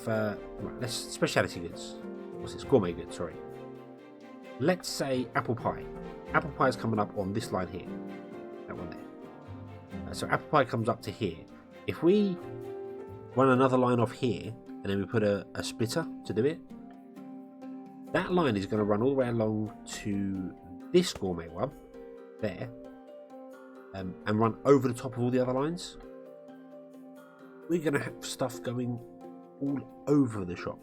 right, let's specialty goods. What's this? Gourmet goods. Sorry. Let's say apple pie. Apple pie is coming up on this line here. That one there. So apple pie comes up to here. If we run another line off here, and then we put a splitter to do it, that line is going to run all the way along to this gourmet one there, and run over the top of all the other lines. We're going to have stuff going all over the shop.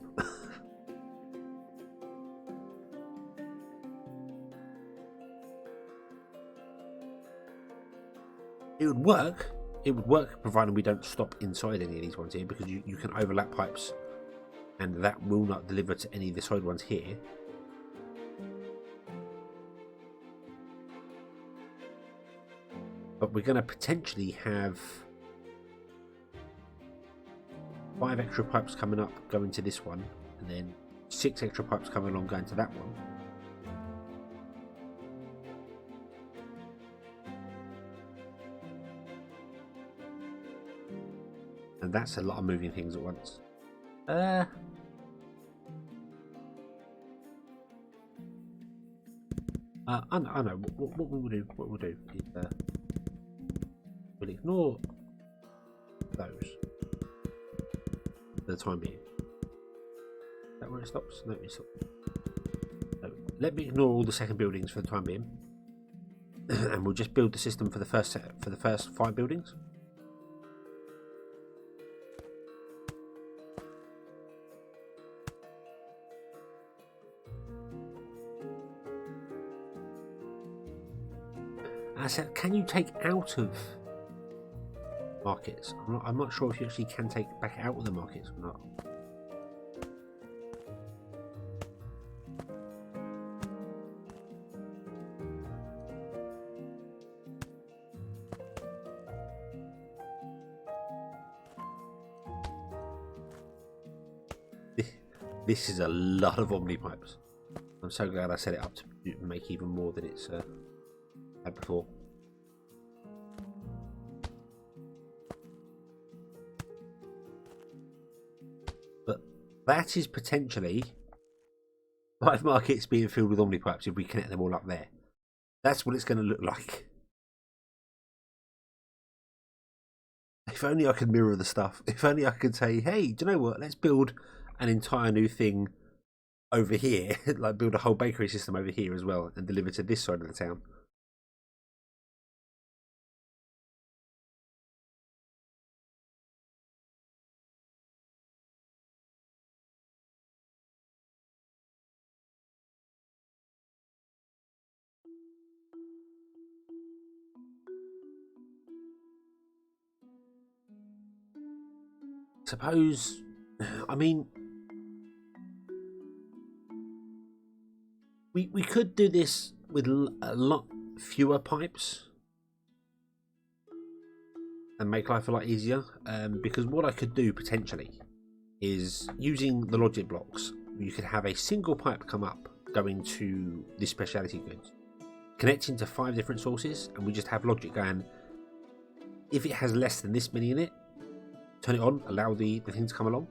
It would work. It would work provided we don't stop inside any of these ones here, because you can overlap pipes and that will not deliver to any of the side ones here. But we're going to potentially have 5 extra pipes coming up going to this one, and then 6 extra pipes coming along going to that one. And that's a lot of moving things at once. I know what we'll do. What we'll do is we'll ignore those for the time being. Is that where it stops? No, it stops. No, let me ignore all the second buildings for the time being, and we'll just build the system for the first 5 buildings. I said, can you take out of markets? I'm not sure if you actually can take back out of the markets or not. This is a lot of Omni pipes. I'm so glad I set it up to make even more than it's had before. But that is potentially 5 markets being filled with Omni pipes if we connect them all up there. That's what it's going to look like. If only I could mirror the stuff. If only I could say, hey, do you know what? Let's build an entire new thing over here. Like build a whole bakery system over here as well and deliver to this side of the town. Suppose, I mean, we could do this with a lot fewer pipes and make life a lot easier. Because what I could do potentially is using the logic blocks, you could have a single pipe come up going to this specialty goods, connecting to 5 different sources, and we just have logic going, if it has less than this many in it, turn it on, allow the thing to come along.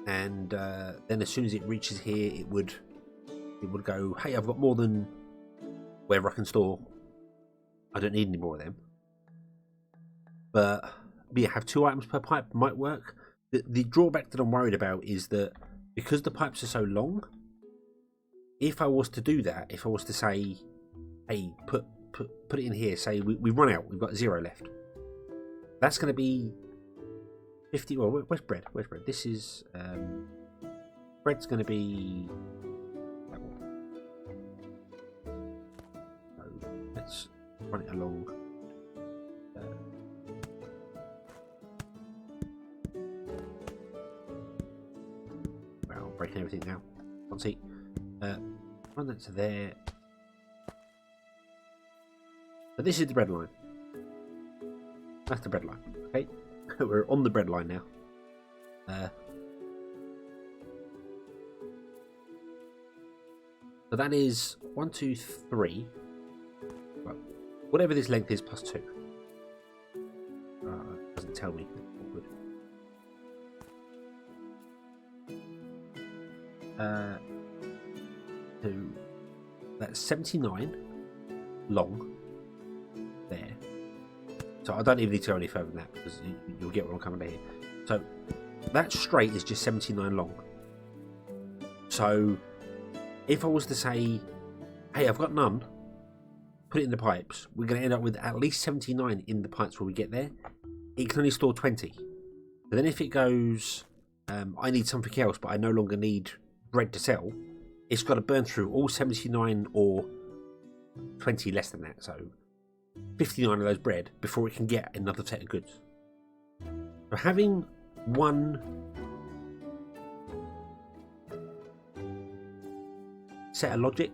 And then as soon as it reaches here, it would go, hey, I've got more than wherever I can store. I don't need any more of them. But yeah, have 2 items per pipe might work. The drawback that I'm worried about is that because the pipes are so long, if I was to do that, if I was to say, hey, put it in here, say we run out, we've got 0 left, that's going to be 50. Well, where's bread? This is bread's going to be that one. So let's run it along. Well, breaking everything now. Can't see. Run that to there. But this is the bread line. That's the bread line. Okay, we're on the bread line now. So that is 1, 2, 3. Well, whatever this length is plus 2. Doesn't tell me. Good. So that's 79 long. There. So I don't even need to go any further than that because you'll get where I'm coming to here. So that straight is just 79 long. So if I was to say, hey, I've got none, put it in the pipes, we're going to end up with at least 79 in the pipes when we get there. It can only store 20. But then if it goes, I need something else, but I no longer need bread to sell, it's got to burn through all 79 or 20 less than that. So 59 of those bread before it can get another set of goods. So having one set of logic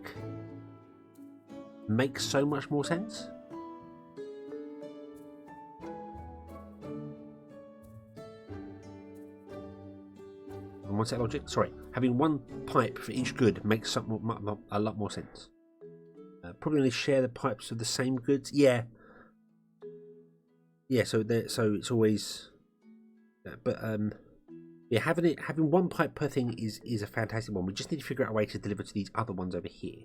makes so much more sense. One set of logic. Sorry, having one pipe for each good makes a lot more sense. Probably only share the pipes of the same goods. Yeah. So it's always. But yeah, having one pipe per thing is a fantastic one. We just need to figure out a way to deliver to these other ones over here.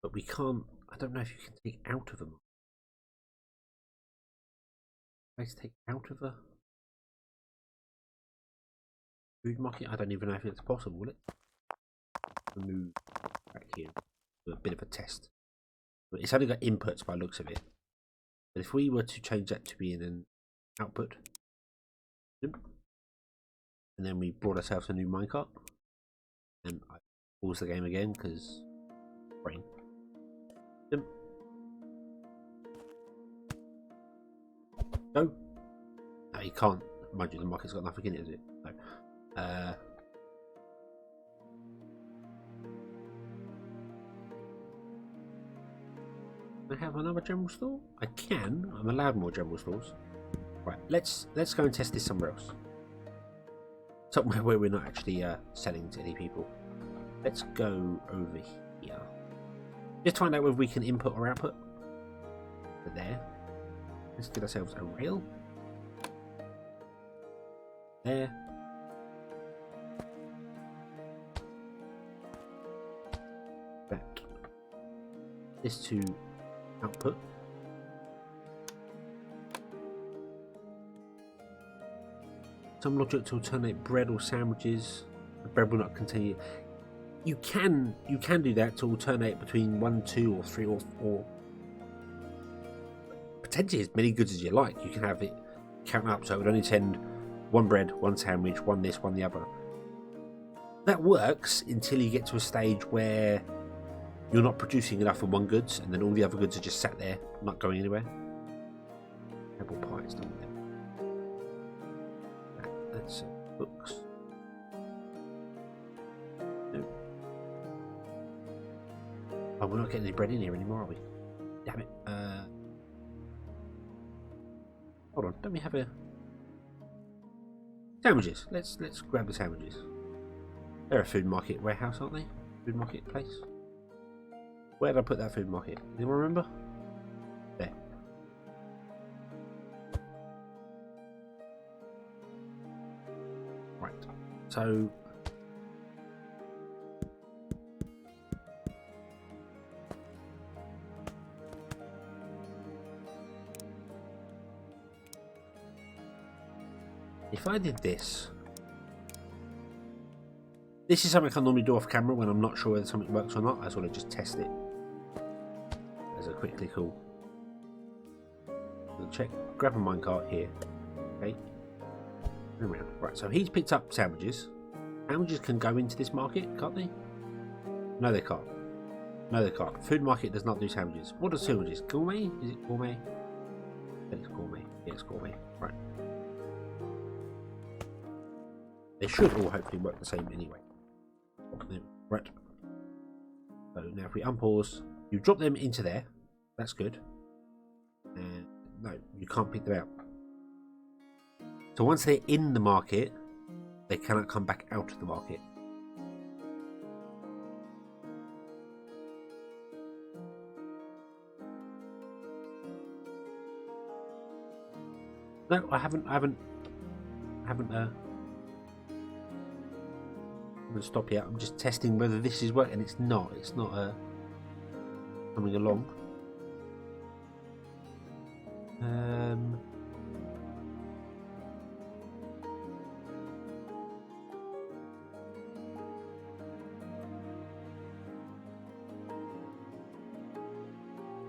But we can't. I don't know if you can take out of them. Let's take out of a food market. I don't even know if it's possible, will it? Move back here. Do a bit of a test. But it's only got inputs by the looks of it. But if we were to change that to being an output, and then we brought ourselves a new minecart, and I pause the game again because brain. No, you can't. Mind you, the market's got nothing in it, is it? No. I have another general store? I can. I'm allowed more general stores. Right, let's go and test this somewhere else. Somewhere where we're not actually selling to any people. Let's go over here. Just find out whether we can input or output. So there. Let's get ourselves a rail. There. Back. This to output. Some logic to alternate bread or sandwiches. The bread will not contain it. You can do that to alternate between 1, 2, or 3, or 4. Potentially as many goods as you like. You can have it count up, so it would only send 1 bread, 1 sandwich, 1 this, 1 the other. That works until you get to a stage where you're not producing enough of one goods, and then all the other goods are just sat there, not going anywhere. Apple pies, don't we? That's books. No. Oh, we're not getting any bread in here anymore, are we? Damn it. Hold on, don't we have a sandwiches? Let's grab the sandwiches. They're a food market warehouse, aren't they? Food market place. Where did I put that food market? Anyone remember? There. Right. So if I did this, this is something I normally do off camera when I'm not sure whether something works or not. I just want to just test it as a quickly cool. We'll check, grab a minecart here. Okay. Around. Right, so he's picked up sandwiches. Sandwiches can go into this market, can't they? No, they can't. No, they can't. Food market does not do sandwiches. What are sandwiches? Gourmet? Is it gourmet? I think it's gourmet. Yeah, it's gourmet. Right. They should all hopefully work the same anyway. Right. So now if we unpause, you drop them into there. That's good. And no, you can't pick them out. So once they're in the market, they cannot come back out of the market. No, I haven't stop yet. I'm just testing whether this is working. It's not coming along.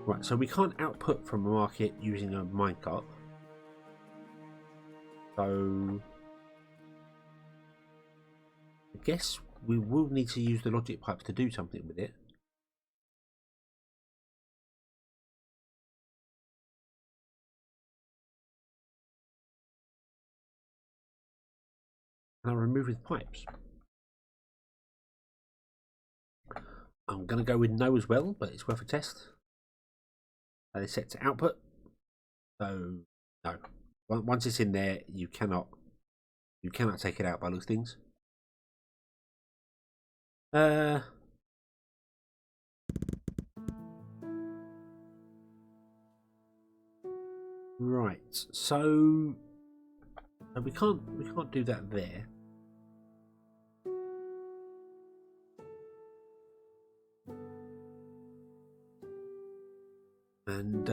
Right, so we can't output from a market using a minecart. So I guess we will need to use the logic pipes to do something with it. And I'll remove with pipes. I'm going to go with no as well, but it's worth a test. Are they set to output? So no. Once it's in there, you cannot take it out by those things. Right, so we can't do that there. And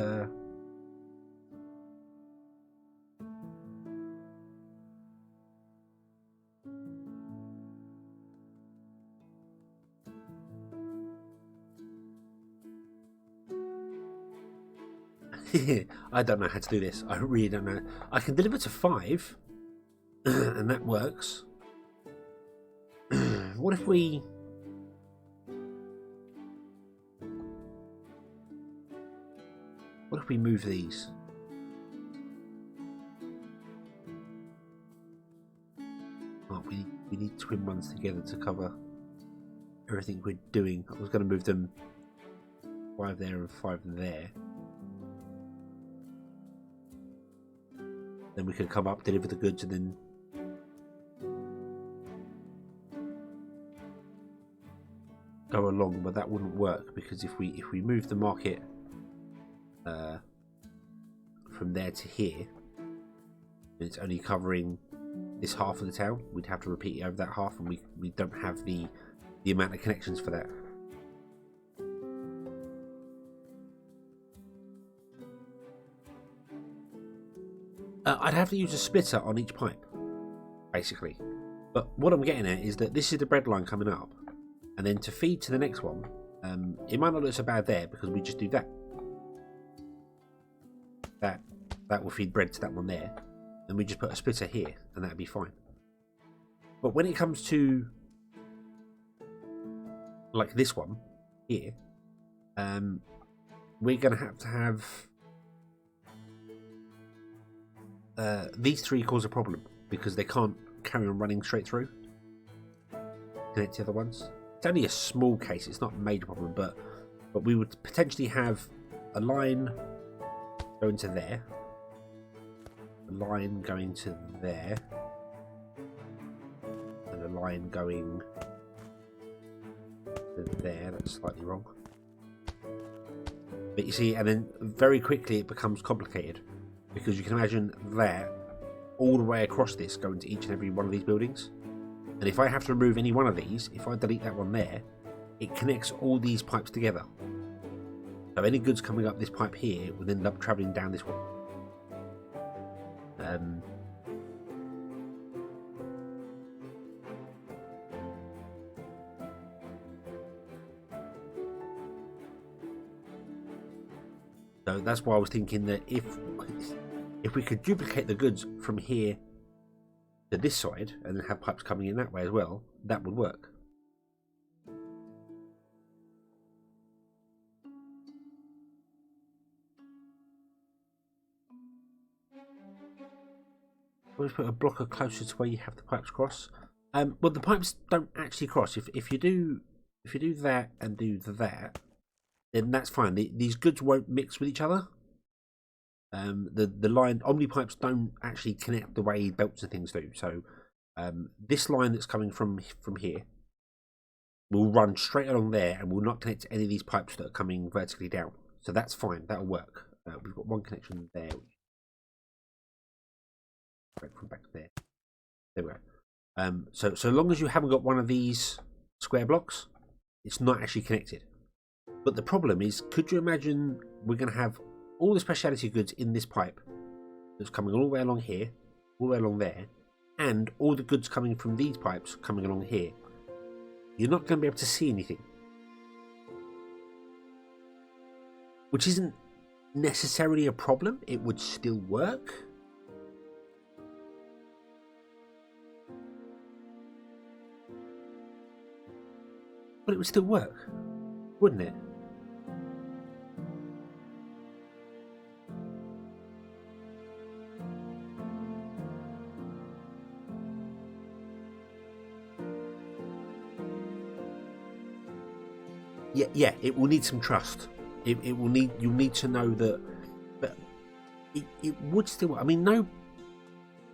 I don't know how to do this. I really don't know. I can deliver to 5 and that works. What if we move these? Oh, we need twin runs together to cover everything we're doing. I was going to move them 5 there and 5 there. Then we could come up, deliver the goods, and then go along. But that wouldn't work, because if we move the market from there to here, and it's only covering this half of the town, we'd have to repeat it over that half, and we don't have the amount of connections for that. I'd have to use a splitter on each pipe, basically. But what I'm getting at is that this is the bread line coming up, and then to feed to the next one, it might not look so bad there, because we just do that. That will feed bread to that one there, and we just put a splitter here, and that'd be fine. But when it comes to like this one here, we're going to have these three cause a problem, because they can't carry on running straight through, connect to the other ones. It's only a small case, it's not a major problem, but we would potentially have a line going to there, a line going to there, and a line going to there. That's slightly wrong. But you see, and then very quickly it becomes complicated, because you can imagine that all the way across this going to each and every one of these buildings. And if I have to remove any one of these, if I delete that one there, it connects all these pipes together. So any goods coming up this pipe here would end up travelling down this one. So that's why I was thinking that if we could duplicate the goods from here to this side and then have pipes coming in that way as well, that would work. Let's put a blocker closer to where you have the pipes cross. Well, the pipes don't actually cross. If you do that and do that, then that's fine. These goods won't mix with each other. The line omni pipes don't actually connect the way belts and things do. So this line that's coming from here will run straight along there and will not connect to any of these pipes that are coming vertically down. So that's fine. That'll work. We've got one connection there. From back there. There we go. So long as you haven't got one of these square blocks, it's not actually connected. But the problem is, could you imagine we're going to have all the specialty goods in this pipe that's coming all the way along here, all the way along there, and all the goods coming from these pipes coming along here? You're not going to be able to see anything, which isn't necessarily a problem. It would still work. But it would still work, wouldn't it? Yeah, it will need some trust. It will need, you'll need to know that, but it would still, I mean, no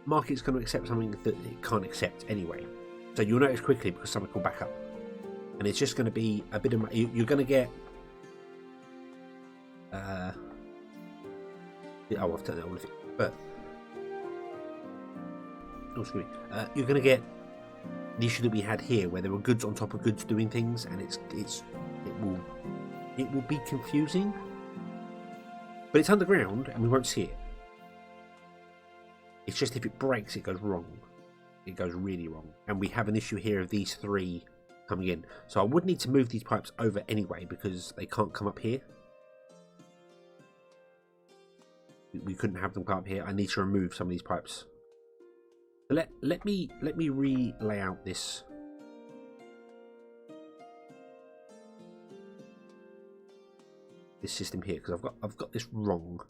market's going to accept something that it can't accept anyway. So you'll notice quickly, because something will back up. And it's just going to be a bit of, you're going to get, I've turned that all of it, but, oh, excuse me, you're going to get the issue that we had here, where there were goods on top of goods doing things, and it will be confusing, but it's underground and we won't see it. It's just if it breaks, it goes wrong. It goes really wrong, and we have an issue here of these three coming in. So I would need to move these pipes over anyway, because they can't come up here. We couldn't have them come up here. I need to remove some of these pipes. So let me re-lay out this. This system here, because I've got this wrong.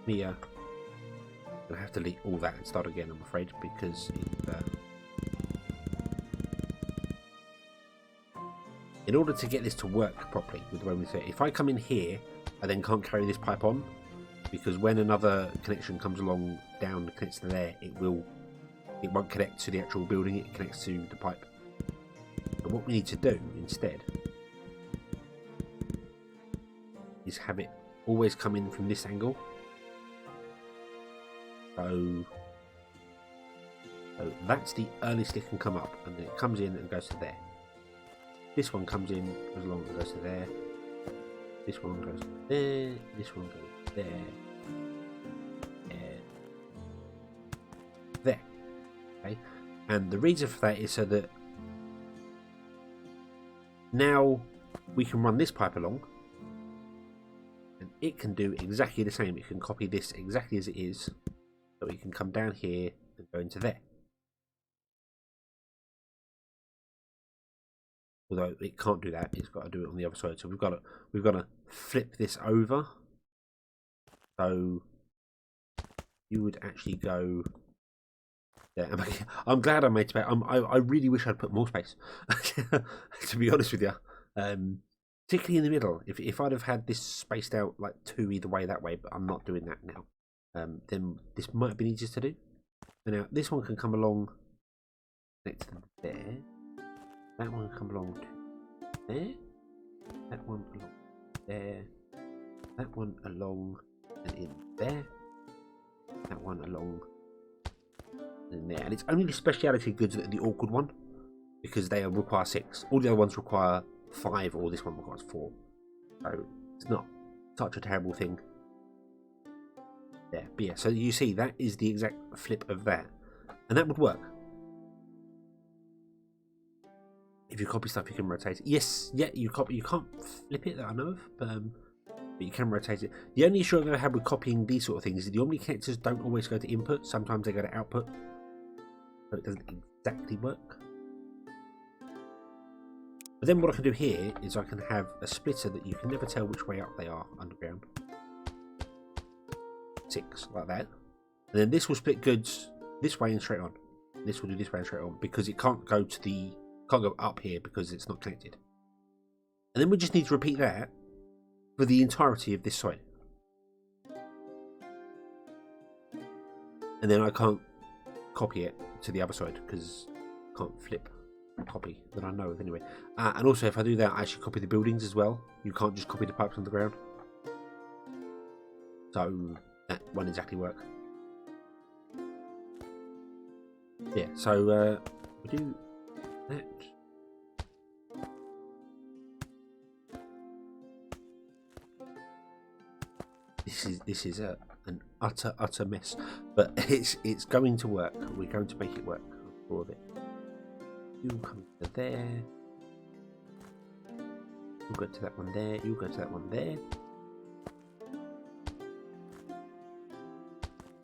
Yeah, I'll have to delete all that and start again, I'm afraid, because in order to get this to work properly with the way we say it, if I come in here, I then can't carry this pipe on, because when another connection comes along down and connects to there, it won't connect to the actual building, it connects to the pipe. But what we need to do instead is have it always come in from this angle. So that's the earliest it can come up, and then it comes in and goes to there. This one comes in, goes along and goes to there. This one goes there. This one goes there. There. Okay. And the reason for that is so that now we can run this pipe along, and it can do exactly the same. It can copy this exactly as it is, so it can come down here and go into there. Although it can't do that, it's got to do it on the other side. So we've got to flip this over. So you would actually go there. I'm glad I made space. I really wish I'd put more space. To be honest with you, particularly in the middle. If I'd have had this spaced out like two either way that way, but I'm not doing that now. Then this might have been easier to do. So now this one can come along next to there. That one can come along to there. That one along there. That one along and in there. That one along and in there. And it's only the speciality goods that are the awkward one, because they require 6. All the other ones require 5, or this one requires 4. So it's not such a terrible thing. There, but yeah, so you see that is the exact flip of that, and that would work. If you copy stuff, you can rotate it. Yes, yeah, you can't flip it that I know of, but you can rotate it. The only issue I've ever had with copying these sort of things is the Omni connectors don't always go to input. Sometimes they go to output, so it doesn't exactly work. But then what I can do here is I can have a splitter that you can never tell which way up they are underground. 6 like that, and then this will split goods this way and straight on. This will do this way and straight on, because it can't go up here because it's not connected. And then we just need to repeat that for the entirety of this side. And then I can't copy it to the other side because I can't flip copy that I know of anyway. And also, if I do that, I actually copy the buildings as well. You can't just copy the pipes underground. So that won't exactly work. Yeah, so we do that. This is an utter mess, but it's going to work. We're going to make it work. All of it. You come to there. You go to that one there. You go to that one there.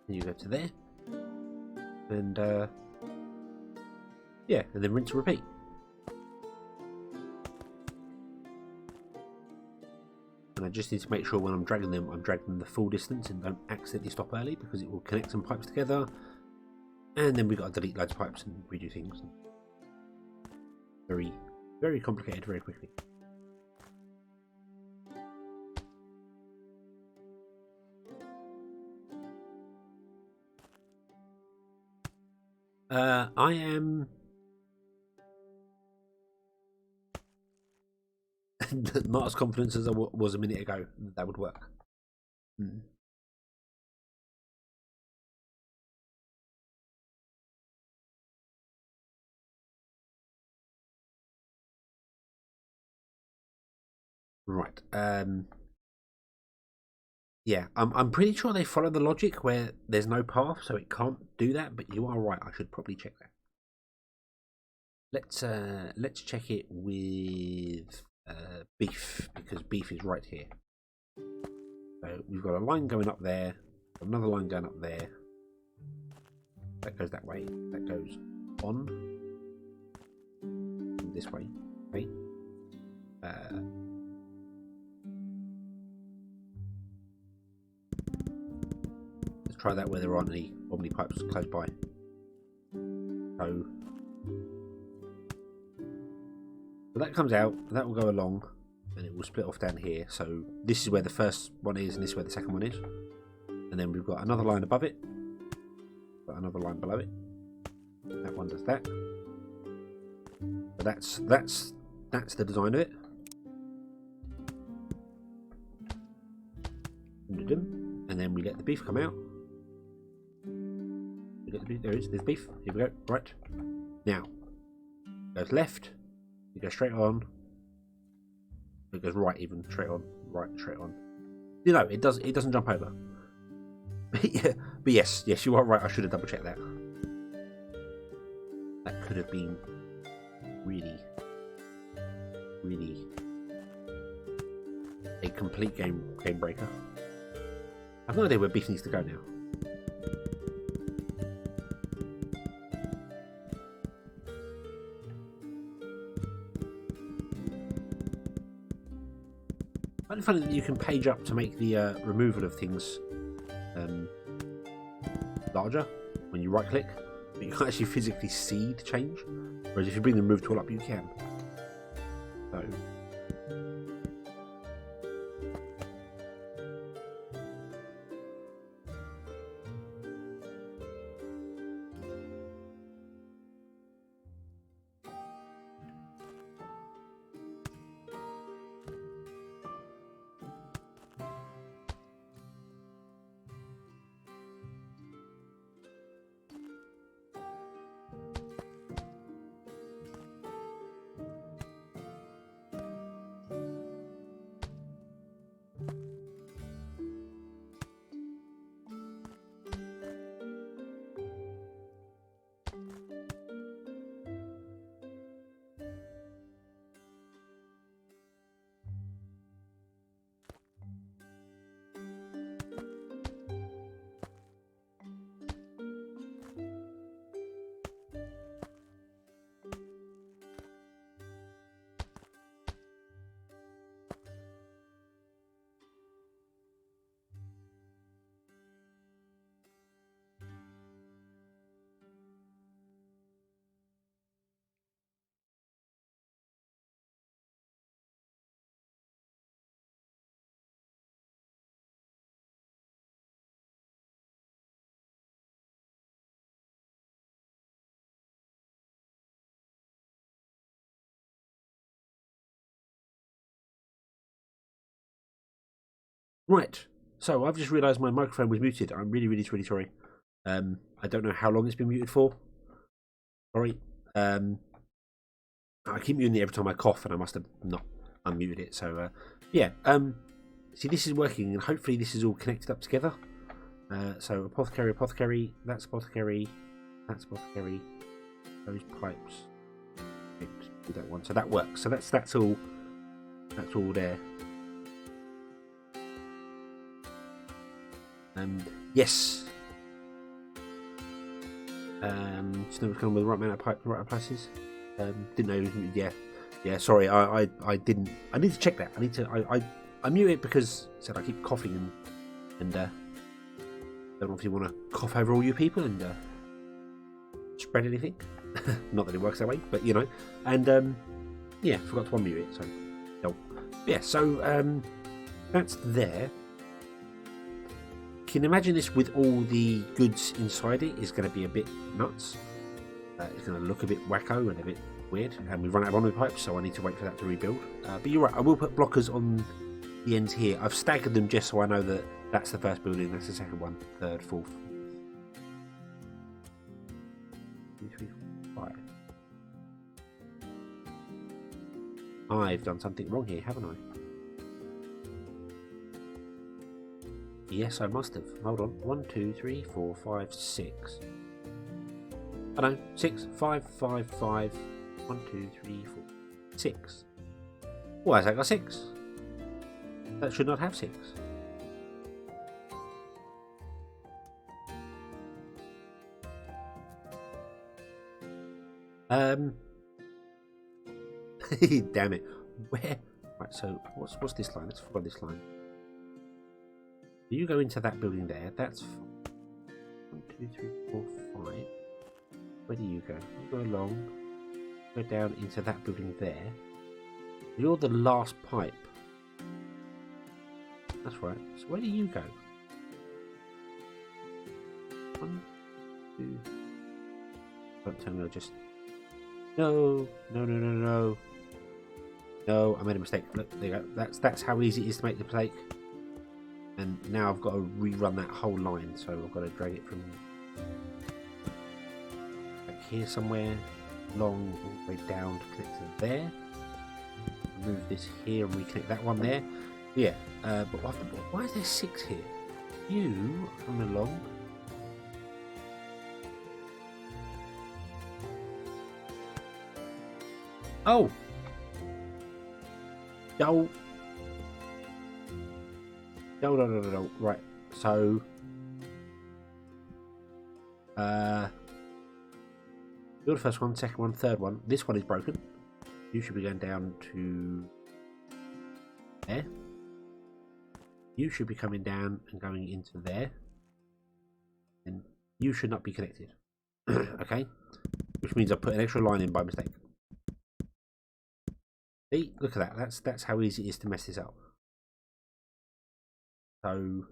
And you go to there. And yeah, and then rinse and repeat. And I just need to make sure when I'm dragging them the full distance and don't accidentally stop early, because it will connect some pipes together. And then we've got to delete loads of pipes and redo things. Very, very complicated very quickly. I am not as confident as I was a minute ago that would work. Right. Yeah, I'm pretty sure they follow the logic where there's no path, so it can't do that. But you are right. I should probably check that. Let's check it with beef, because beef is right here. So we've got a line going up there, another line going up there. That goes that way. That goes on this way. Okay. Let's try that where there aren't any omni pipes close by. So that comes out, that will go along, and it will split off down here. So this is where the first one is, and this is where the second one is. And then we've got another line above it, got another line below it. That one does that. So that's the design of it. And then we let the beef come out. We let the beef, there's beef. Here we go. Right. Now, it goes left. It goes straight on. It goes right, even straight on. Right, straight on. You know, it does. It doesn't jump over. Yeah, but yes, you are right. I should have double checked that. That could have been really a complete game breaker. I have no idea where beef needs to go now. I find it funny that you can page up to make the removal of things larger when you right click, but you can't actually physically see the change. Whereas if you bring the remove tool up, you can. So. Right, so I've just realised my microphone was muted. I'm really sorry. I don't know how long it's been muted for. Sorry. I keep muting it every time I cough, and I must have not unmuted it. So yeah. See, this is working, and hopefully this is all connected up together. So apothecary, that's apothecary, that's apothecary. Those pipes. Do that one. So that works. So that's all. That's all there. Yes. Just never come with the right amount of pipe, the right places. Didn't know. Yeah. Sorry, I didn't. I need to check that. I mute it because I keep coughing and don't know if you want to cough over all you people and spread anything. Not that it works that way, but you know. And yeah, forgot to unmute it. So no. Yeah. So that's there. Can imagine this with all the goods inside it is going to be a bit nuts. It's going to look a bit wacko and a bit weird, and we've run out of mono pipes, so I need to wait for that to rebuild. But you're right, I will put blockers on the ends here. I've staggered them just so I know that that's the first building, that's the second one, third, fourth. 2, 3, 4, 5. I've done something wrong here, haven't I? Yes, I must have. Hold on. 1, 2, 3, 4, 5, 6. I know. 6, 5, 5, 5. 1, 2, 3, 4, 6. Why has that got 6? That should not have 6. Damn it. Where? Right, so what's this line? Let's follow this line. You go into that building there. That's 2, 3, 4, 5. Where do you go? You go along, go down into that building there. You're the last pipe. That's right. So where do you go? 1, 2. Don't tell me I'll just. No, no, no, no, no. No, I made a mistake. Look, there you go. That's how easy it is to make the mistake. And now I've got to rerun that whole line, so I've got to drag it from back here somewhere, long all the way down to connect to there. Move this here and reconnect that one there. Yeah, but why is there 6 here? You come along. Oh! No! No. Right, so you're the first one, second one, third one. This one is broken. You should be going down to there. You should be coming down and going into there. And you should not be connected. Okay? Which means I put an extra line in by mistake. See? Look at that. That's how easy it is to mess this up. So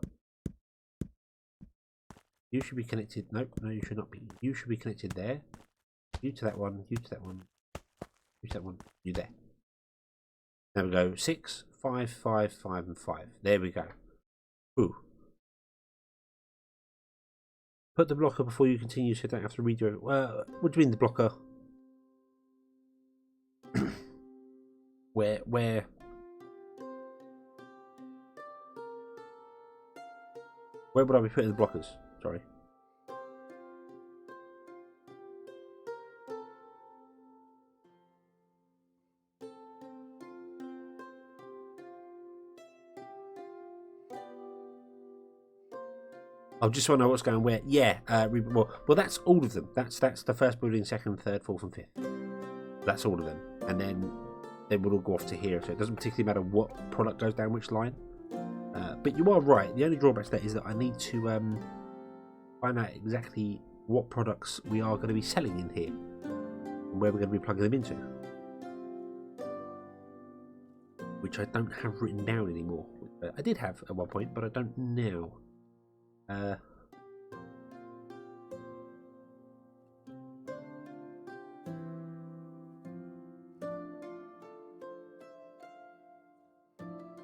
you should be connected. Nope, no, you should not be. You should be connected there. You to that one, you to that one, you to that one, you there. There we go. 6, 5, 5, 5, and 5. There we go. Ooh. Put the blocker before you continue so you don't have to redo it. What do you mean the blocker? Where would I be putting the blockers? Sorry. I just want to know what's going where. Yeah. Well, that's all of them. That's the first building, second, third, fourth, and fifth. That's all of them, and then they will all go off to here. So it doesn't particularly matter what product goes down which line. But you are right. The only drawback to that is that I need to find out exactly what products we are going to be selling in here and where we're going to be plugging them into, which I don't have written down anymore. I did have at one point, but I don't now.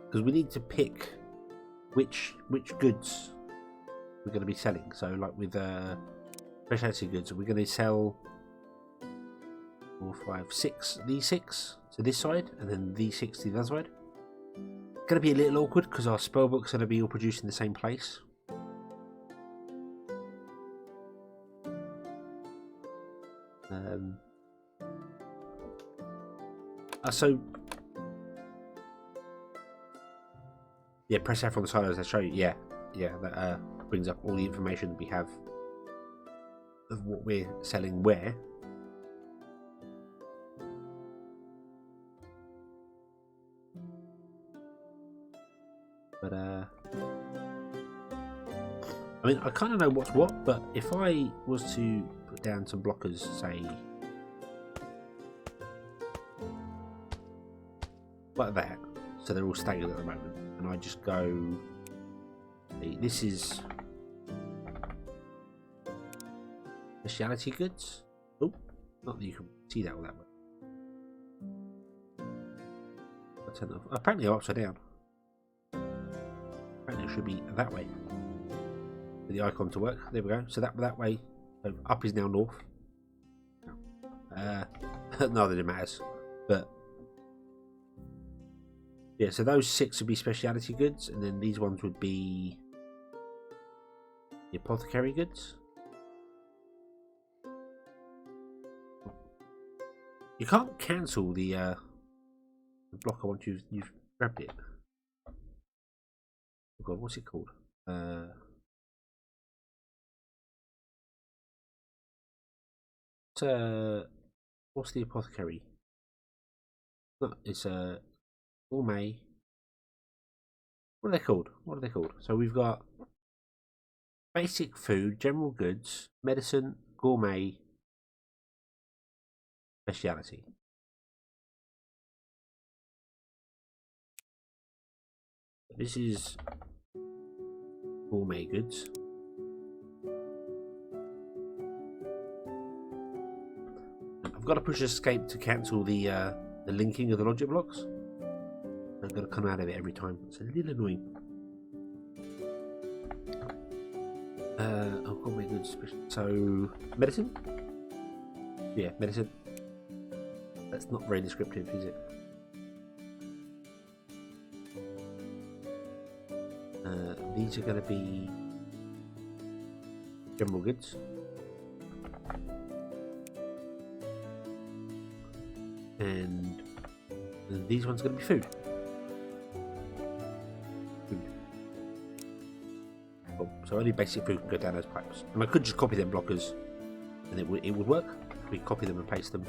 Because we need to pick which goods we're going to be selling. So like with specialty goods, we're going to sell 4, 5, 6, these 6 to this side, and then these 6 to the other side. It's going to be a little awkward because our spell book's going to be all produced in the same place. So yeah, press F on the side as I show you. Yeah, that brings up all the information we have of what we're selling where. But I mean, I kind of know what's what, but if I was to put down some blockers, say like that, so they're all staggered at the moment, and I just go, this is speciality goods. Oh, not that you can see that all that way. I'll turn that off. Apparently I'm upside down. Apparently it should be that way for the icon to work. There we go. So that way, so up is now north. Not that it matters, but yeah, so those 6 would be speciality goods, and then these ones would be the apothecary goods. You can't cancel the blocker once you've grabbed it. Oh god, what's it called? What's the apothecary? No, it's gourmet. What are they called? So we've got basic food, general goods, medicine, gourmet, speciality. This is gourmet goods. I've got to push escape to cancel the linking of the logic blocks. I've got to come out of it every time. It's a little annoying. Oh, gourmet goods. So medicine. Yeah, medicine. That's not very descriptive, is it? These are going to be general goods. And these ones are going to be food. Oh, so only basic food can go down those pipes. And I could just copy them blockers and it would work. We copy them and paste them.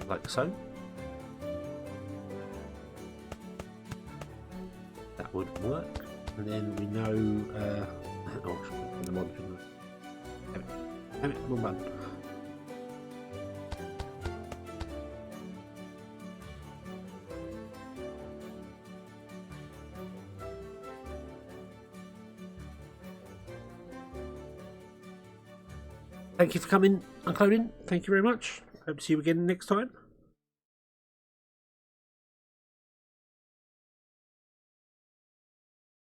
Like so. That would work. And then we know the monitoring. Damn it, wrong button. Thank you for coming, uncloning. Thank you very much. Hope to see you again next time.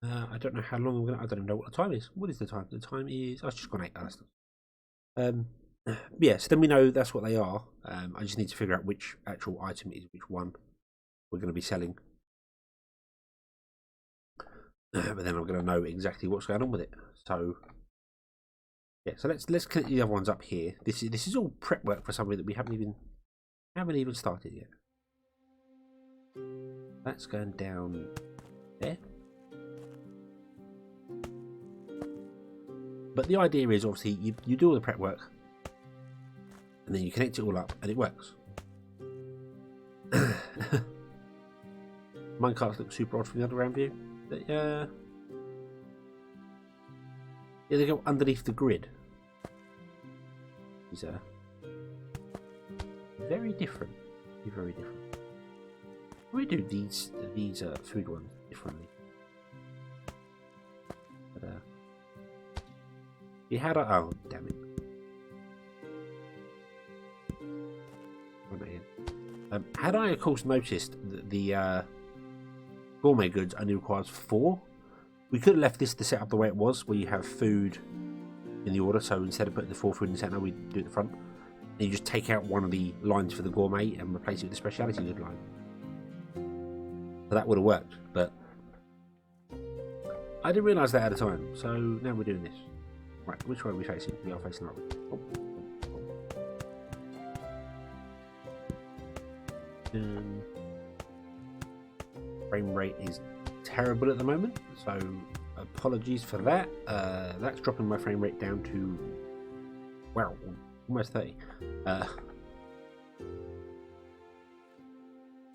I don't know how long I'm gonna. I don't even know what the time is. What is the time? The time is. Oh, it's just gone 8 hours. Yeah, so then we know that's what they are. I just need to figure out which actual item is which one we're going to be selling. But then I'm going to know exactly what's going on with it. So yeah, so let's connect the other ones up here. This is all prep work for something that we haven't even started yet. That's going down there. But the idea is obviously you do all the prep work and then you connect it all up and it works. Minecarts look super odd from the underground view. Yeah, they go underneath the grid. These are very different. Very different. We do these food ones differently. But you had a oh damn it. Had I of course noticed that the gourmet goods only requires 4, we could have left this to set up the way it was, where you have food in the order. So instead of putting the 4 food in the center, we do it at the front. And you just take out one of the lines for the gourmet and replace it with the speciality good line. So that would have worked, but I didn't realise that at the time. So now we're doing this. Right, which way are we facing? We are facing that way. Oh. Frame rate is terrible at the moment, so apologies for that. That's dropping my frame rate down to, wow, almost 30.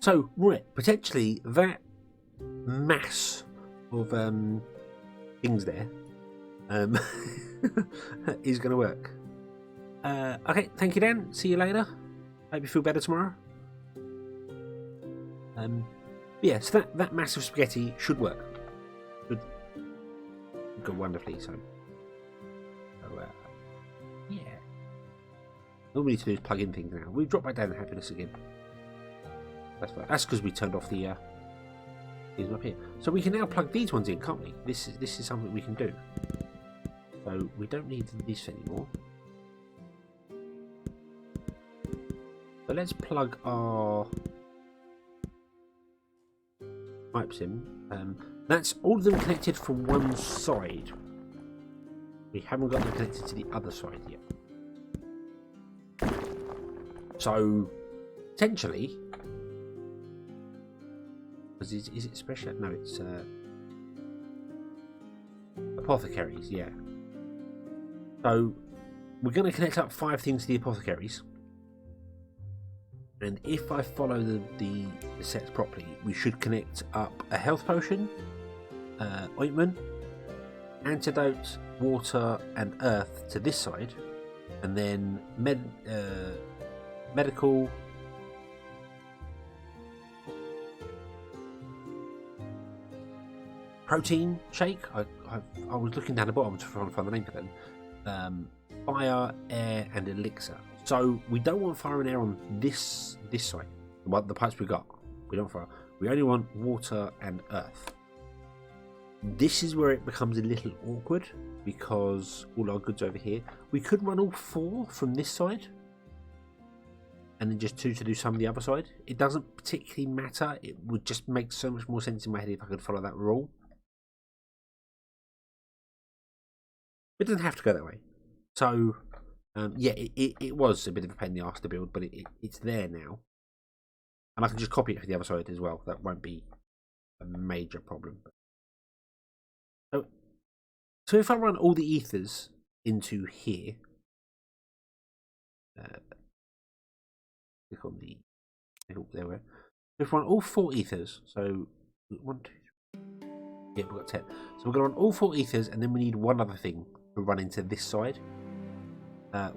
So right, potentially that mass of things there is going to work. Okay, thank you, Dan. See you later. Hope you feel better tomorrow. Yeah, so that massive spaghetti should work. Should go wonderfully. So yeah. All we need to do is plug in things now. We've dropped back down to happiness again. That's fine. That's because we turned off the these up here. So we can now plug these ones in, can't we? This is something we can do. So we don't need this anymore. So let's plug our pipes in. That's all of them connected from one side. We haven't got them connected to the other side yet. So potentially, is it special? No, it's apothecaries. Yeah. So we're going to connect up 5 things to the apothecaries. And if I follow the sets properly, we should connect up a health potion, ointment, antidote, water, and earth to this side, and then medical. Protein shake. I was looking down the bottom to try and find the name for them. Fire, air, and elixir. So we don't want fire and air on this side. The pipes we got. We don't want fire. We only want water and earth. This is where it becomes a little awkward because all our goods over here. We could run all 4 from this side, and then just 2 to do some of the other side. It doesn't particularly matter. It would just make so much more sense in my head if I could follow that rule. It doesn't have to go that way. So, yeah, it was a bit of a pain in the arse to build, but it's there now. And I can just copy it for the other side as well. That won't be a major problem. So if I run all the ethers into here, click on the... Oh, there we go. If we run all 4 ethers, so 1, 2, 3... Yeah, we've got 10. So we're going to run all 4 ethers, and then we need one other thing to run into this side.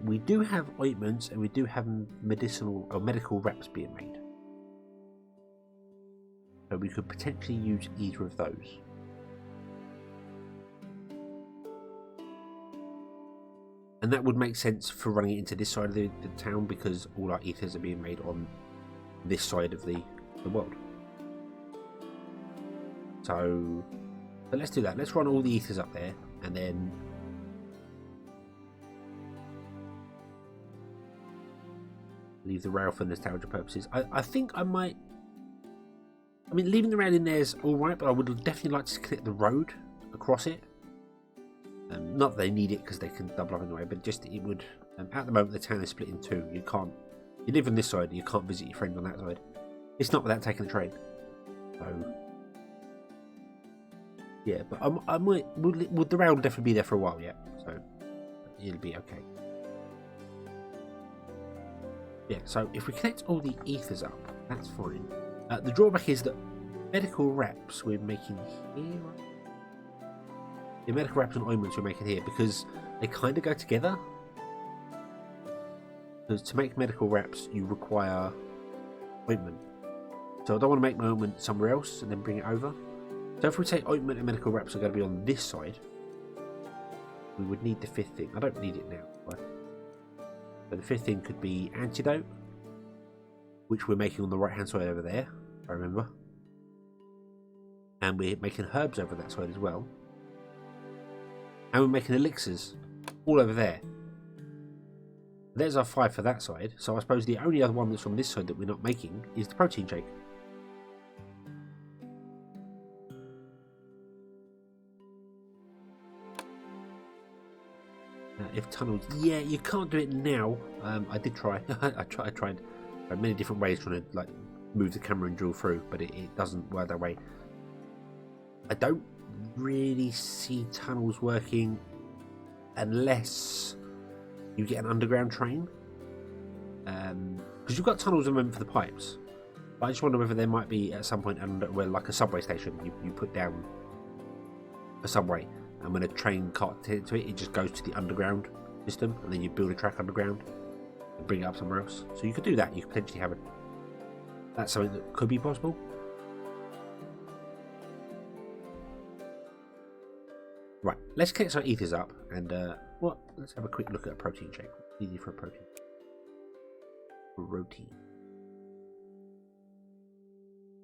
We do have ointments, and we do have medical wraps being made. So we could potentially use either of those. And that would make sense for running it into this side of the town because all our ethers are being made on this side of the world. So let's do that. Let's run all the ethers up there and then leave the rail for nostalgia purposes. I think I might... I mean, leaving the rail in there is alright, but I would definitely like to connect the road across it. Not that they need it because they can double up anyway, but just it would... at the moment, the town is split in 2. You can't... You live on this side, you can't visit your friends on that side. It's not without taking a train. So... Yeah, but I might... The rail will definitely be there for a while yet, so it'll be okay. Yeah, so if we connect all the ethers up, that's fine. The drawback is that medical wraps we're making here... The medical wraps and ointments we're making here, because they kind of go together. Because to make medical wraps, you require ointment. So I don't want to make my ointment somewhere else and then bring it over. So if we say ointment and medical wraps are going to be on this side, we would need the 5th thing. I don't need it now. But the 5th thing could be antidote, which we're making on the right hand side over there, if I remember. And we're making herbs over that side as well. And we're making elixirs all over there. There's our 5 for that side. So I suppose the only other one that's from this side that we're not making is the protein shake. If tunnels, yeah, you can't do it now. I did try. I tried many different ways trying to like move the camera and drill through, but it doesn't work that way. I don't really see tunnels working unless you get an underground train, because you've got tunnels at the moment for the pipes. But I just wonder whether there might be at some point where, like a subway station, you put down a subway, and when a train can't get to it, it just goes to the underground system, and then you build a track underground and bring it up somewhere else. So you could do that. You could potentially have it. That's something that could be possible. Right, let's get our ethers up, and let's have a quick look at a protein shake. Easy for a protein. Protein.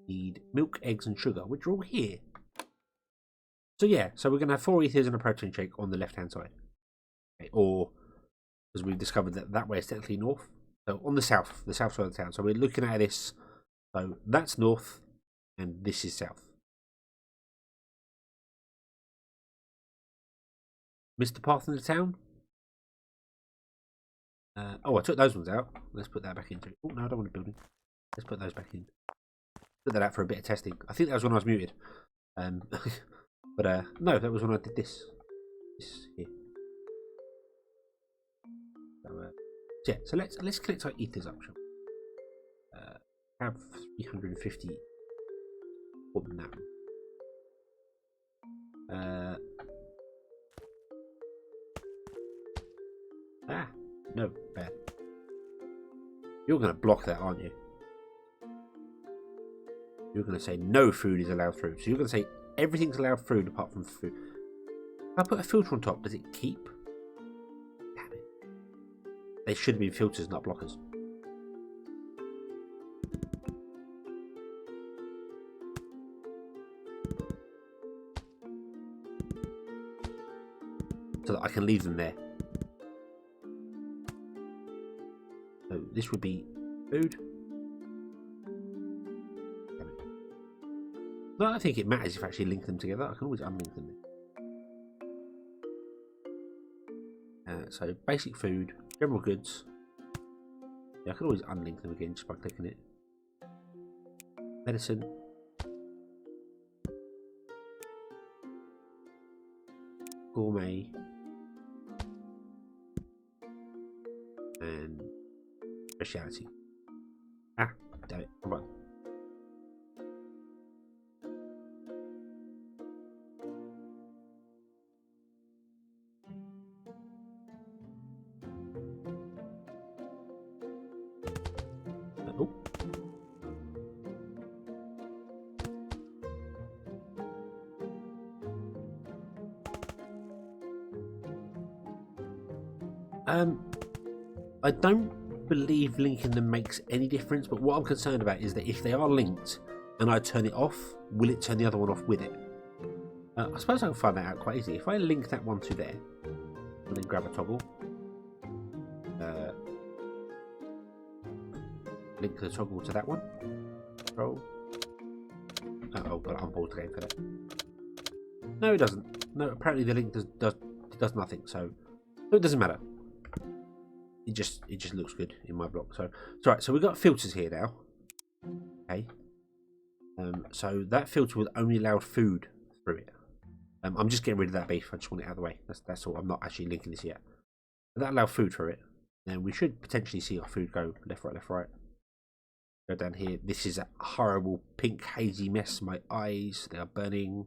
Need milk, eggs, and sugar, which are all here. So yeah, so we're going to have 4 ethers and a protein shake on the left-hand side. Okay, or, as we've discovered, that way is technically north. So on the south side of the town. So we're looking at this. So that's north, and this is south. Missed the path in the town? I took those ones out. Let's put that back into it. Oh, no, I don't want a building. Let's put those back in. Put that out for a bit of testing. I think that was when I was muted. But no, that was when I did this. This here. So, yeah, so let's connect our ethers up, shall we? have 350 more than that. No, bad. You're going to block that, aren't you? You're going to say no food is allowed through. So you're going to say everything's allowed through apart from food. If I put a filter on top, does it keep? Damn it. They should have been filters, not blockers. So that I can leave them there. So this would be food. No, I think it matters if I actually link them together. I can always unlink them. So basic food, general goods. Yeah, I can always unlink them again just by clicking it. Medicine. Gourmet. And speciality. Ah, damn it. Come on. Oh. I don't believe linking them makes any difference, but what I'm concerned about is that if they are linked and I turn it off, will it turn the other one off with it? I suppose I can find that out quite easily. If I link that one to there and then grab a toggle, link the toggle to that one, control. Oh, got to unpause the game for that. No, it doesn't. No, apparently the link does nothing, so it doesn't matter. It just looks good in my block. So it's right. So we've got filters here now. Okay. So that filter will only allow food through it. I'm just getting rid of that beef. I just want it out of the way. That's all. I'm not actually linking this yet. But that allow food through it. Then we should potentially see our food go left, right, left, right. Go down here. This is a horrible pink hazy mess. My eyes, they are burning.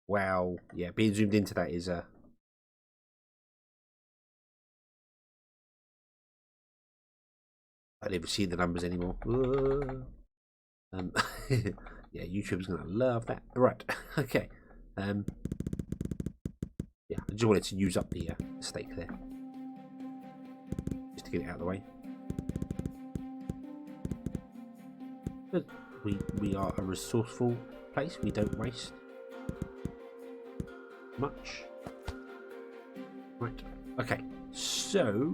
Wow. Yeah, being zoomed into that is I don't even see the numbers anymore. Yeah, YouTube's gonna love that. Right, okay. Yeah, I just wanted to use up the steak there, just to get it out of the way. But we are a resourceful place. We don't waste much. Right. Okay. So.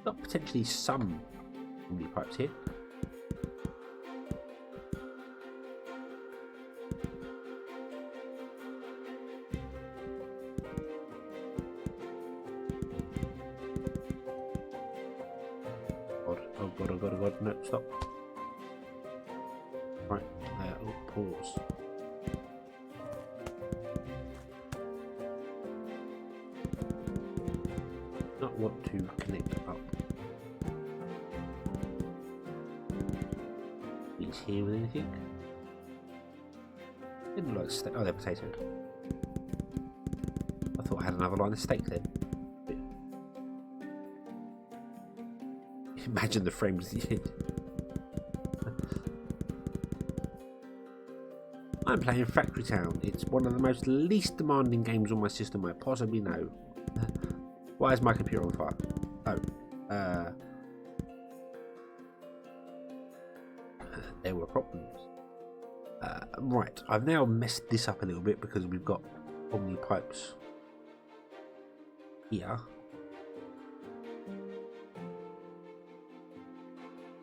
Got potentially some new pipes here. Oh god, oh god, oh god, no, stop. Right, oh, pause. Not want to connect up. Here with anything? Didn't look like steak. Oh, they're potatoes. I thought I had another line of steak then. Imagine the frames at the end. I'm playing Factory Town. It's one of the most least demanding games on my system I possibly know. Why is my computer on fire? Oh, there were problems. Right, I've now messed this up a little bit because we've got Omni pipes here.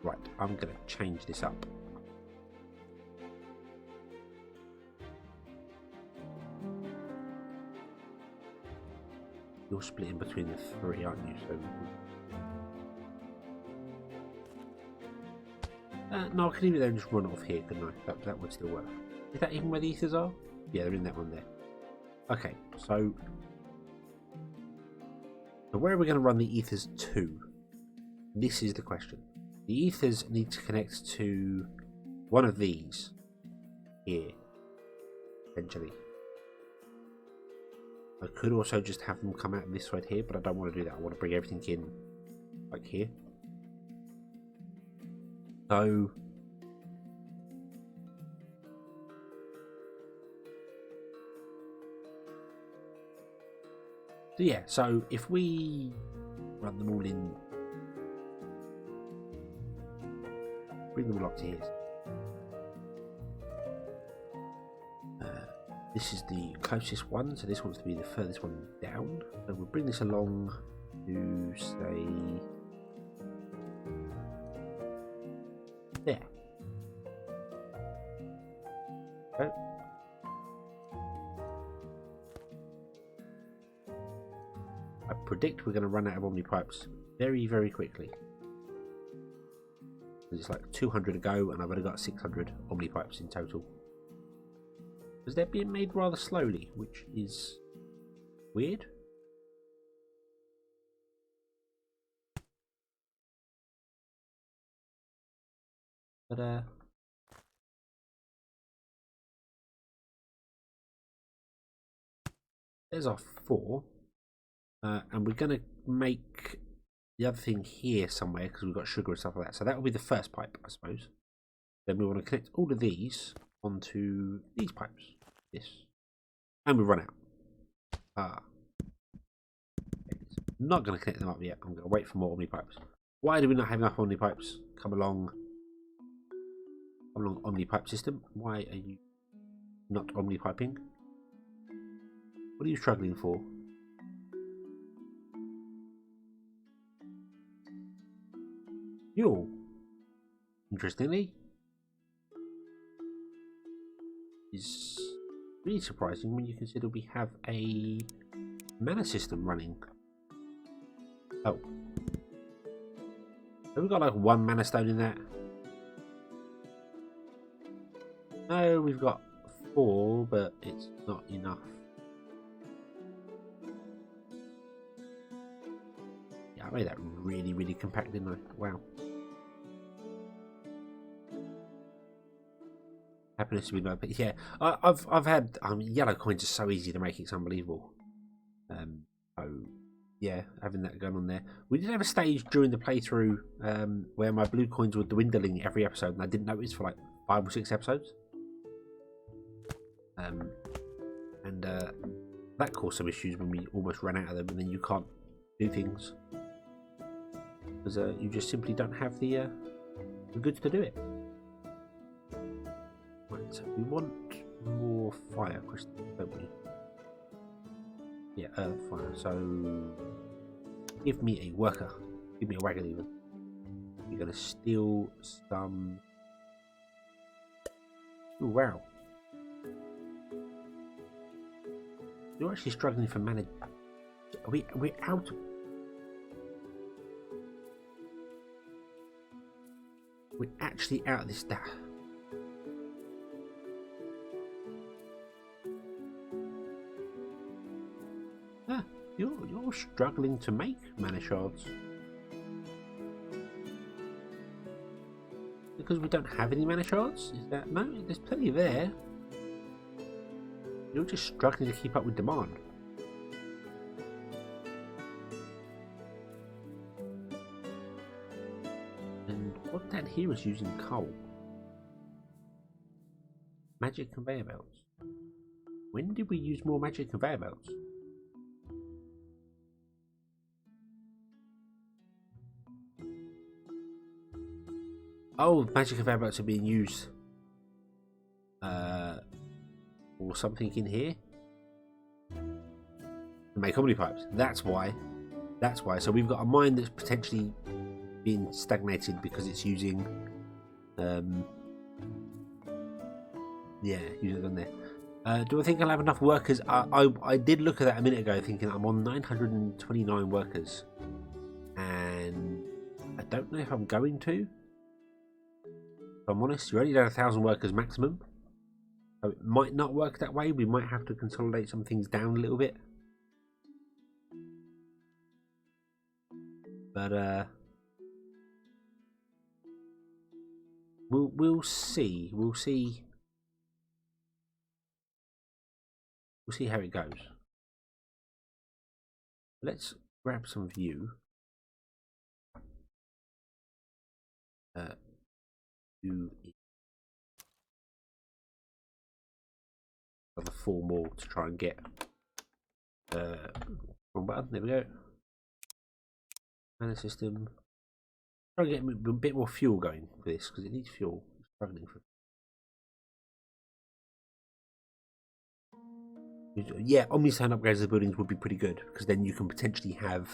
Right, I'm going to change this up. You're splitting between the three, aren't you? So no, I can leave it there and just run off here, couldn't I? That would still work. Is that even where the ethers are? Yeah, they're in that one there. Okay, so where are we going to run the ethers to? This is the question. The ethers need to connect to one of these here, essentially. I could also just have them come out this side here, but I don't want to do that. I want to bring everything in like here. So yeah, so if we run them all in, bring them all up to here. This is the closest one, so this wants to be the furthest one down. So we'll bring this along to say there. Okay. I predict we're going to run out of Omni pipes very, very quickly. It's like 200 to go, and I've only got 600 Omni pipes in total. Because they're being made rather slowly, which is weird. But there's our 4, and we're going to make the other thing here somewhere because we've got sugar and stuff like that. So that will be the first pipe, I suppose. Then we want to connect all of these onto these pipes. This, and we run out. Not going to connect them up yet. I'm going to wait for more Omni pipes. Why do we not have enough Omni pipes? Come along, Omni pipe system. Why are you not Omni piping? What are you struggling for? Fuel. Interestingly, is really surprising when you consider we have a mana system running. Oh, have we got like 1 mana stone in that? No, we've got 4, but it's not enough. Yeah, I made that really, really compact, didn't I? Wow. Happiness to be low, but yeah, I've had yellow coins are so easy to make, it's unbelievable. So yeah, having that going on there. We did have a stage during the playthrough where my blue coins were dwindling every episode, and I didn't notice for like 5 or 6 episodes. And that caused some issues when we almost ran out of them, and then you can't do things because you just simply don't have the goods to do it. Right, so we want more fire crystals, don't we? Yeah, earth fire. So give me a worker. Give me a wagon even. You're gonna steal some. Oh wow. You're actually struggling for mana. We're out. We're actually out of this stuff. You're struggling to make mana shards because we don't have any mana shards. Is that no? There's plenty there. You're just struggling to keep up with demand. And what that here is using coal. Magic conveyor belts. When did we use more magic conveyor belts? Oh, magic conveyor belts are being used or something in here to make Omni pipes. That's why. That's why. So we've got a mine that's potentially being stagnated because it's using yeah, using it on there. Do I think I'll have enough workers? I did look at that a minute ago thinking I'm on 929 workers, and I don't know if I'm going to. If I'm honest, you're only down 1,000 workers maximum. So it might not work that way. We might have to consolidate some things down a little bit. But We'll see. We'll see how it goes. Let's grab some of you. You another 4 more to try and get. Wrong button. There we go. Mana system. Try and get a bit more fuel going for this because it needs fuel. It's struggling for. Yeah, Omnisound upgrades of the buildings would be pretty good because then you can potentially have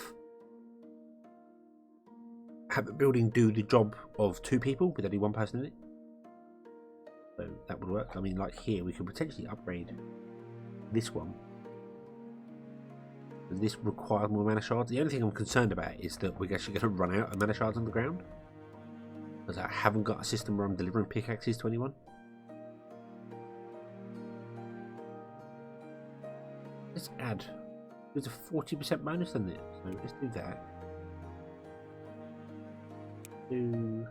a building do the job of 2 people with only 1 person in it. So that would work. I mean, like here, we could potentially upgrade this one. This requires more mana shards. The only thing I'm concerned about is that we're actually going to run out of mana shards on the ground because I haven't got a system where I'm delivering pickaxes to anyone. Let's add. There's a 40% bonus on it, so let's do that. Do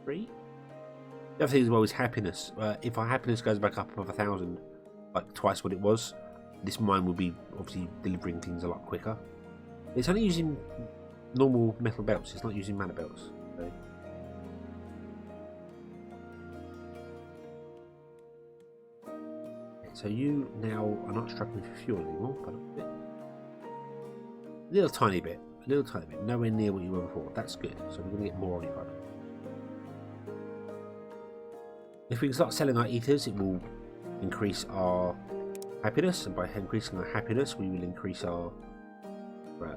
3. The other thing as well is happiness. If our happiness goes back up above 1,000, like twice what it was, this mine will be obviously delivering things a lot quicker. It's only using normal metal belts. It's not using mana belts. So you now are not struggling for fuel anymore, but a little tiny bit, nowhere near what you were before. That's good. So we're going to get more on it. If we can start selling our ethers, it will increase our happiness, and by increasing our happiness, we will increase our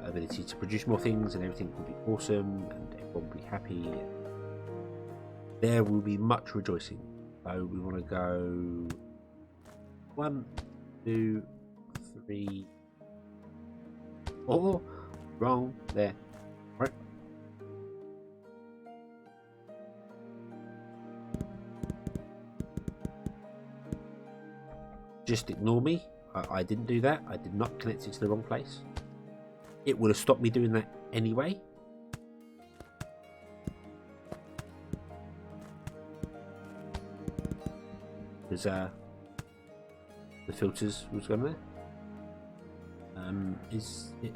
ability to produce more things, and everything will be awesome, and everyone will be happy. There will be much rejoicing. So we want to go 1, 2, 3, 4. Wrong there. Right. Just ignore me. I didn't do that. I did not connect it to the wrong place. It would have stopped me doing that anyway. Because the filters was going there.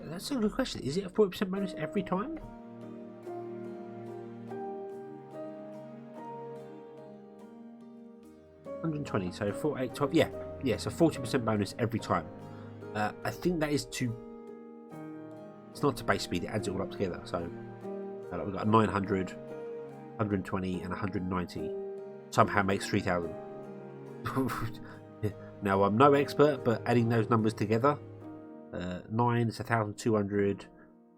That's a good question. Is it a 40% bonus every time? $120, so 4, 8, 12. Yeah, so 40% bonus every time. I think that is to. It's not to base speed, it adds it all up together. So we've got 900, 120, and 190. Somehow makes 3,000. Now, I'm no expert, but adding those numbers together, 9 is 1,200.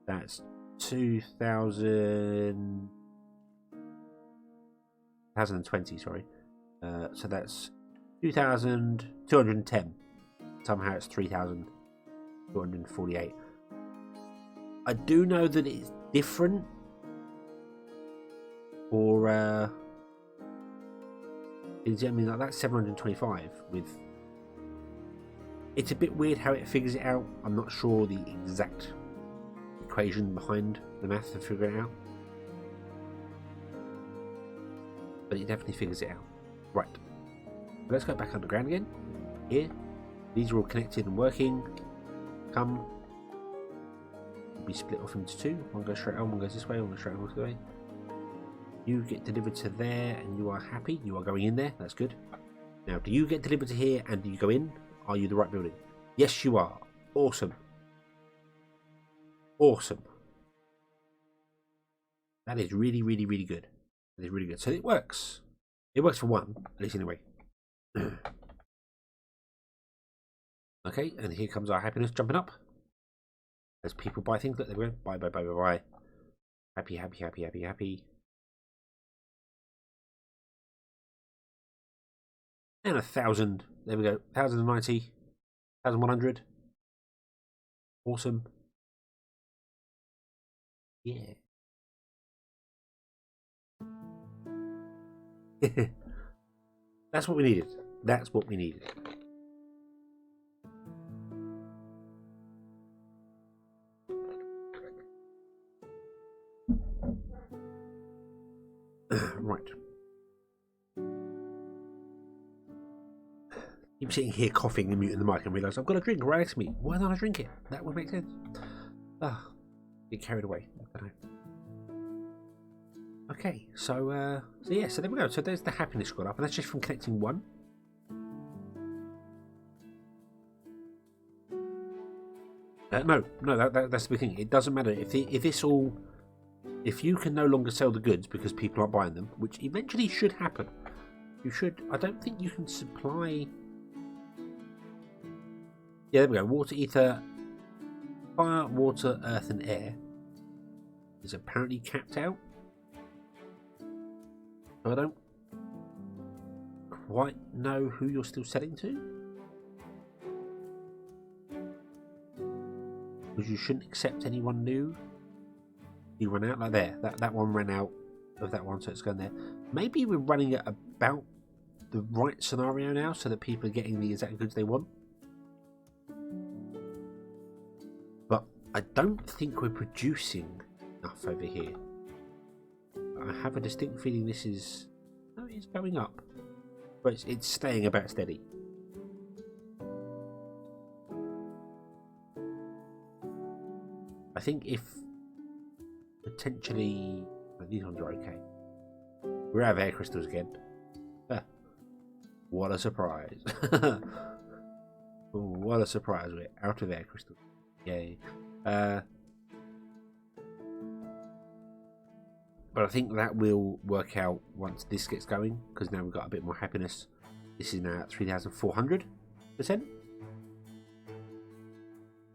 That's 2,000. 1,020, sorry. So that's 2,210. Somehow it's 3,248. I do know that it's different for I mean, like that's 725 with. It's a bit weird how it figures it out. I'm not sure the exact equation behind the math to figure it out, but it definitely figures it out. Right, let's go back underground again. Here, these are all connected and working. Come, we'll be split off into 2. One goes straight on, one goes this way, one goes straight on, one goes this way. You get delivered to there, and you are happy. You are going in there. That's good. Now, do you get delivered to here, and do you go in? Are you the right building? Yes, you are. Awesome. Awesome. That is really, really, really good. That is really good. So it works. It works for one, at least anyway. Okay, and here comes our happiness jumping up. As people buy things. Look, there we go. Buy, buy, buy, buy, buy. Happy, happy, happy, happy, happy. And 1,000. There we go. 1,090. 1,100. Awesome. Yeah. That's what we needed. That's what we needed. Right. I'm sitting here coughing and muting the mic and realise I've got a drink right next to me. Why don't I drink it? That would make sense. Ah, get carried away. I don't know. Okay, so yeah, so there we go. So there's the happiness got up, and that's just from connecting one. No, that's the big thing. It doesn't matter if if you can no longer sell the goods because people aren't buying them, which eventually should happen. You should. I don't think you can supply. Yeah, there we go. Water, ether, fire, water, earth, and air is apparently capped out. So I don't quite know who you're still selling to. Because you shouldn't accept anyone new. You run out like there. That one ran out of that one, so it's going there. Maybe we're running at about the right scenario now, so that people are getting the exact goods they want. But I don't think we're producing enough over here. I have a distinct feeling this is... No, it's going up. But it's staying about steady. I think if potentially... These ones are okay. We're out of air crystals again. What a surprise. Ooh, what a surprise. We're out of air crystals. Yay. But I think that will work out once this gets going, because now we've got a bit more happiness. This is now at 3,400%. And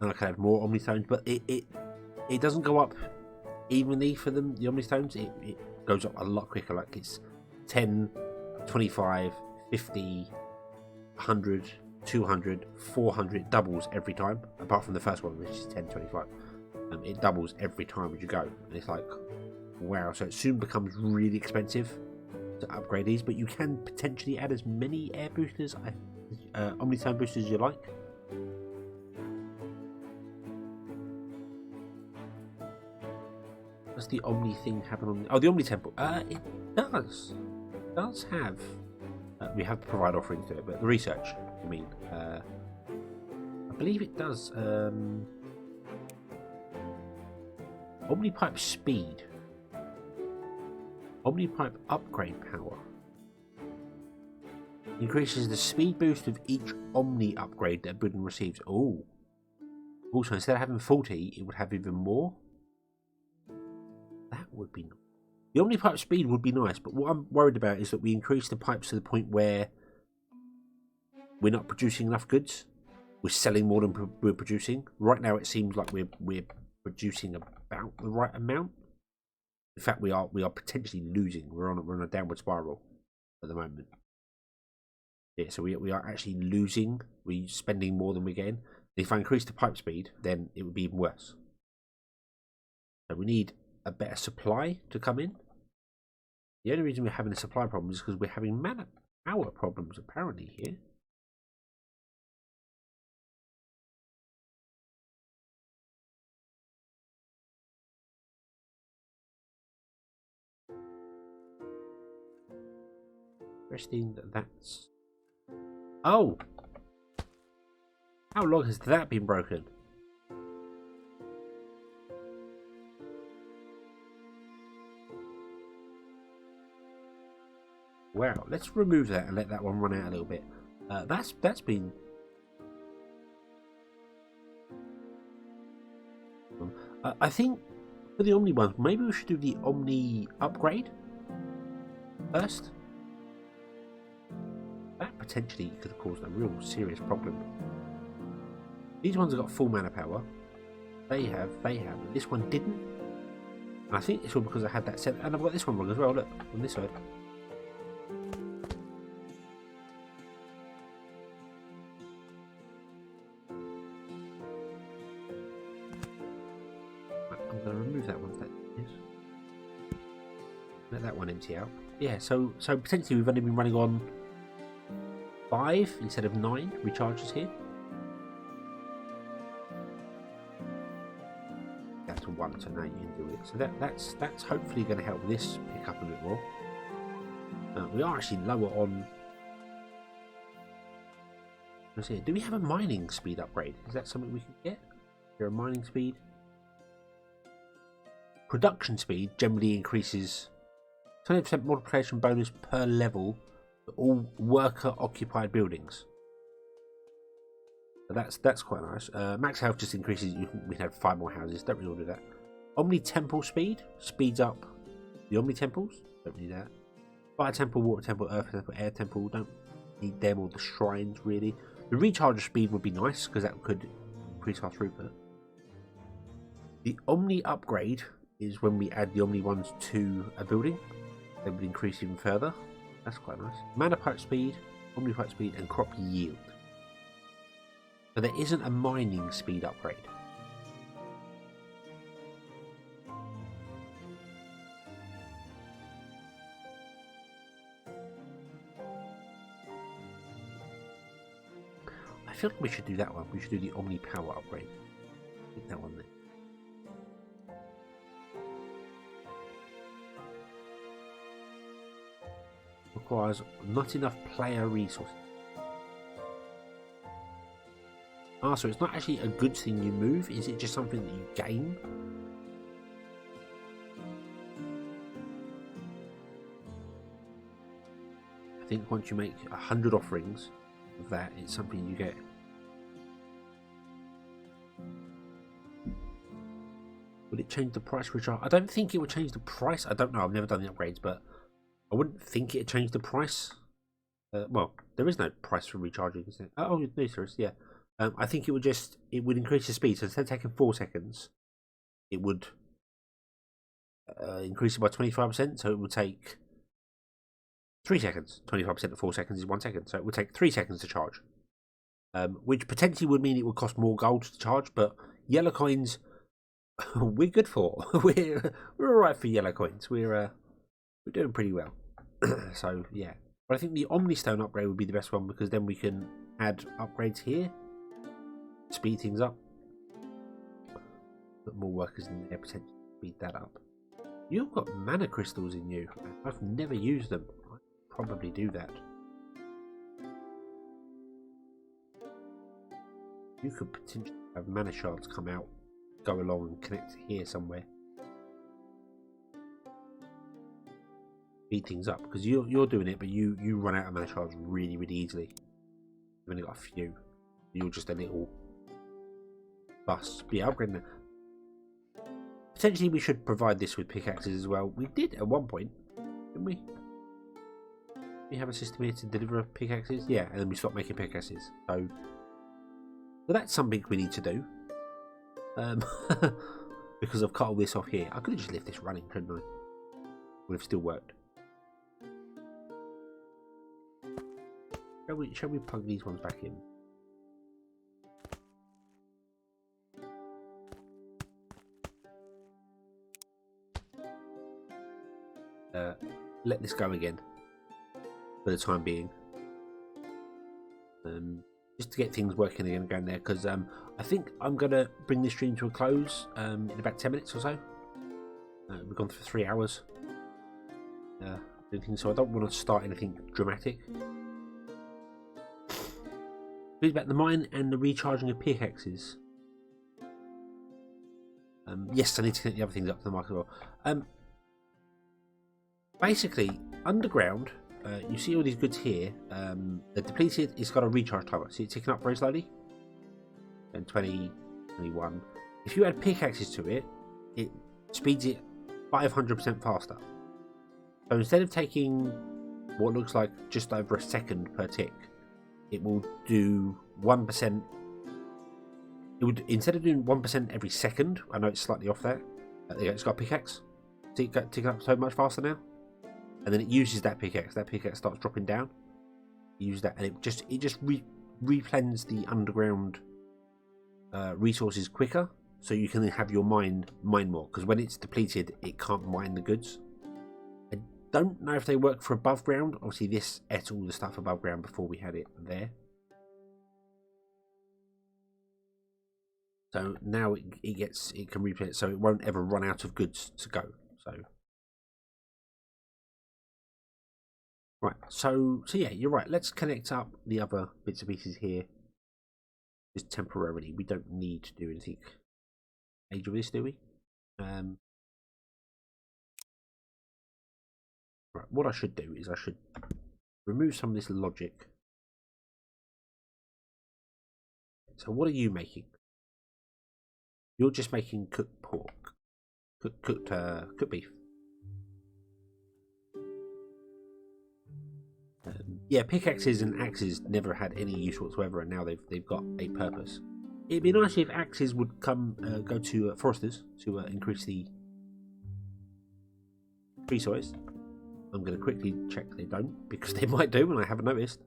I can have more Omnistones, but it doesn't go up evenly for them, the Omnistones. It goes up a lot quicker, like it's 10, 25, 50, 100, 200, 400. It doubles every time, apart from the first one, which is 10, 25. It doubles every time as you go, and it's like, wow. So it soon becomes really expensive to upgrade these, but you can potentially add as many air boosters, Omnitone boosters as you like. Does the Omni thing happen on... Oh, the Omni Temple. It does have... we have to provide offerings to it, but the research, I mean. I believe it does... Omnipipe speed. Omnipipe upgrade power. Increases the speed boost of each Omni upgrade that Budden receives. Oh. Also, instead of having 40, it would have even more. That would be nice. The Omnipipe speed would be nice, but what I'm worried about is that we increase the pipes to the point where we're not producing enough goods. We're selling more than we're producing. Right now, it seems like we're producing about the right amount. In fact, we are potentially losing. We're on a downward spiral at the moment. Yeah, so we are actually losing. We're spending more than we're getting. If I increase the pipe speed, then it would be even worse. So we need a better supply to come in. The only reason we're having a supply problem is because we're having power problems apparently here. Interesting that's... Oh! How long has that been broken? Wow, let's remove that and let that one run out a little bit. That's been... I think for the Omni ones, maybe we should do the Omni upgrade first. That potentially could have caused a real serious problem. These ones have got full mana power. They have. This one didn't. And I think it's all because I had that set. And I've got this one wrong as well. Look, on this side. I'm going to remove that one. That is. Let that one empty out. Yeah. So potentially we've only been running on 5 instead of 9 recharges here. That's 1, so now you can do it. So that's hopefully going to help this pick up a bit more. We are actually lower on. Let's see. Do we have a mining speed upgrade? Is that something we can get? Is there a mining speed? Production speed generally increases 20% multiplication bonus per level for all worker occupied buildings. So that's quite nice. Max health just increases. We have 5 more houses. Don't really do that. Omni temple speed speeds up the Omni temples. Don't need that. Fire temple, water temple, earth temple, air temple. Don't need them or the shrines really. The recharger speed would be nice because that could increase our throughput. The Omni upgrade is when we add the Omni ones to a building. They would increase even further. That's quite nice. Mana pipe speed, Omni pipe speed, and crop yield. So there isn't a mining speed upgrade. I feel like we should do that one. We should do the Omni power upgrade. Get that one there. Requires not enough player resources. Ah, so it's not actually a good thing you move, is it just something that you gain? I think once you make 100 offerings of that, it's something you get. Would it change the price recharge? I don't think it would change the price. I don't know, I've never done the upgrades, but I wouldn't think it'd change the price. Well, there is no price for recharging, is there? Oh, no, there is, yeah. I think it would increase the speed. So instead of taking 4 seconds, it would increase it by 25%. So it would take 3 seconds. 25% of 4 seconds is 1 second. So it would take 3 seconds to charge. Which potentially would mean it would cost more gold to charge, but yellow coins we're good for. we're alright for yellow coins. We're doing pretty well. So yeah. But I think the Omnistone upgrade would be the best one because then we can add upgrades here. Speed things up. Put more workers in there, potentially speed that up. You've got mana crystals in you. I've never used them. I'd probably do that. You could potentially have mana shards come out, go along and connect here somewhere. Speed things up because you're doing it, but you run out of mana shards really easily. You've only got a few. You're just a little bust. But yeah, upgrading that. Potentially we should provide this with pickaxes as well. We did at one point, didn't we? We have a system here to deliver pickaxes. Yeah, and then we stopped making pickaxes. So that's something we need to do. Because I've cut all this off here. I could have just left this running, couldn't I? Would have still worked. Shall we plug these ones back in? Let this go again for the time being, just to get things working again, going there. Because I think I'm gonna bring this stream to a close in about 10 minutes or so. We've gone for 3 hours. So I don't want to start anything dramatic. Please about the mine and the recharging of pickaxes. Yes, I need to connect the other things up to the mic as well. Basically, underground, you see all these goods here. The depleted, it's got a recharge timer. See it ticking up very slowly. And 20, 21. If you add pickaxes to it, it speeds it 500% faster. So instead of taking what looks like just over a second per tick, it will do 1%. It would, instead of doing 1% every second, I know it's slightly off there. It's got a pickaxe. See it ticking up so much faster now. And then it uses that pickaxe. That pickaxe starts dropping down. You use that, and it just replens the underground resources quicker, so you can have your mine more. Because when it's depleted, it can't mine the goods. I don't know if they work for above ground. Obviously, this ate all the stuff above ground before we had it there. So now it can replay it, so it won't ever run out of goods to go. So Right, so yeah, you're right. Let's connect up the other bits and pieces here. Just temporarily. We don't need to do anything major with this, do we? Right, what I should do is I should remove some of this logic. So what are you making? You're just making cooked pork, cooked beef. Yeah, pickaxes and axes never had any use whatsoever, and now they've got a purpose. It'd be nice if axes would come go to foresters to increase the tree size. I'm going to quickly check they don't, because they might do, and I haven't noticed.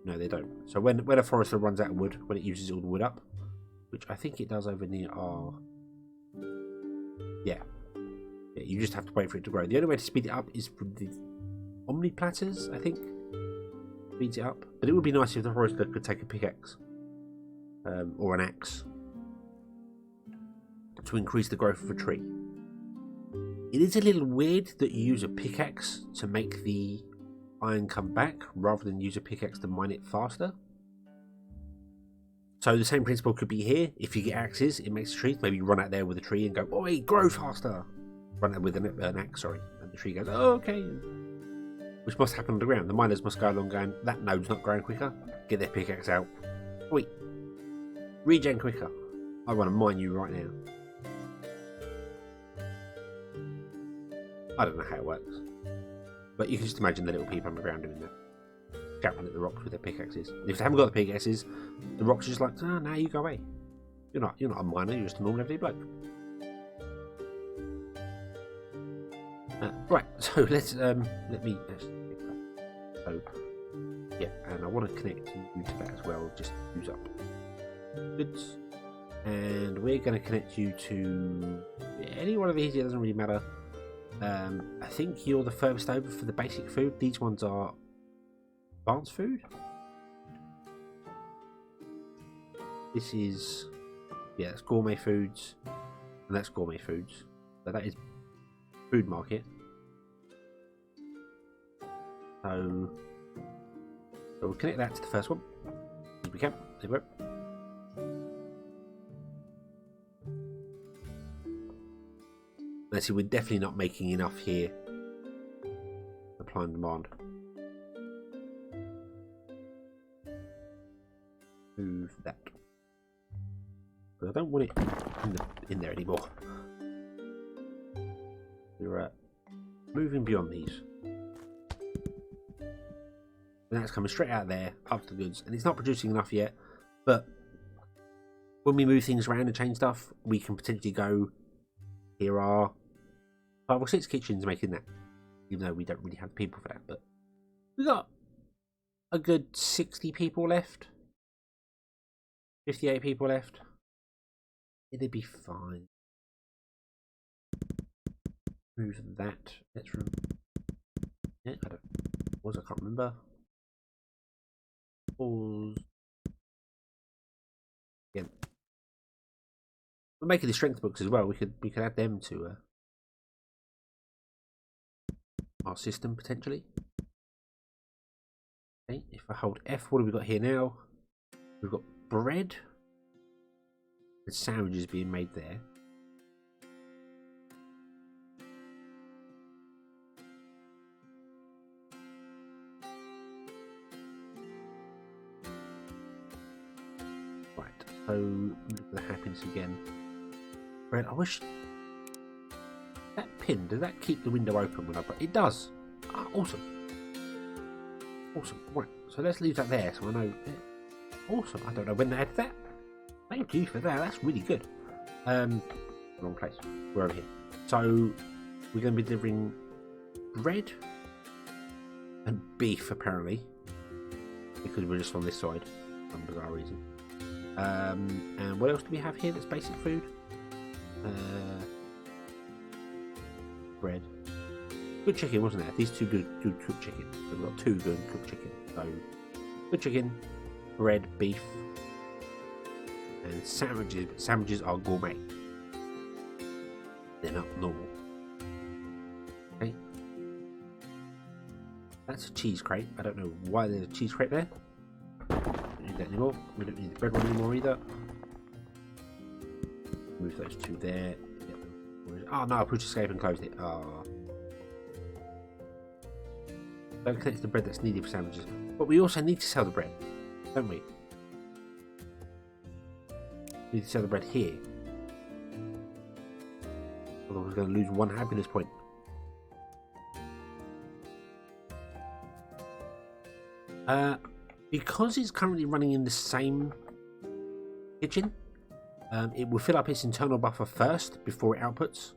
No, they don't. So when a forester runs out of wood, when it uses all the wood up, which I think it does over near our... Yeah, you just have to wait for it to grow. The only way to speed it up is from the omni platters, I think. Speeds it up. But it would be nice if the forester could take a pickaxe or an axe to increase the growth of a tree. It is a little weird that you use a pickaxe to make the iron come back rather than use a pickaxe to mine it faster. So the same principle could be here. If you get axes, it makes the trees. Maybe you run out there with a tree and go, "Oi, grow faster!" Run out with an axe, sorry, and the tree goes, "Oh, okay." Which must happen underground. The miners must go along going, "That node's not growing quicker." Get their pickaxe out. Oi, regen quicker. I want to mine you right now. I don't know how it works, but you can just imagine the little people underground doing that, chapping at the rocks with their pickaxes. And if they haven't got the pickaxes, the rocks are just like, "Oh, now you go away. You're not a miner. You're just a normal everyday bloke." Right. So let's let me. So yeah, and I want to connect you to that as well. Just use up goods, and we're going to connect you to any one of these. It doesn't really matter. I think you're the furthest over for the basic food. These ones are advanced food. This is, yeah, that's gourmet foods, and that's gourmet foods. So that is food market. So we'll connect that to the first one as we can. There we go. Let's see, we're definitely not making enough here. Supply and demand. Move that. But I don't want it in there anymore. We're moving beyond these. And that's coming straight out there, up to the goods. And it's not producing enough yet. But when we move things around and change stuff, we can potentially go, here are 5 or 6 kitchens making that, even though we don't really have people for that. But we got a good 60 people left, 58 people left. It'd be fine. Move that. Let's remove. Yeah, I can't remember. Pause. Yeah, we're making the strength books as well. We could add them to our system potentially. Okay, if I hold F, what have we got here now? We've got bread and sandwiches being made there. Right, so look at the happiness again. Bread, I wish. That pin, does that keep the window open when I put it? It does. Ah, awesome. Awesome. Right, so let's leave that there so I know. Awesome. I don't know when they added that. Thank you for that. That's really good. Wrong place. We're over here. So we're going to be delivering bread and beef apparently, because we're just on this side for some bizarre reason. And what else do we have here that's basic food? Bread. Good chicken, wasn't there? These two good cooked chicken. So we've got 2 good cooked chicken. So good chicken, bread, beef, and sandwiches. But sandwiches are gourmet. They're not normal. Okay. That's a cheese crate. I don't know why there's a cheese crate there. Don't need that anymore. We don't need the bread one anymore either. Move those two there. Oh no, I pushed escape and closed it. Oh. Don't connect to the bread that's needed for sandwiches. But we also need to sell the bread, don't we? We need to sell the bread here. Otherwise we're going to lose one happiness point. Because it's currently running in the same kitchen, it will fill up its internal buffer first before it outputs.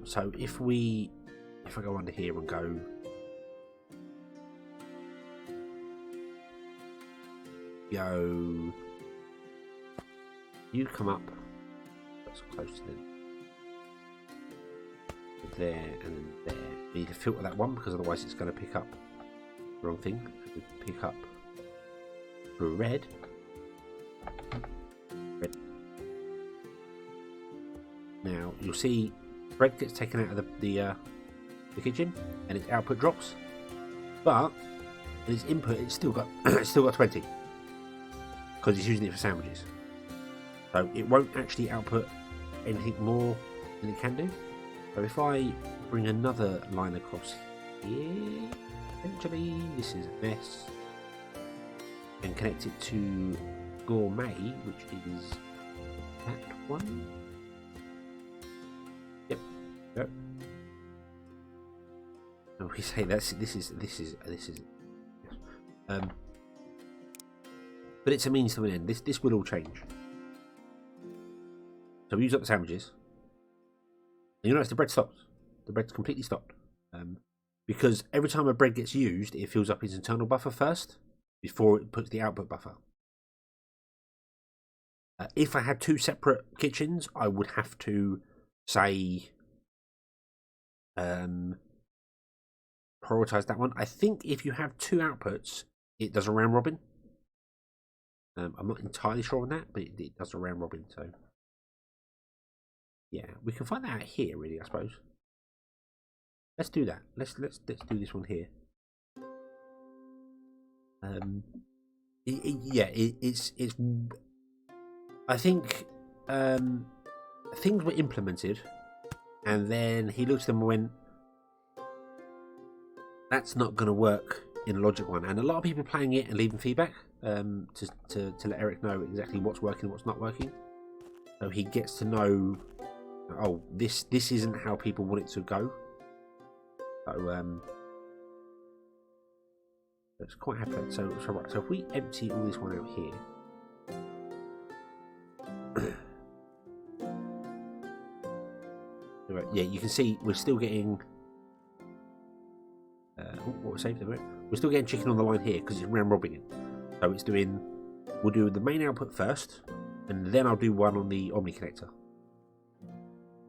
So if I go under here and go you come up, that's close to there and then there. We need to filter that one because otherwise it's going to pick up the wrong thing. We pick up red. Now you'll see bread gets taken out of the kitchen and its output drops, but in its input it's still got 20 because it's using it for sandwiches. So it won't actually output anything more than it can do. So if I bring another line across here, eventually this is a mess, and connect it to gourmet, which is that one. Yep. Yep. And we say this is but it's a means to an end. This will all change. So we use up the sandwiches. And you notice the bread stops. The bread's completely stopped. Because every time a bread gets used, it fills up its internal buffer first before it puts the output buffer. If I had two separate kitchens, I would have to say prioritize that one. I think if you have two outputs, it does a round robin. I'm not entirely sure on that, but it does a round robin. So yeah, we can find that out here, really, I suppose. Let's do that. Let's do this one here. It's. I think things were implemented, and then he looked at them and went, "That's not going to work in a logic one." And a lot of people playing it and leaving feedback to let Eric know exactly what's working and what's not working. So he gets to know, oh, this isn't how people want it to go. So it's quite happy. So right. So if we empty all this one out here. Yeah, you can see we're still getting. What was saved there? We're still getting chicken on the line here because it's round robbing it. So it's doing. We'll do the main output first, and then I'll do one on the Omni connector.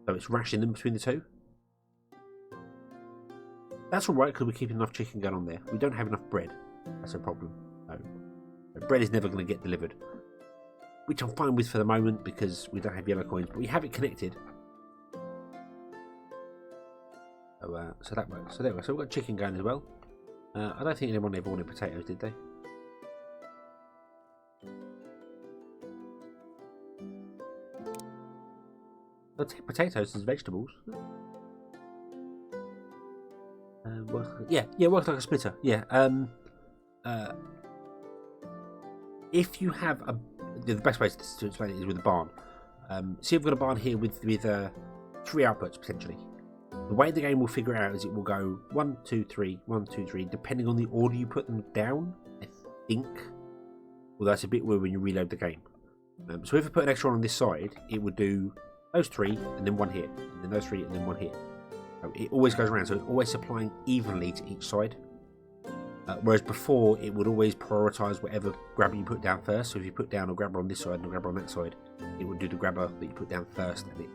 So it's rationing them between the two. That's all right because we're keeping enough chicken going on there. We don't have enough bread. That's a problem. No. Bread is never going to get delivered, which I'm fine with for the moment because we don't have yellow coins, but we have it connected. So that works. So there we go. So we've got chicken going as well. I don't think anyone ever wanted potatoes, did they? I'll take potatoes as vegetables. Yeah, works like a splitter. Yeah. If you have the best way to explain it is with a barn. See, I've got a barn here with 3 outputs potentially. The way the game will figure it out is it will go 1, 2, 3, 1, 2, 3, depending on the order you put them down. I think. Well, that's a bit weird when you reload the game. So if I put an extra on this side, it would do those 3 and then 1 here, and then those 3 and then 1 here. So it always goes around, so it's always supplying evenly to each side. Whereas before, it would always prioritise whatever grabber you put down first. So if you put down a grabber on this side and a grabber on that side, it would do the grabber that you put down first, and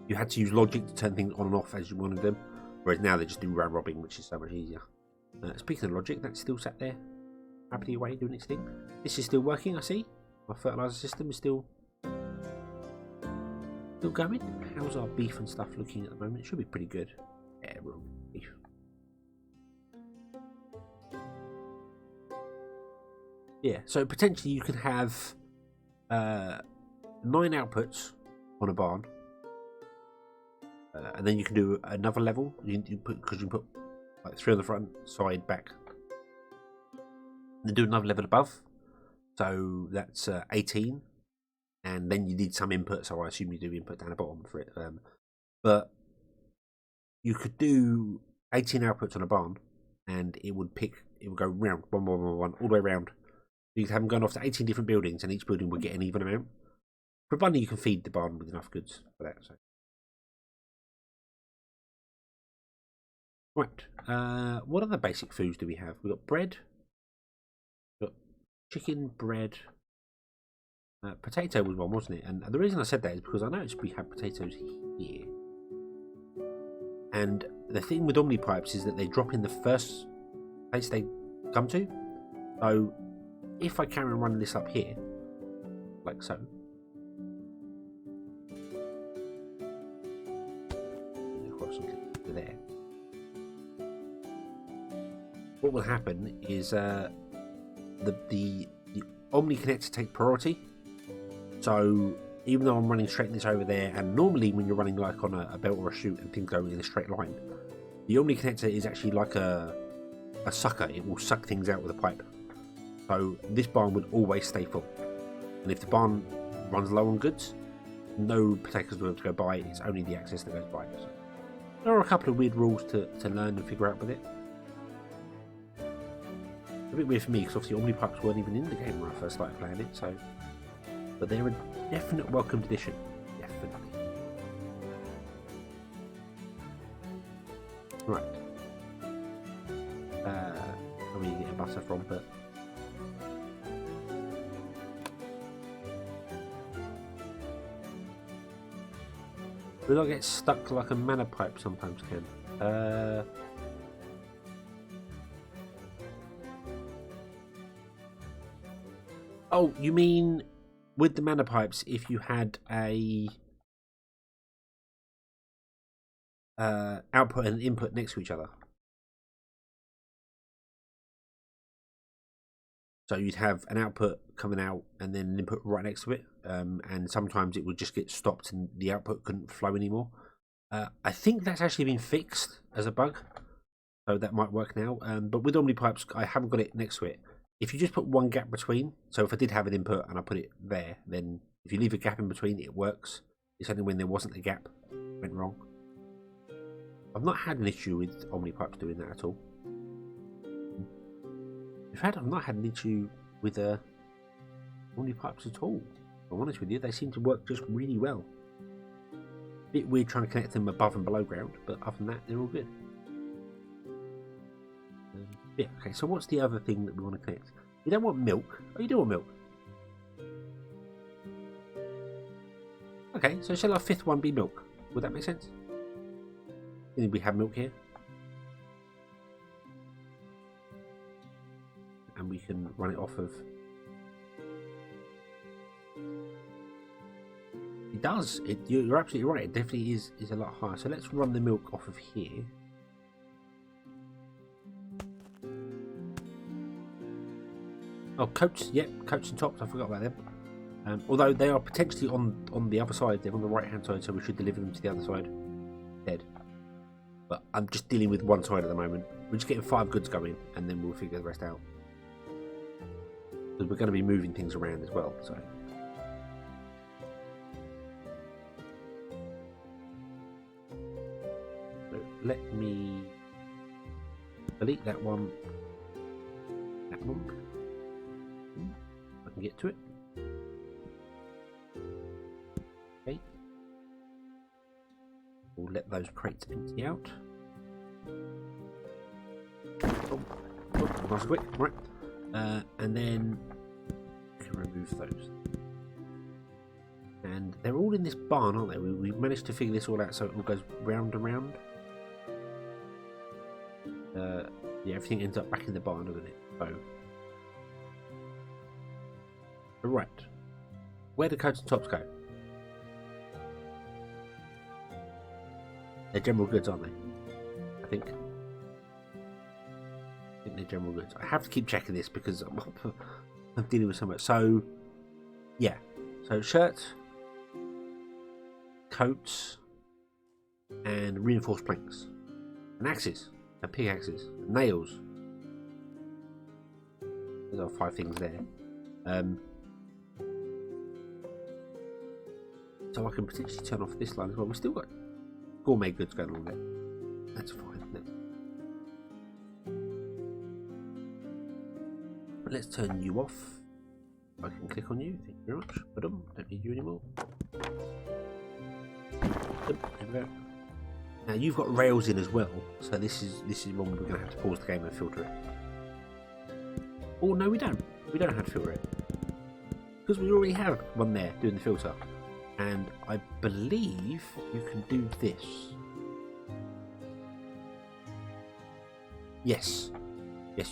you had to use logic to turn things on and off as you wanted them. Whereas now they just do round robbing, which is so much easier. Speaking of logic, that's still sat there, happily away doing its thing. This is still working, I see. My fertiliser system is still going. How's our beef and stuff looking at the moment? It should be pretty good. Yeah, Yeah, so potentially you can have 9 outputs on a barn, and then you can do another level. You put, because you can put like 3 on the front, side, back, and then do another level above. So that's 18, and then you need some input. So I assume you do input down the bottom for it. But you could do 18 outputs on a barn, and it would go round one, all the way around. You could have them going off to 18 different buildings, and each building would get an even amount. Provided you can feed the barn with enough goods for that. So. Right. What other basic foods do we have? We've got bread. We've got chicken, bread. Potato was one, wasn't it? And the reason I said that is because I noticed we have potatoes here. And the thing with omnipipes is that they drop in the first place they come to. So if I carry on running this up here, like so, there, what will happen is the Omni connector take priority. So even though I'm running straight this over there, and normally when you're running like on a belt or a chute and things go in a straight line, the Omni connector is actually like a sucker. It will suck things out with a pipe. So this barn would always stay full, and if the barn runs low on goods, no potatoes will be able to go by. It's only the access that goes by. So there are a couple of weird rules to learn and figure out with it. A bit weird for me because obviously omnipipes weren't even in the game when I first started playing it. So, but they're a definite welcomed addition. Definitely. Right. Where you get butter from, but. Will I get stuck like a mana pipe sometimes can? Oh, you mean with the mana pipes if you had a output and input next to each other? So you'd have an output coming out and then an input right next to it, and sometimes it would just get stopped and the output couldn't flow anymore. I think that's actually been fixed as a bug, so that might work now. But with omnipipes, I haven't got it next to it. If you just put one gap between, so if I did have an input and I put it there, then if you leave a gap in between, it works. It's only when there wasn't a gap it went wrong. I've not had an issue with omnipipes doing that at all. In fact, I've not had an issue with omnipipes at all. If I'm honest with you, they seem to work just really well. Bit weird trying to connect them above and below ground, but other than that, they're all good. Yeah, okay, so what's the other thing that we want to connect? You don't want milk. Oh, you do want milk. Okay, so shall our 5th one be milk? Would that make sense? We have milk here. And we can run it off of... It does. You're absolutely right. It definitely is a lot higher. So let's run the milk off of here. Oh, coats. Yep, coats and tops. I forgot about them. Although they are potentially on the other side. They're on the right-hand side, so we should deliver them to the other side. Dead. But I'm just dealing with one side at the moment. We're just getting 5 goods going, and then we'll figure the rest out. Because we're going to be moving things around as well, so... Let me delete that one. That one. I can get to it. Okay. We'll let those crates empty out. Oh, nice and quick. Right. And then we can remove those. And they're all in this barn, aren't they? We've managed to figure this all out so it all goes round and round. Yeah, everything ends up back in the barn, doesn't it? So, right. Where do coats and tops go? They're general goods, aren't they? I think. I think they're general goods. I have to keep checking this because I'm dealing with so much. So, yeah. So, shirts, coats, and reinforced planks, and axes, and pickaxes, and nails. There are 5 things there. So I can potentially turn off this line as well. We've still got gourmet goods going on there. That's fine. But let's turn you off. I can click on you. Thank you very much. But don't need you anymore. There we go. Now you've got rails in as well, so this is one we're going to have to pause the game and filter it. Oh no, we don't. We don't have to filter it because we already have one there doing the filter, and I believe you can do this. Yes,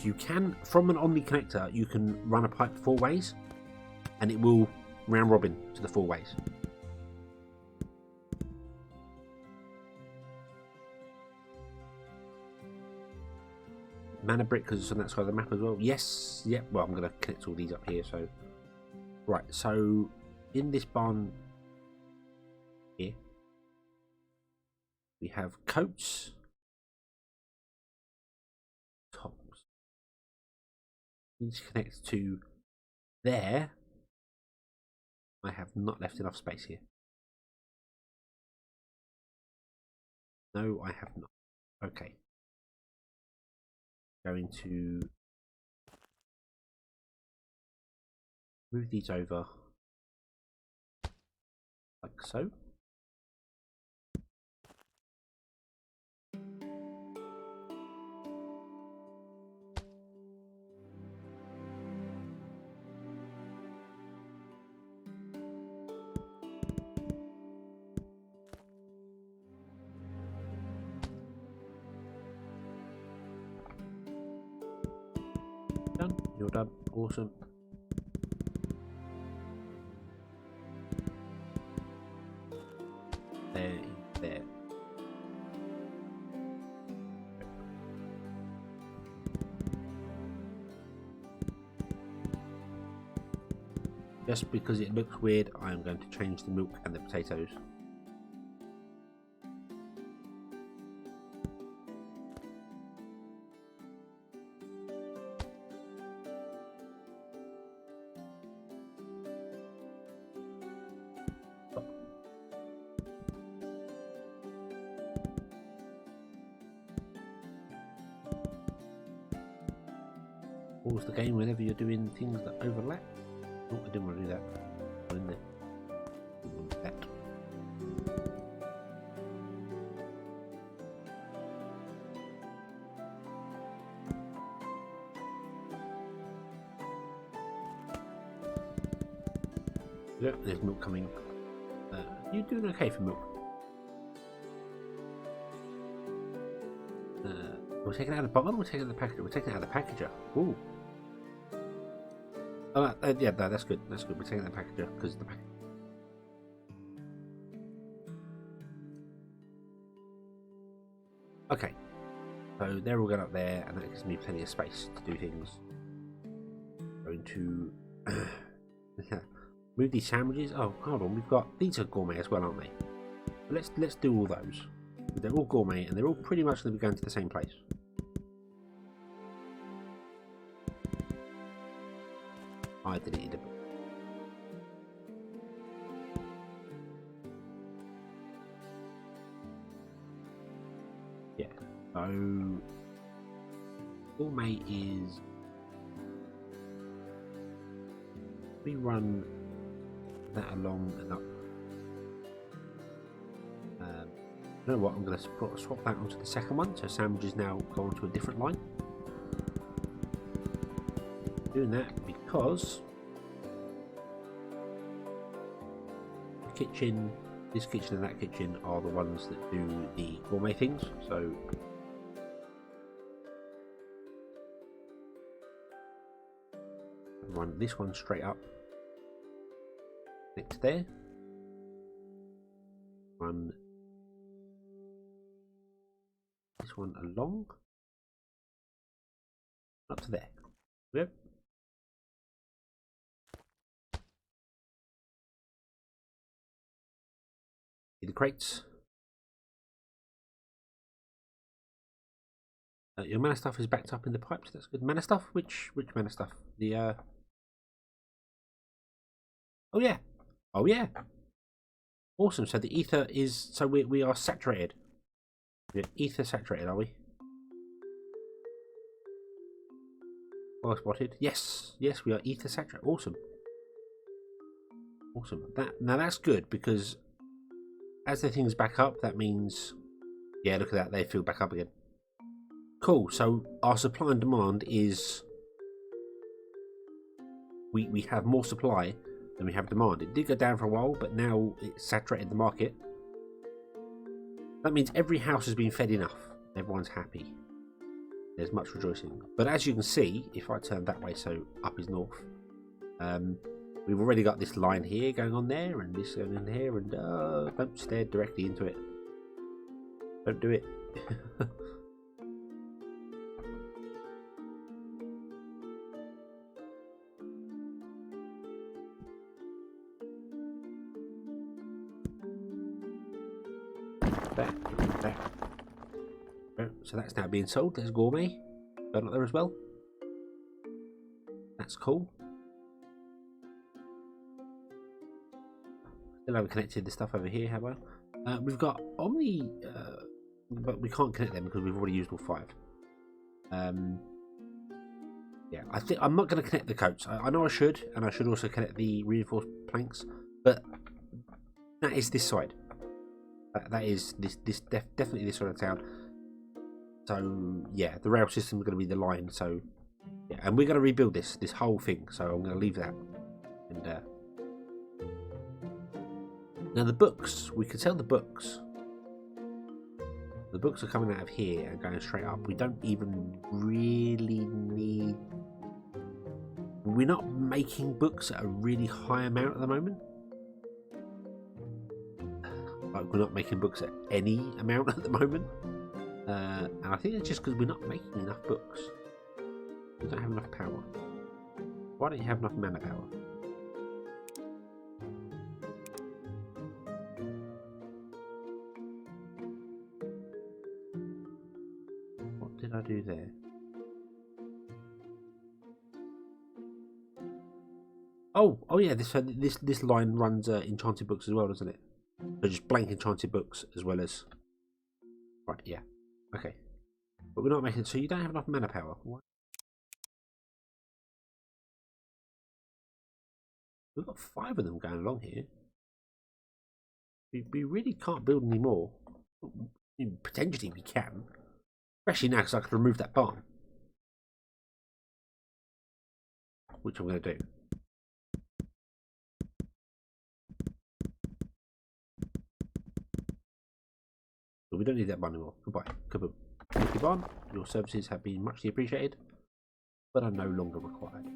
you can. From an Omni connector, you can run a pipe 4 ways, and it will round robin to the 4 ways. Mana brick because it's on that side of the map as well. Yes, yeah. Well, I'm going to connect all these up here. So, right. So, in this barn here, we have coats, tops. These connect to there. I have not left enough space here. No, I have not. Okay. Going to move these over like so. Done. You're done. Awesome. There. Just because it looks weird, I am going to change the milk and the potatoes. Pause the game whenever you're doing things that overlap. Oh, I didn't want to do that. Go in there. That. Look, there's milk coming. You doing okay for milk? We're taking it out of the bottle. We're taking it out of the packager. We're taking it out of the packager. Ooh. Oh, yeah, no, that's good. That's good. We're taking the packager because the package. Okay, so they're all going up there, and that gives me plenty of space to do things. Going to move these sandwiches. Oh, hold on, we've got these are gourmet as well, aren't they? Let's do all those. They're all gourmet, and they're all pretty much going to be going to the same place. I deleted a bit. Yeah, so gourmet is we run that along and up. You know what? I'm going to swap that onto the second one, so sandwiches now go onto a different line. Doing that because the kitchen, this kitchen and that kitchen are the ones that do the gourmet things. So run this one straight up next there. Run this one along. Up to there. Yep. The crates. Your mana stuff is backed up in the pipes. That's good. Mana stuff? Which mana stuff? The Oh yeah. Oh yeah. Awesome. So the ether is. So we are saturated. We're ether saturated, are we? Well spotted. Yes. Yes, we are ether saturated. Awesome. Awesome. Now that's good because as the things back up, that means yeah. Look at that. They fill back up again. Cool. So our supply and demand is we have more supply than we have demand. It did go down for a while, but now it's saturated the market. That means every house has been fed enough. Everyone's happy. There's much rejoicing. But as you can see, if I turn that way, so up is north, we've already got this line here going on there, and this going on here, and don't stare directly into it. Don't do it. There. So that's now being sold. There's gourmet going up there as well. That's cool. Still haven't connected the stuff over here, have I? We've got Omni, but we can't connect them because we've already used all 5. Yeah, I think I'm not going to connect the coats. I know I should, and I should also connect the reinforced planks, but that is this side. That is definitely this side of town. So yeah, the rail system is going to be the line. So yeah, and we're going to rebuild this whole thing. So I'm going to leave that. And now the books, we could sell the books. The books are coming out of here and going straight up. We don't even really need. We're not making books at a really high amount at the moment. Like we're not making books at any amount at the moment. And I think it's just because we're not making enough books. We don't have enough power. Why don't you have enough mana power? What did I do there? Oh yeah. This line runs enchanted books as well, doesn't it? So just blank enchanted books as well as. Right. Yeah. Okay. But we're not making. So you don't have enough mana power. What? We've got 5 of them going along here. We really can't build any more. Potentially we can. Especially now because I could remove that barn. Which I'm going to do. But we don't need that barn anymore. Goodbye. Kaboom. Thank you, barn. Your services have been muchly appreciated, but are no longer required.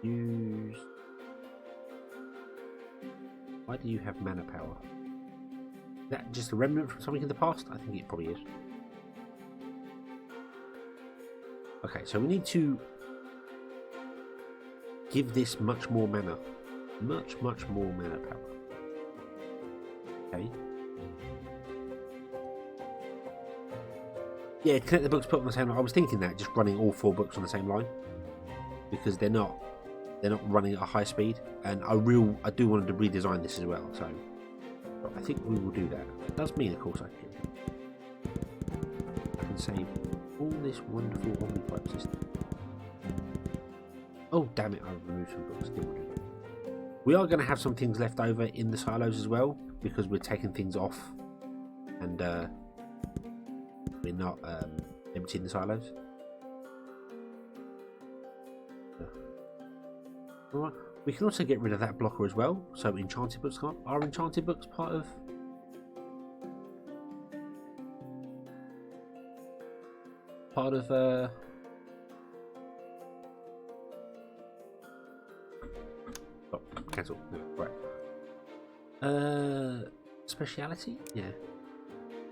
Use. Why do you have mana power? Is that just a remnant from something in the past? I think it probably is. Okay, so we need to give this much more mana. Much more mana power. Okay. Yeah, connect the books put on the same line. I was thinking that, just running all 4 books on the same line. Because they're not running at a high speed. And I do want to redesign this as well, so I think we will do that. It does mean, of course, I can save all this wonderful Omnipipe system. Oh damn it, I removed some books. Didn't want to do that. We are going to have some things left over in the silos as well, because we're taking things off and we're not emptying the silos. Alright, we can also get rid of that blocker as well, so enchanted books come up. Are enchanted books part of Oh, cancel. No, right. Speciality? Yeah.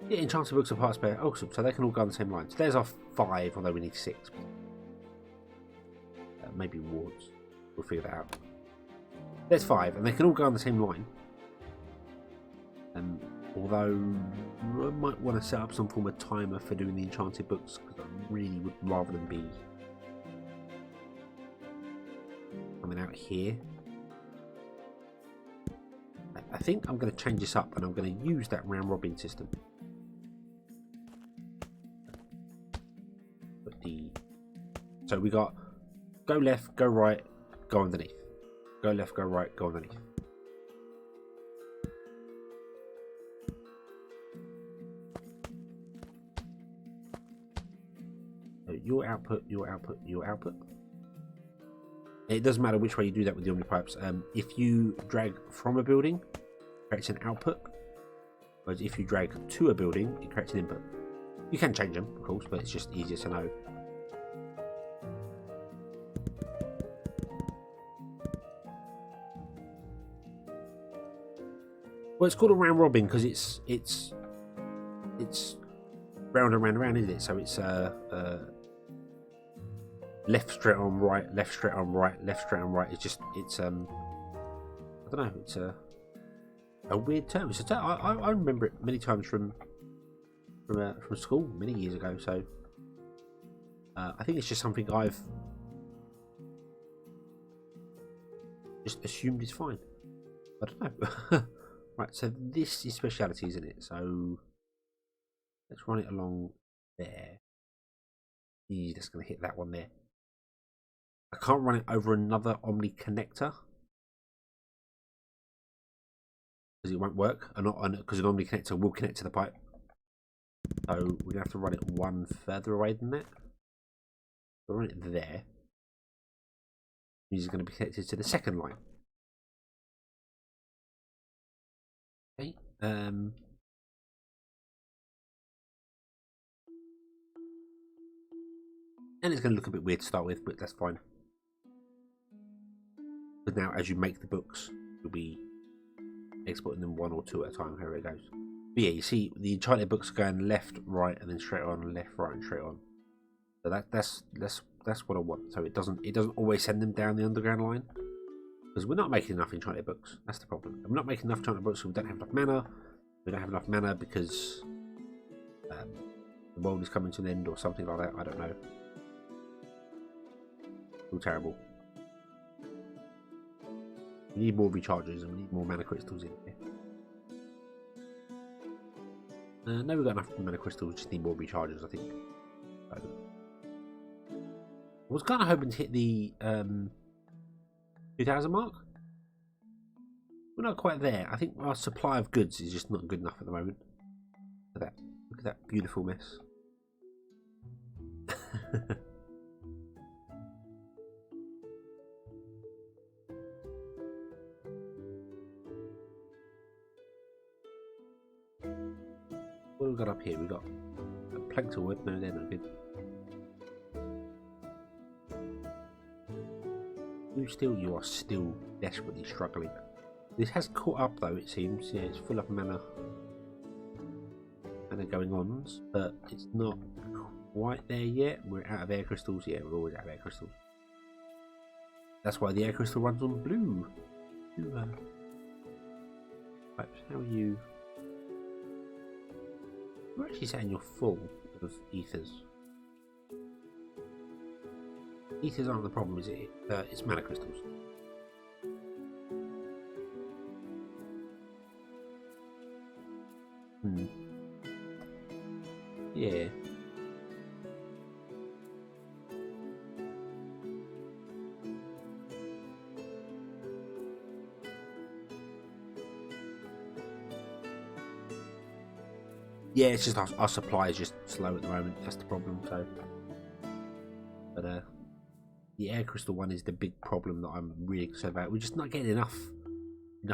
Yeah, enchanted books are part spare. Oh, so they can all go on the same line. So there's our 5, although we need 6. Maybe wards. We'll figure that out. There's 5, and they can all go on the same line. Although I might want to set up some form of timer for doing the enchanted books, because I really would rather them be coming out here. I think I'm going to change this up, and I'm going to use that round robin system. So we got go left, go right, go underneath. Go left, go right, go underneath. So your output, your output, your output. It doesn't matter which way you do that with the omnipipes. If you drag from a building, it creates an output. Whereas if you drag to a building, it creates an input. You can change them, of course, but it's just easier to know. Well, it's called a round robin because it's round and round and round, isn't it? So it's left straight on right, left straight on right, left straight on right. It's I don't know. It's a weird term. It's a term. I remember it many times from school many years ago. So I think it's just something I've just assumed is fine. I don't know. Right, so this is speciality, isn't it? So let's run it along there. He's just going to hit that one there. I can't run it over another Omni connector because it won't work, because an Omni connector will connect to the pipe. So we're going to have to run it one further away than that. We'll run it there. He's going to be connected to the second line. Okay. And it's going to look a bit weird to start with, but that's fine. But now, as you make the books, you'll be exporting them 1 or 2 at a time, however it goes. But yeah, you see, the enchanted books are going left, right, and then straight on, left, right, and straight on. So that's what I want. So it doesn't always send them down the underground line, because we're not making enough enchanted books. That's the problem. We're not making enough enchanted books, so we don't have enough mana. We don't have enough mana because the world is coming to an end or something like that. I don't know. All terrible. We need more recharges and we need more mana crystals in here. No, we've got enough mana crystals, just need more recharges, I think. So, I was kind of hoping to hit the 2000 mark. We're not quite there. I think our supply of goods is just not good enough at the moment. Look at that beautiful mess. What have we got up here? We've got planks of wood. No, they're not good. You are still desperately struggling. This has caught up though, it seems. Yeah, it's full of mana going on, but it's not quite there yet. We're out of air crystals. Yeah, we're always out of air crystals. That's why the air crystal runs on blue. Right, how are you? You're actually saying you're full of ethers. Ethers aren't the problem, is it? It's mana crystals. Yeah. Yeah, it's just our supply is just slow at the moment. That's the problem. So, but the air crystal one is the big problem that I'm really concerned about. We're just not getting enough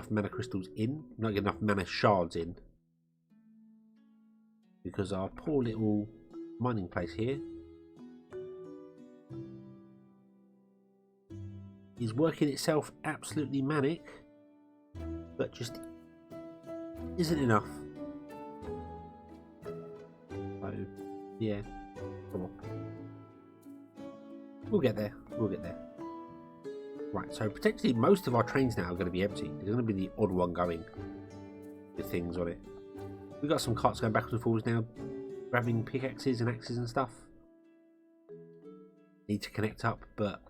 mana crystals in. Not getting enough mana shards in, because our poor little mining place here is working itself absolutely manic, but just isn't enough. So, yeah, come on. We'll get there. We'll get there. Right, so potentially most of our trains now are going to be empty. There's going to be the odd one going with things on it. We've got some carts going backwards and forwards now, grabbing pickaxes and axes and stuff. Need to connect up, but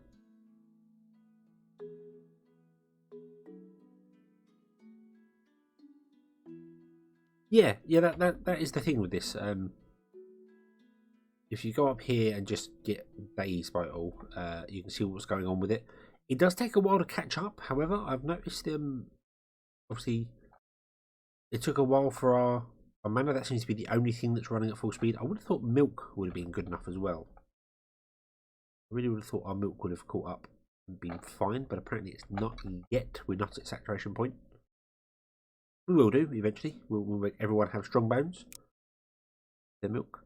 yeah, that is the thing with this. If you go up here and just get dazed by it all, you can see what's going on with it. It does take a while to catch up. However, I've noticed obviously it took a while for our manor. That seems to be the only thing that's running at full speed. I would have thought milk would have been good enough as well. I really would have thought our milk would have caught up and been fine, but apparently it's not yet. We're not at saturation point. We will do eventually. We'll make everyone have strong bones. Their milk.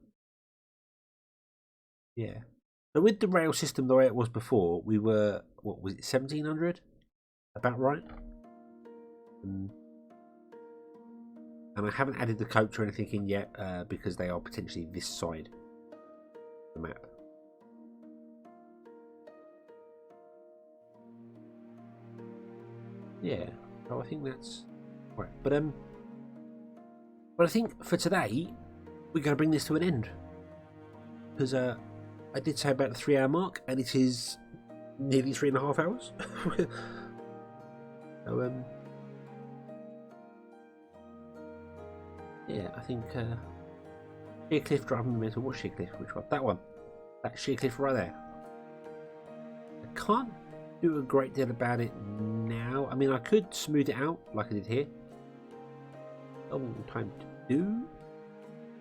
Yeah. So with the rail system the way it was before, we were, what was it, 1700? About right. And I haven't added the coach or anything in yet because they are potentially this side of the map. Yeah, so I think that's right. But I think for today we're going to bring this to an end because I did say about the 3-hour mark, and it is nearly 3.5 hours. So yeah, I think sheer cliff driving the middle. What sheer cliff? Which one? That one. That sheer cliff right there. I can't do a great deal about it now. I mean, I could smooth it out like I did here. A long time to do.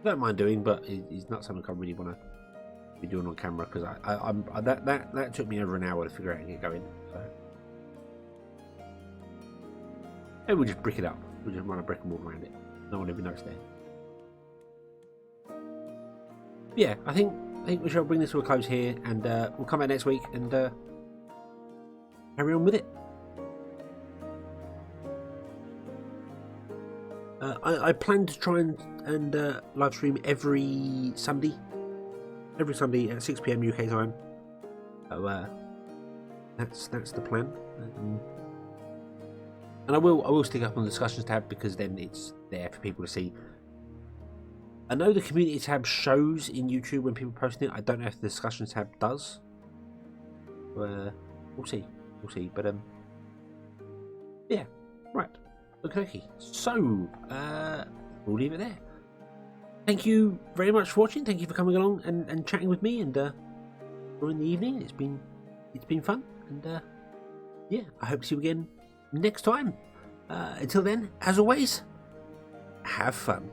I don't mind doing, but it's not something I really want to be doing on camera because that took me over an hour to figure out and get going. So maybe we'll just brick it up. We'll just run a brick and wall around it. No one ever knows there. Yeah, I think we shall bring this to a close here, and we'll come back next week and carry on with it. I plan to try and live stream every Sunday at 6 PM UK time. So that's the plan. And I will stick up on the discussions tab because then it's there for people to see. I know the community tab shows in YouTube when people post it. I don't know if the discussions tab does. We'll see. But yeah, right. Okay. So we'll leave it there. Thank you very much for watching. Thank you for coming along and chatting with me and during the evening. It's been fun, and yeah, I hope to see you again next time. Until then, as always, have fun.